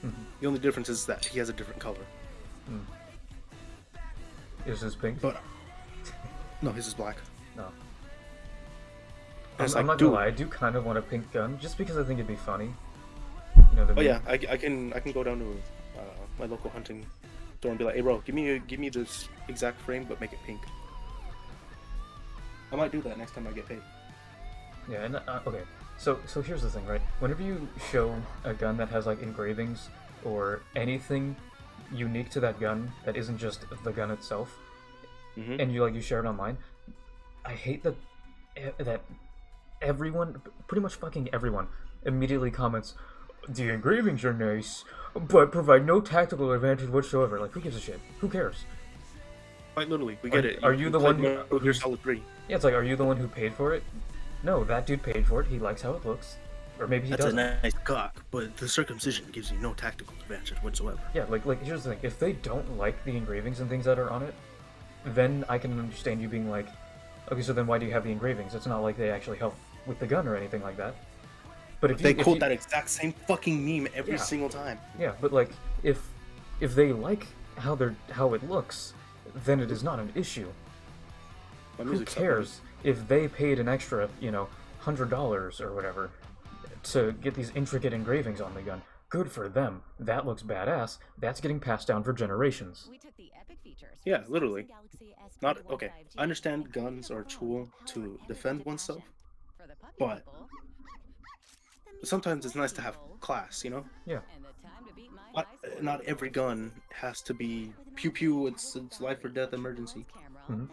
[SPEAKER 1] Mhm.
[SPEAKER 2] The only difference is that he has a different color.
[SPEAKER 1] Is this pink?
[SPEAKER 2] But no, his is black.
[SPEAKER 1] No.
[SPEAKER 2] And it's
[SPEAKER 1] I'm
[SPEAKER 2] like,
[SPEAKER 1] not gonna
[SPEAKER 2] dude,
[SPEAKER 1] lie, I do kind of want a pink gun, just because I think it'd be funny.
[SPEAKER 2] oh yeah, I can go down to my local hunting store and be like, hey bro, give me this exact frame, but make it pink. I might do that next time I get paid.
[SPEAKER 1] Yeah, and okay. So here's the thing, right? Whenever you show a gun that has like engravings or anything unique to that gun that isn't just the gun itself, and you share it online, I hate that everyone, pretty much fucking everyone, immediately comments, "The engravings are nice, but provide no tactical advantage whatsoever." Like, who gives a shit? Who cares?
[SPEAKER 2] Quite literally, we get it.
[SPEAKER 1] Are you the one who-
[SPEAKER 2] Metal Gear Solid 3?
[SPEAKER 1] Yeah, it's like, are you the one who paid for it? No, that dude paid for it. He likes how it looks, or maybe he
[SPEAKER 2] That's
[SPEAKER 1] doesn't.
[SPEAKER 2] a nice cock, but the circumcision gives you no tactical advantage whatsoever.
[SPEAKER 1] Yeah, like here's the thing: if they don't like the engravings and things that are on it, then I can understand you being like, okay, so then why do you have the engravings? It's not like they actually help with the gun or anything like that. But if
[SPEAKER 2] They
[SPEAKER 1] if
[SPEAKER 2] quote that exact same fucking meme every
[SPEAKER 1] Yeah.
[SPEAKER 2] single time.
[SPEAKER 1] yeah, but like if they like how it looks, then it is not an issue.
[SPEAKER 2] My
[SPEAKER 1] Who
[SPEAKER 2] music's up,
[SPEAKER 1] cares if they paid an extra, $100 or whatever to get these intricate engravings on the gun? Good for them. That looks badass. That's getting passed down for generations.
[SPEAKER 2] Yeah, literally. Not okay. I understand guns are a tool to defend oneself, but sometimes it's nice to have class,
[SPEAKER 1] Yeah.
[SPEAKER 2] Not every gun has to be pew pew. It's life or death emergency.
[SPEAKER 1] Mhm.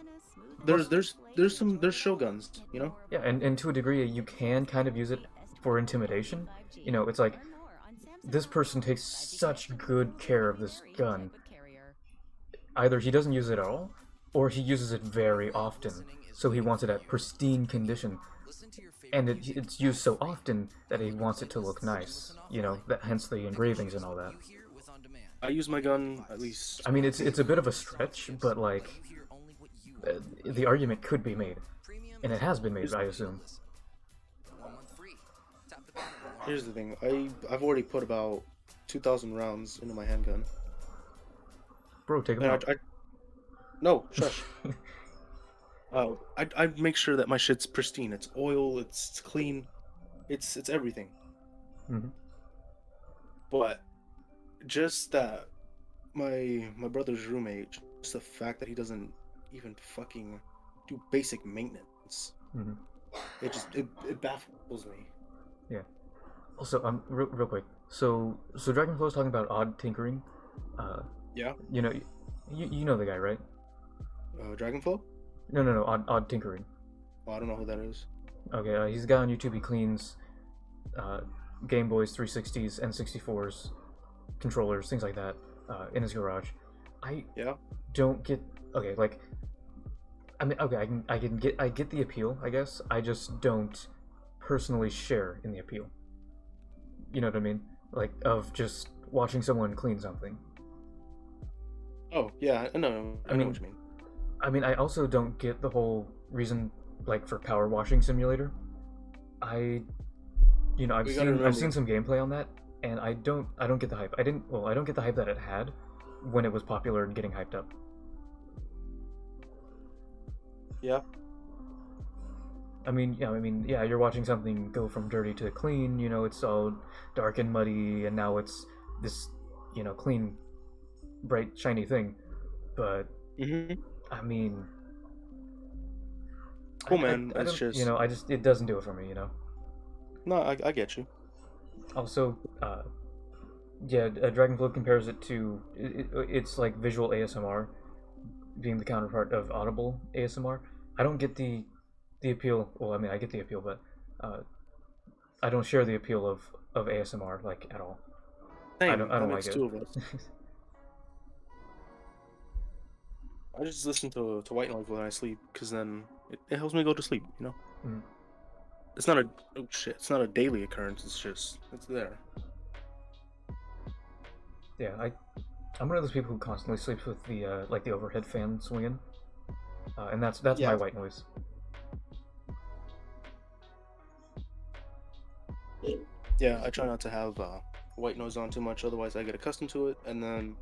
[SPEAKER 2] There's show guns,
[SPEAKER 1] Yeah, and to a degree, you can kind of use it for intimidation. It's like, this person takes such good care of this gun. Either he doesn't use it at all, or he uses it very often, so he wants it at pristine condition. And it's used so often that he wants it to look nice. Hence the engravings and all that.
[SPEAKER 2] I use my gun at least.
[SPEAKER 1] I mean, it's a bit of a stretch, but like, the argument could be made, and it has been made, I assume.
[SPEAKER 2] Here's the thing. I've already put about 2,000 rounds into my handgun.
[SPEAKER 1] Bro, take them
[SPEAKER 2] And
[SPEAKER 1] out.
[SPEAKER 2] No, shush. I make sure that my shit's pristine. It's oil. It's clean. It's everything.
[SPEAKER 1] Mhm.
[SPEAKER 2] But just that my brother's roommate, just the fact that he doesn't even fucking do basic maintenance,
[SPEAKER 1] Mhm.
[SPEAKER 2] it baffles me.
[SPEAKER 1] Yeah. Also, real quick. So Dragonflow is talking about odd tinkering. Uh,
[SPEAKER 2] Yeah.
[SPEAKER 1] you know, you know the guy, right?
[SPEAKER 2] Dragonflow?
[SPEAKER 1] No, odd tinkering.
[SPEAKER 2] Oh, I don't know who that is.
[SPEAKER 1] Okay, he's a guy on YouTube. He cleans uh, Game Boys, 360s, N64s, controllers, things like that, in his garage. I
[SPEAKER 2] Yeah.
[SPEAKER 1] don't get okay. Like, I mean, okay, I get the appeal. I guess I just don't personally share in the appeal. You know what I mean? Like of just watching someone clean something.
[SPEAKER 2] Oh, yeah, I know. I know what you mean.
[SPEAKER 1] I mean, I also don't get the whole reason, like for Power Washing Simulator. I've
[SPEAKER 2] We gotta
[SPEAKER 1] seen
[SPEAKER 2] remember.
[SPEAKER 1] some gameplay on that, and I don't get the hype. I don't get the hype that it had when it was popular and getting hyped up.
[SPEAKER 2] Yeah.
[SPEAKER 1] Yeah, you're watching something go from dirty to clean. You know, it's all dark and muddy, and now it's this, clean, bright, shiny thing. But
[SPEAKER 2] Mm-hmm.
[SPEAKER 1] I mean,
[SPEAKER 2] Cool, man.
[SPEAKER 1] I
[SPEAKER 2] It's
[SPEAKER 1] don't,
[SPEAKER 2] just
[SPEAKER 1] it doesn't do it for me.
[SPEAKER 2] no. I get you.
[SPEAKER 1] Also, yeah, Dragonflow compares it to it's like visual ASMR being the counterpart of audible ASMR. I don't get the appeal. Well, I mean, I get the appeal, but I don't share the appeal of ASMR like at all.
[SPEAKER 2] Same.
[SPEAKER 1] I
[SPEAKER 2] That
[SPEAKER 1] don't like
[SPEAKER 2] makes
[SPEAKER 1] it.
[SPEAKER 2] two of us. I just listen to white noise when I sleep because then it helps me go to sleep. You know.
[SPEAKER 1] Mm.
[SPEAKER 2] It's not a oh shit. It's not a daily occurrence. It's there.
[SPEAKER 1] Yeah, I'm one of those people who constantly sleeps with the like the overhead fan swinging, and that's my
[SPEAKER 2] Yeah.
[SPEAKER 1] white noise.
[SPEAKER 2] Yeah. I try not to have white noise on too much. Otherwise, I get accustomed to it, and then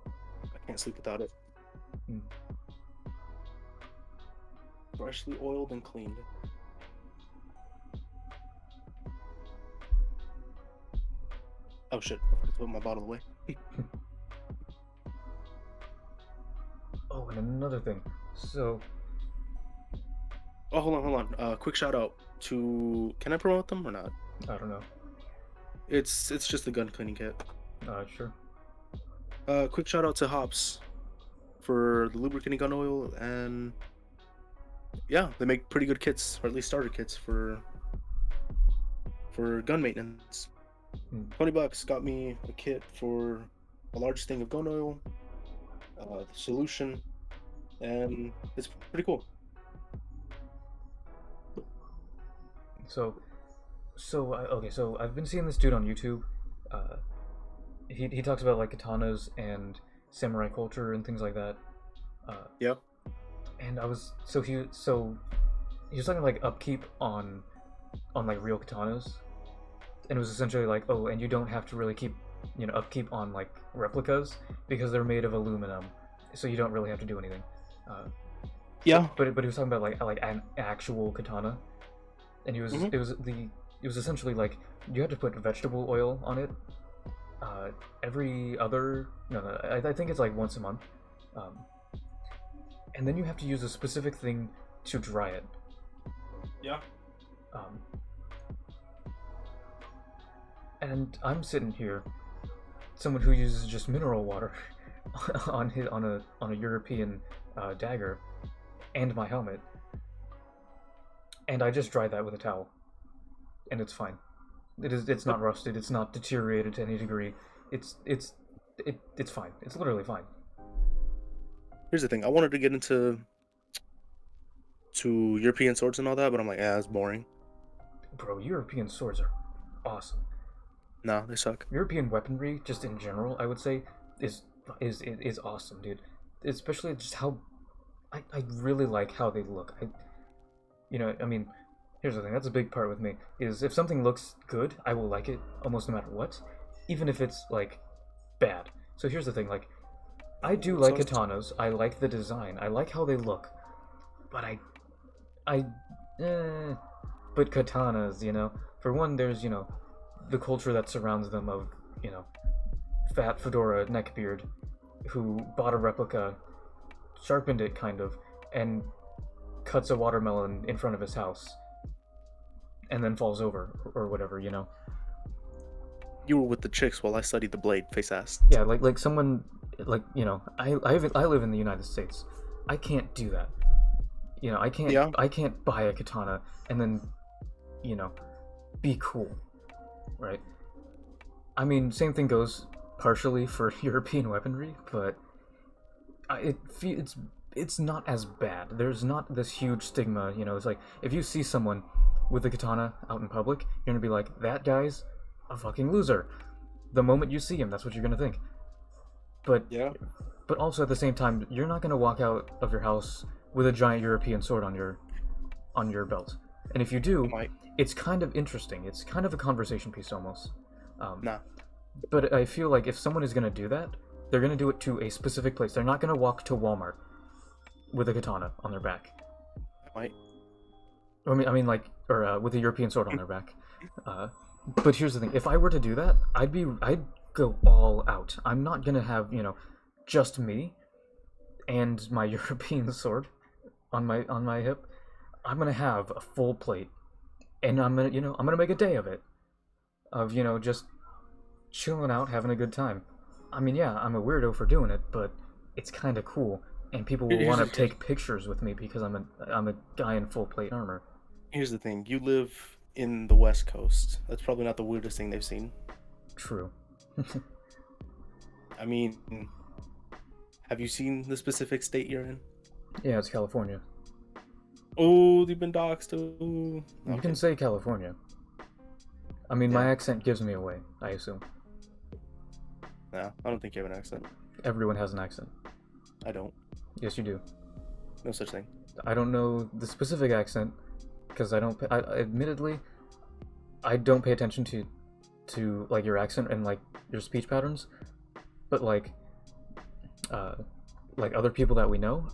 [SPEAKER 2] I can't sleep without it.
[SPEAKER 1] Mm.
[SPEAKER 2] Freshly oiled and cleaned. Oh shit! I forgot to put my bottle away.
[SPEAKER 1] Oh, and another thing. So,
[SPEAKER 2] Oh, hold on. Quick shout out to. Can I promote them or not?
[SPEAKER 1] I don't know.
[SPEAKER 2] It's just the gun cleaning kit.
[SPEAKER 1] Sure.
[SPEAKER 2] Quick shout out to Hops for the lubricating gun oil, and yeah, they make pretty good kits, or at least starter kits for gun maintenance.
[SPEAKER 1] Hmm.
[SPEAKER 2] $20 got me a kit for a large thing of gun oil, the solution, and it's pretty cool.
[SPEAKER 1] Okay, so I've been seeing this dude on YouTube. Uh, he talks about like katanas and samurai culture and things like that.
[SPEAKER 2] Yeah.
[SPEAKER 1] And he was talking like upkeep on like real katanas, and it was essentially like, oh, and you don't have to really keep upkeep on like replicas because they're made of aluminum, so you don't really have to do anything.
[SPEAKER 2] Yeah.
[SPEAKER 1] But he was talking about like an actual katana, and
[SPEAKER 2] Mhm.
[SPEAKER 1] it was essentially like you had to put vegetable oil on it every other no, I think it's like once a month, and then you have to use a specific thing to dry it.
[SPEAKER 2] Yeah.
[SPEAKER 1] Um, and I'm sitting here, someone who uses just mineral water on a European dagger and my helmet, and I just dry that with a towel, and it's fine. It's not rusted. It's not deteriorated to any degree. It's fine. It's literally fine.
[SPEAKER 2] Here's the thing. I wanted to get into European swords and all that, but I'm like, yeah, it's boring.
[SPEAKER 1] Bro, European swords are awesome.
[SPEAKER 2] No, they suck.
[SPEAKER 1] European weaponry, just in general, I would say, is awesome, dude. Especially just how I really like how they look. I mean, here's the thing. That's a big part with me. Is if something looks good, I will like it almost no matter what, even if it's like bad. So here's the thing. Like, I do like katanas. I like the design. I like how they look, but but katanas, for one, there's, the culture that surrounds them of, fat fedora neckbeard who bought a replica, sharpened it kind of, and cuts a watermelon in front of his house and then falls over or whatever.
[SPEAKER 2] You were with the chicks while I studied the blade, face ass.
[SPEAKER 1] Yeah, like someone, I live in the United States. I can't do that. I can't buy a katana and then, be cool, right? I mean, same thing goes partially for European weaponry, but it's not as bad. There's not this huge stigma, it's like, if you see someone with a katana out in public, you're gonna be like, that guy's a fucking loser. The moment you see him, that's what you're gonna think. But also at the same time, you're not gonna walk out of your house with a giant European sword on your belt. And if you do, it's kind of interesting. It's kind of a conversation piece almost.
[SPEAKER 2] Nah.
[SPEAKER 1] But I feel like if someone is gonna do that, they're gonna do it to a specific place. They're not gonna walk to Walmart with a katana on their back.
[SPEAKER 2] Might.
[SPEAKER 1] I mean, with a European sword on their back. But here's the thing: if I were to do that, I'd go all out. I'm not gonna have just me and my European sword on my hip. I'm gonna have a full plate, and I'm gonna make a day of it, of just chilling out, having a good time. I mean, yeah, I'm a weirdo for doing it, but it's kind of cool, and people will want to take pictures with me because I'm a guy in full plate armor.
[SPEAKER 2] Here's the thing: you live in the West Coast. That's probably not the weirdest thing they've seen.
[SPEAKER 1] True.
[SPEAKER 2] I mean, have you seen the specific state you're in?
[SPEAKER 1] Yeah, it's California.
[SPEAKER 2] Oh, you've been doxxed. Ooh. Okay.
[SPEAKER 1] You can say California. I mean, my accent gives me away, I assume.
[SPEAKER 2] No, I don't think you have an accent.
[SPEAKER 1] Everyone has an accent.
[SPEAKER 2] I don't.
[SPEAKER 1] Yes, you do.
[SPEAKER 2] No such thing.
[SPEAKER 1] I don't know the specific accent, because admittedly, I don't pay attention to like your accent and like your speech patterns, but like other people that we know,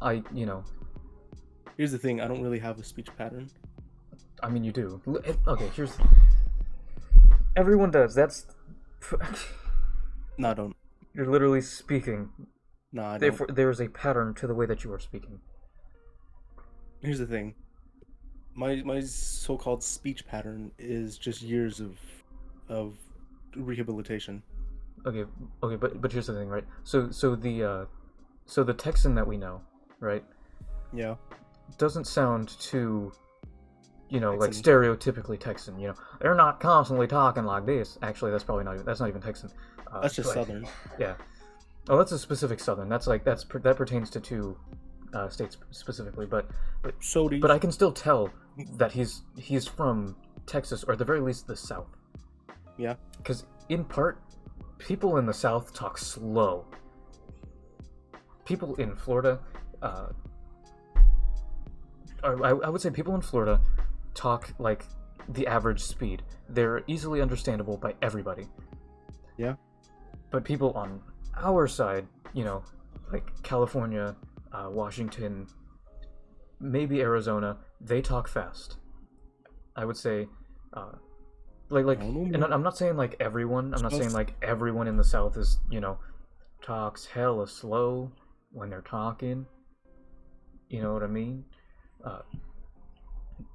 [SPEAKER 2] Here's the thing: I don't really have a speech pattern.
[SPEAKER 1] I mean, you do. Okay, everyone does. That's.
[SPEAKER 2] No, I don't.
[SPEAKER 1] You're literally speaking.
[SPEAKER 2] No, I don't.
[SPEAKER 1] Therefore, there is a pattern to the way that you are speaking.
[SPEAKER 2] Here's the thing: my so-called speech pattern is just years of rehabilitation.
[SPEAKER 1] Okay, but here's the thing, right? So the Texan that we know, right?
[SPEAKER 2] Yeah.
[SPEAKER 1] Doesn't sound too,
[SPEAKER 2] Texan.
[SPEAKER 1] like stereotypically Texan. They're not constantly talking like this. Actually, that's not even Texan.
[SPEAKER 2] That's just Southern.
[SPEAKER 1] Yeah. Oh, that's a specific Southern. That pertains to two states specifically. But I can still tell that he's from Texas, or at the very least the South.
[SPEAKER 2] Yeah.
[SPEAKER 1] Because in part, people in the South talk slow. People in Florida, I would say people in Florida talk like the average speed. They're easily understandable by everybody.
[SPEAKER 2] Yeah.
[SPEAKER 1] But people on our side, like California, Washington, maybe Arizona, they talk fast. I would say, and I'm not saying like everyone. I'm not saying like everyone in the South is, talks hella slow when they're talking. You know what I mean?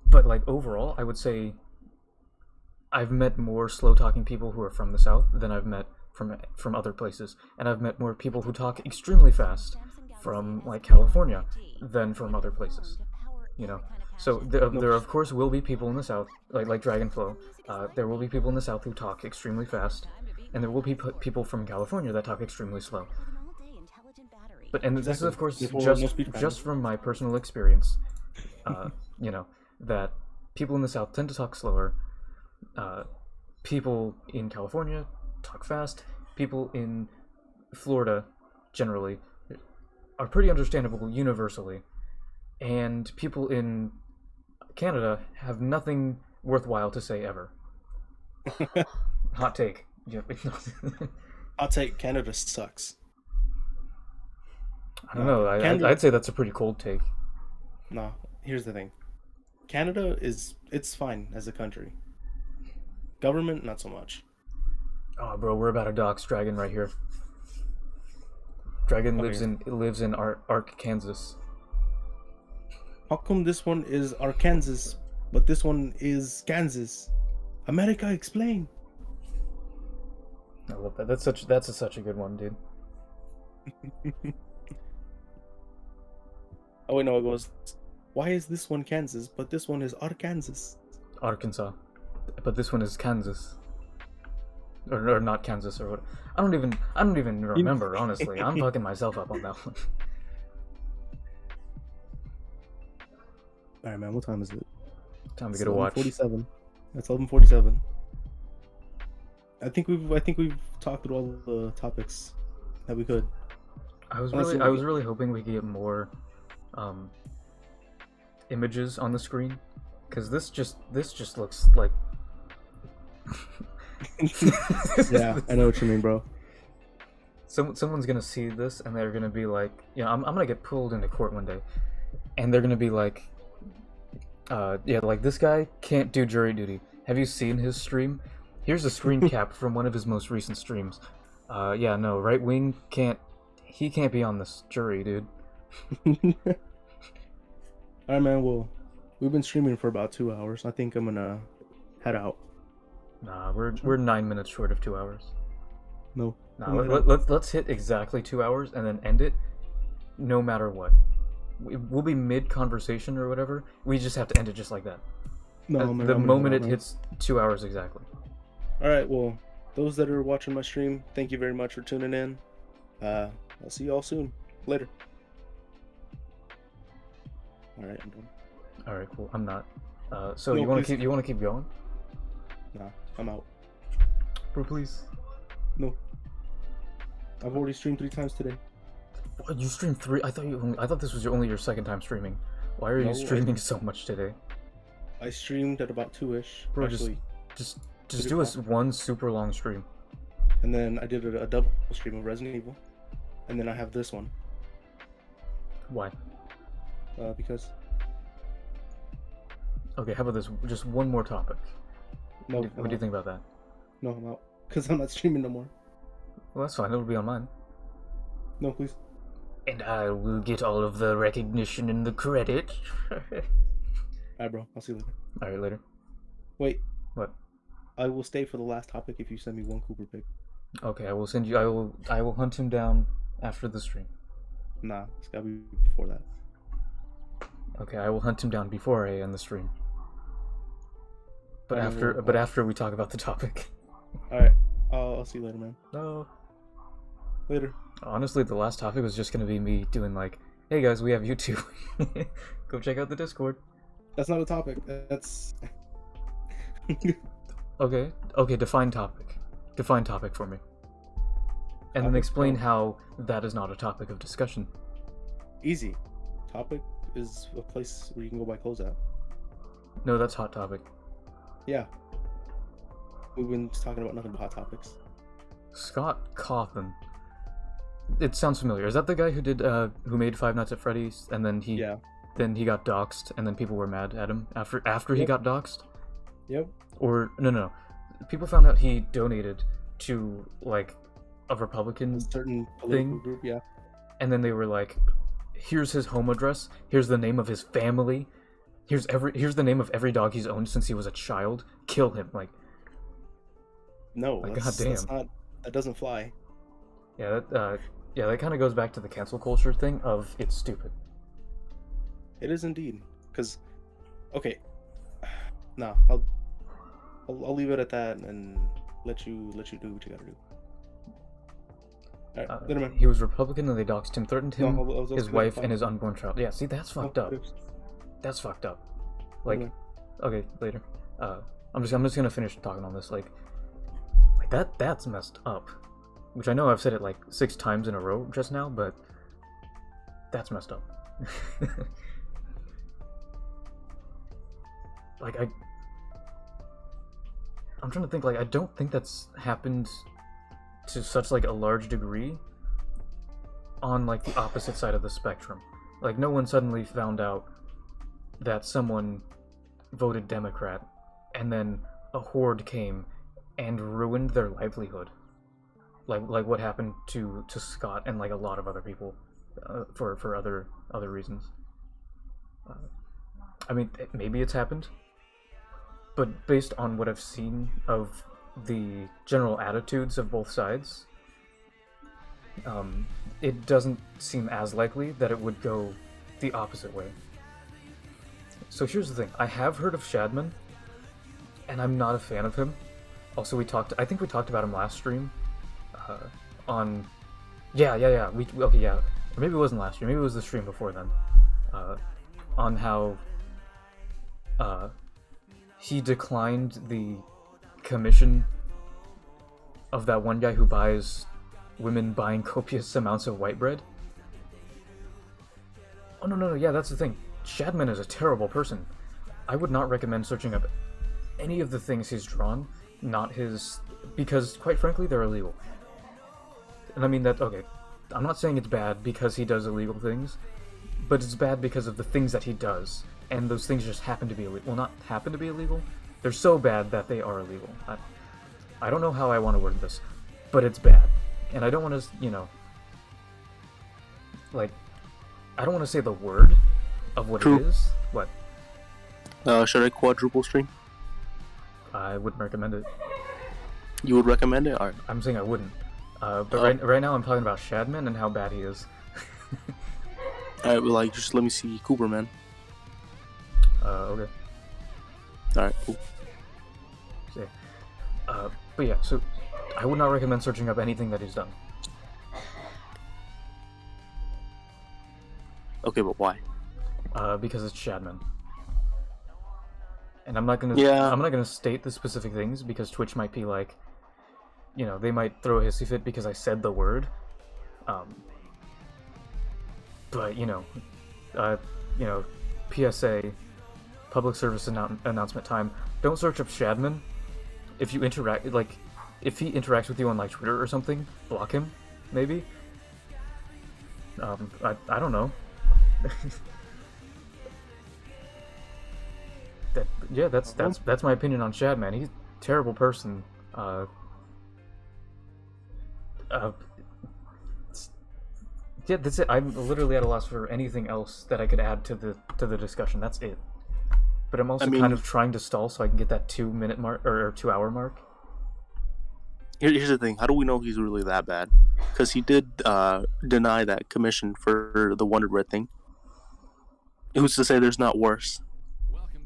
[SPEAKER 1] But like overall, I would say I've met more slow-talking people who are from the South than I've met from other places, and I've met more people who talk extremely fast from like California than from other places. So there of course will be people in the South, like Dragonflow. There will be people in the South who talk extremely fast, and there will be people from California that talk extremely slow. This is of course just from my personal experience. That people in the South tend to talk slower. People in California talk fast. People in Florida generally are pretty understandable universally. And people in Canada have nothing worthwhile to say ever. Hot take. Yeah.
[SPEAKER 2] Hot take: Canada sucks.
[SPEAKER 1] I don't know. I'd say that's a pretty cold take.
[SPEAKER 2] No, here's the thing. Canada it's fine as a country. Government, not so much.
[SPEAKER 1] Oh, bro, we're about to dox Dragon right here. Dragon
[SPEAKER 2] Okay.
[SPEAKER 1] lives in Ark, Kansas.
[SPEAKER 2] How come this one is Arkansas, but this one is Kansas? America, explain.
[SPEAKER 1] I love that. That's such a good one, dude.
[SPEAKER 2] Oh wait, no, it goes. Why is this one Kansas, but this one is Arkansas?
[SPEAKER 1] Arkansas, but this one is Kansas, or not Kansas or what? I don't even remember, honestly. I'm fucking myself up on that one.
[SPEAKER 2] All right, man. What time is it?
[SPEAKER 1] Time to
[SPEAKER 2] It's
[SPEAKER 1] get a watch.
[SPEAKER 2] 11:47. That's 11:47. I think we've talked through all the topics that we could.
[SPEAKER 1] I was
[SPEAKER 2] Honestly,
[SPEAKER 1] really hoping we could get more images on the screen, because this just looks like
[SPEAKER 2] Yeah, I know what you mean, bro.
[SPEAKER 1] someone's gonna see this and they're gonna be like, I'm gonna get pulled into court one day, and they're gonna be like, yeah, like, this guy can't do jury duty. Have you seen his stream? Here's a screen cap from one of his most recent streams. Yeah, no, right wing can't be on this jury, dude.
[SPEAKER 2] All right, man. Well, we've been streaming for about 2 hours. I think I'm gonna head out.
[SPEAKER 1] Nah, we're 9 minutes short of 2 hours.
[SPEAKER 2] No.
[SPEAKER 1] Nah,
[SPEAKER 2] I'm gonna head out.
[SPEAKER 1] let's hit exactly 2 hours and then end it, no matter what. We'll be mid conversation or whatever. We just have to end it just like that.
[SPEAKER 2] No,
[SPEAKER 1] The
[SPEAKER 2] I'm gonna
[SPEAKER 1] moment
[SPEAKER 2] head
[SPEAKER 1] it
[SPEAKER 2] out, man.
[SPEAKER 1] hits 2 hours exactly.
[SPEAKER 2] All right. Well, those that are watching my stream, thank you very much for tuning in. I'll see you all soon. Later. All right, I'm done.
[SPEAKER 1] All right, cool. I'm not. So
[SPEAKER 2] No,
[SPEAKER 1] you want
[SPEAKER 2] please.
[SPEAKER 1] to keep going,
[SPEAKER 2] Nah, I'm out.
[SPEAKER 1] bro? Please.
[SPEAKER 2] No. I've already streamed 3 times today.
[SPEAKER 1] What, you streamed 3? I thought this was only your second time streaming. Why are
[SPEAKER 2] No,
[SPEAKER 1] you streaming so much today?
[SPEAKER 2] I streamed at about 2-ish.
[SPEAKER 1] Bro,
[SPEAKER 2] Actually,
[SPEAKER 1] just
[SPEAKER 2] Did
[SPEAKER 1] do
[SPEAKER 2] it
[SPEAKER 1] us one super long stream.
[SPEAKER 2] and then I did a double stream of Resident Evil, and then I have this one
[SPEAKER 1] Why?
[SPEAKER 2] because
[SPEAKER 1] Okay, how about this? Just one more topic.
[SPEAKER 2] no,
[SPEAKER 1] What do you think about that?
[SPEAKER 2] No, I'm out because I'm not streaming no more.
[SPEAKER 1] Well, that's fine. It'll be on mine.
[SPEAKER 2] No, please.
[SPEAKER 1] And I will get all of the recognition and the credit.
[SPEAKER 2] Alright, bro. I'll see you later.
[SPEAKER 1] All right, later.
[SPEAKER 2] Wait,
[SPEAKER 1] What?
[SPEAKER 2] I will stay for the last topic if you send me one Cooper pick.
[SPEAKER 1] Okay, I will send you. I will hunt him down after the stream.
[SPEAKER 2] Nah, it's gotta be before that.
[SPEAKER 1] Okay, I will hunt him down before I end the stream. But
[SPEAKER 2] I will-
[SPEAKER 1] after we talk about the topic.
[SPEAKER 2] Alright, I'll see you later, man.
[SPEAKER 1] No.
[SPEAKER 2] Later.
[SPEAKER 1] Honestly, the last topic was just gonna be me doing like, "Hey guys, we have YouTube. Go check out the Discord."
[SPEAKER 2] That's not a topic. That's.
[SPEAKER 1] Okay, define topic. Define topic for me. And then
[SPEAKER 2] Topic?
[SPEAKER 1] explain
[SPEAKER 2] Oh.
[SPEAKER 1] how that is not a topic of discussion.
[SPEAKER 2] Easy. Topic is a place where you can go buy clothes at.
[SPEAKER 1] No, that's hot topic.
[SPEAKER 2] Yeah. We've been talking about nothing but hot topics.
[SPEAKER 1] Scott Cawthon. It sounds familiar. Is that the guy who did who made Five Nights at Freddy's and then he
[SPEAKER 2] Yeah.
[SPEAKER 1] got doxxed and then people were mad at him after he
[SPEAKER 2] Yep.
[SPEAKER 1] got doxxed?
[SPEAKER 2] Yep.
[SPEAKER 1] Or no. People found out he donated to like a Republican
[SPEAKER 2] A certain political
[SPEAKER 1] Thing?
[SPEAKER 2] group. Yeah.
[SPEAKER 1] and then they were like, here's his home address, here's the name of his family, here's the name of every dog he's owned since he was a child. Kill him. Like,
[SPEAKER 2] No.
[SPEAKER 1] Like,
[SPEAKER 2] That's
[SPEAKER 1] goddamn.
[SPEAKER 2] not. That doesn't fly.
[SPEAKER 1] yeah, that kind of goes back to the cancel culture thing of it's stupid.
[SPEAKER 2] It is indeed. Cause, okay. Nah. I'll leave it at that and let you do what you gotta do. Alright. Later, man.
[SPEAKER 1] He was Republican and they doxed him, threatened him,
[SPEAKER 2] No, I was
[SPEAKER 1] his
[SPEAKER 2] gonna
[SPEAKER 1] wife,
[SPEAKER 2] fine.
[SPEAKER 1] and his unborn child. Yeah, see, that's fucked up. That's fucked up. Like,
[SPEAKER 2] Later,
[SPEAKER 1] okay, later. I'm just gonna finish talking on this. Like that's messed up. Which I know I've said it like 6 times in a row just now, but that's messed up. Like I'm trying to think. Like, I don't think that's happened to such like a large degree on like the opposite side of the spectrum. Like, no one suddenly found out that someone voted Democrat, and then a horde came and ruined their livelihood. Like what happened to Scott and like a lot of other people, for other reasons. I mean, maybe it's happened, but based on what I've seen of the general attitudes of both sides, it doesn't seem as likely that it would go the opposite way. So here's the thing. I have heard of Shadman, and I'm not a fan of him. Also, I think we talked about him last stream, on... Yeah. Okay, yeah. Or maybe it wasn't last stream, maybe it was the stream before then. On how, he declined the commission of that one guy who buys women buying copious amounts of white bread. Oh, no, yeah, that's the thing. Shadman is a terrible person. I would not recommend searching up any of the things he's drawn, not his... because, quite frankly, they're illegal. And I mean that, okay, I'm not saying it's bad because he does illegal things, but it's bad because of the things that he does, and those things just happen to be illegal. Well, not happen to be illegal, they're so bad that they are illegal. I don't know how I want to word this, but it's bad. And I don't want to, you know, like, I don't want to say the word of what
[SPEAKER 2] True.
[SPEAKER 1] it is. What?
[SPEAKER 2] Should I quadruple stream?
[SPEAKER 1] I wouldn't recommend it.
[SPEAKER 2] You would recommend it? Alright.
[SPEAKER 1] I'm saying I wouldn't. But right now I'm talking about Shadman and how bad he is.
[SPEAKER 2] Alright, well, like, just let me see Cooper, man.
[SPEAKER 1] Okay.
[SPEAKER 2] Alright, cool.
[SPEAKER 1] See. But yeah, so I would not recommend searching up anything that he's done.
[SPEAKER 2] Okay, but why?
[SPEAKER 1] Because it's Shadman. And I'm not gonna state the specific things because Twitch might be like, you know, they might throw a hissy fit because I said the word. But you know, PSA, public service announcement time. Don't search up Shadman. If you interact, like, if he interacts with you on like Twitter or something, block him, maybe. I don't know. That's my opinion on Shadman. He's a terrible person. Yeah, that's it. I'm literally at a loss for anything else that I could add to the discussion. That's it. But I'm also kind of trying to stall so I can get that 2 minute mark or 2 hour mark.
[SPEAKER 2] Here's the thing. How do we know he's really that bad? Because he did deny that commission for the Wonder Bread thing. Who's to say there's not worse?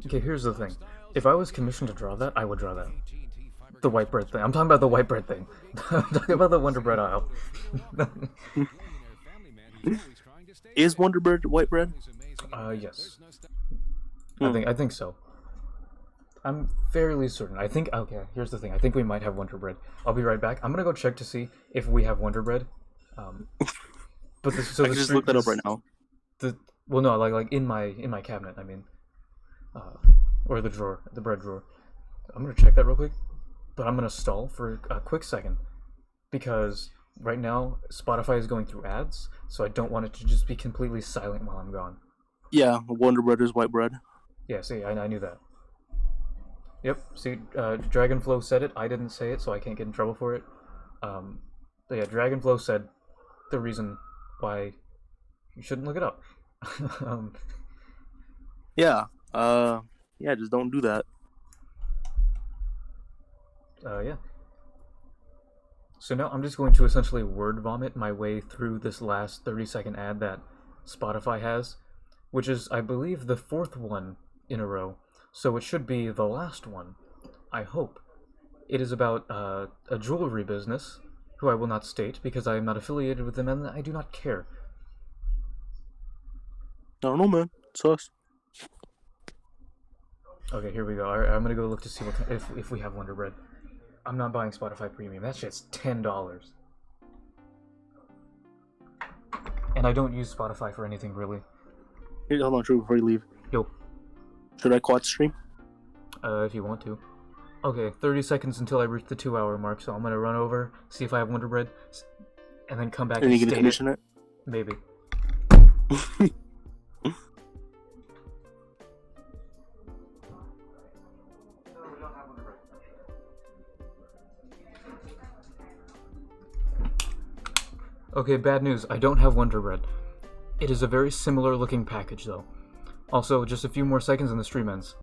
[SPEAKER 1] Okay, here's the thing. If I was commissioned to draw that, I would draw that. The white bread thing. I'm talking about the white bread thing. I'm talking about the Wonder Bread aisle.
[SPEAKER 2] Is Wonder Bread white bread?
[SPEAKER 1] Yes. I think so. I'm fairly certain. Okay, here's the thing. I think we might have Wonder Bread. I'll be right back. I'm gonna go check to see if we have Wonder Bread. But I
[SPEAKER 2] can just look that up right now.
[SPEAKER 1] Well, no, like in my cabinet. I mean, or the drawer, the bread drawer. I'm gonna check that real quick, but I'm gonna stall for a quick second because right now Spotify is going through ads, so I don't want it to just be completely silent while I'm gone.
[SPEAKER 2] Yeah, Wonder Bread is white bread.
[SPEAKER 1] Yeah, see, I knew that. Yep, see, Dragonflow said it. I didn't say it, so I can't get in trouble for it. But yeah, Dragonflow said the reason why you shouldn't look it up.
[SPEAKER 2] Yeah, just don't do that.
[SPEAKER 1] Yeah. So now I'm just going to essentially word vomit my way through this last 30-second ad that Spotify has, which is, I believe, the 4th one in a row. So it should be the last one, I hope. It is about a jewelry business, who I will not state because I am not affiliated with them and I do not care.
[SPEAKER 2] I don't know, man. It sucks.
[SPEAKER 1] Okay, here we go. Alright, I'm gonna go look to see if we have Wonder Bread. I'm not buying Spotify Premium. That shit's $10. And I don't use Spotify for anything, really.
[SPEAKER 2] Here, hold on, True, before you leave.
[SPEAKER 1] Yo.
[SPEAKER 2] Should I quad stream?
[SPEAKER 1] If you want to. Okay, 30 seconds until I reach the 2 hour mark, so I'm gonna run over, see if I have Wonder Bread, and then come back
[SPEAKER 2] and you
[SPEAKER 1] state
[SPEAKER 2] can commission it?
[SPEAKER 1] Maybe. Okay, bad news. I don't have Wonder Bread. It is a very similar looking package, though. Also, just a few more seconds and the stream ends.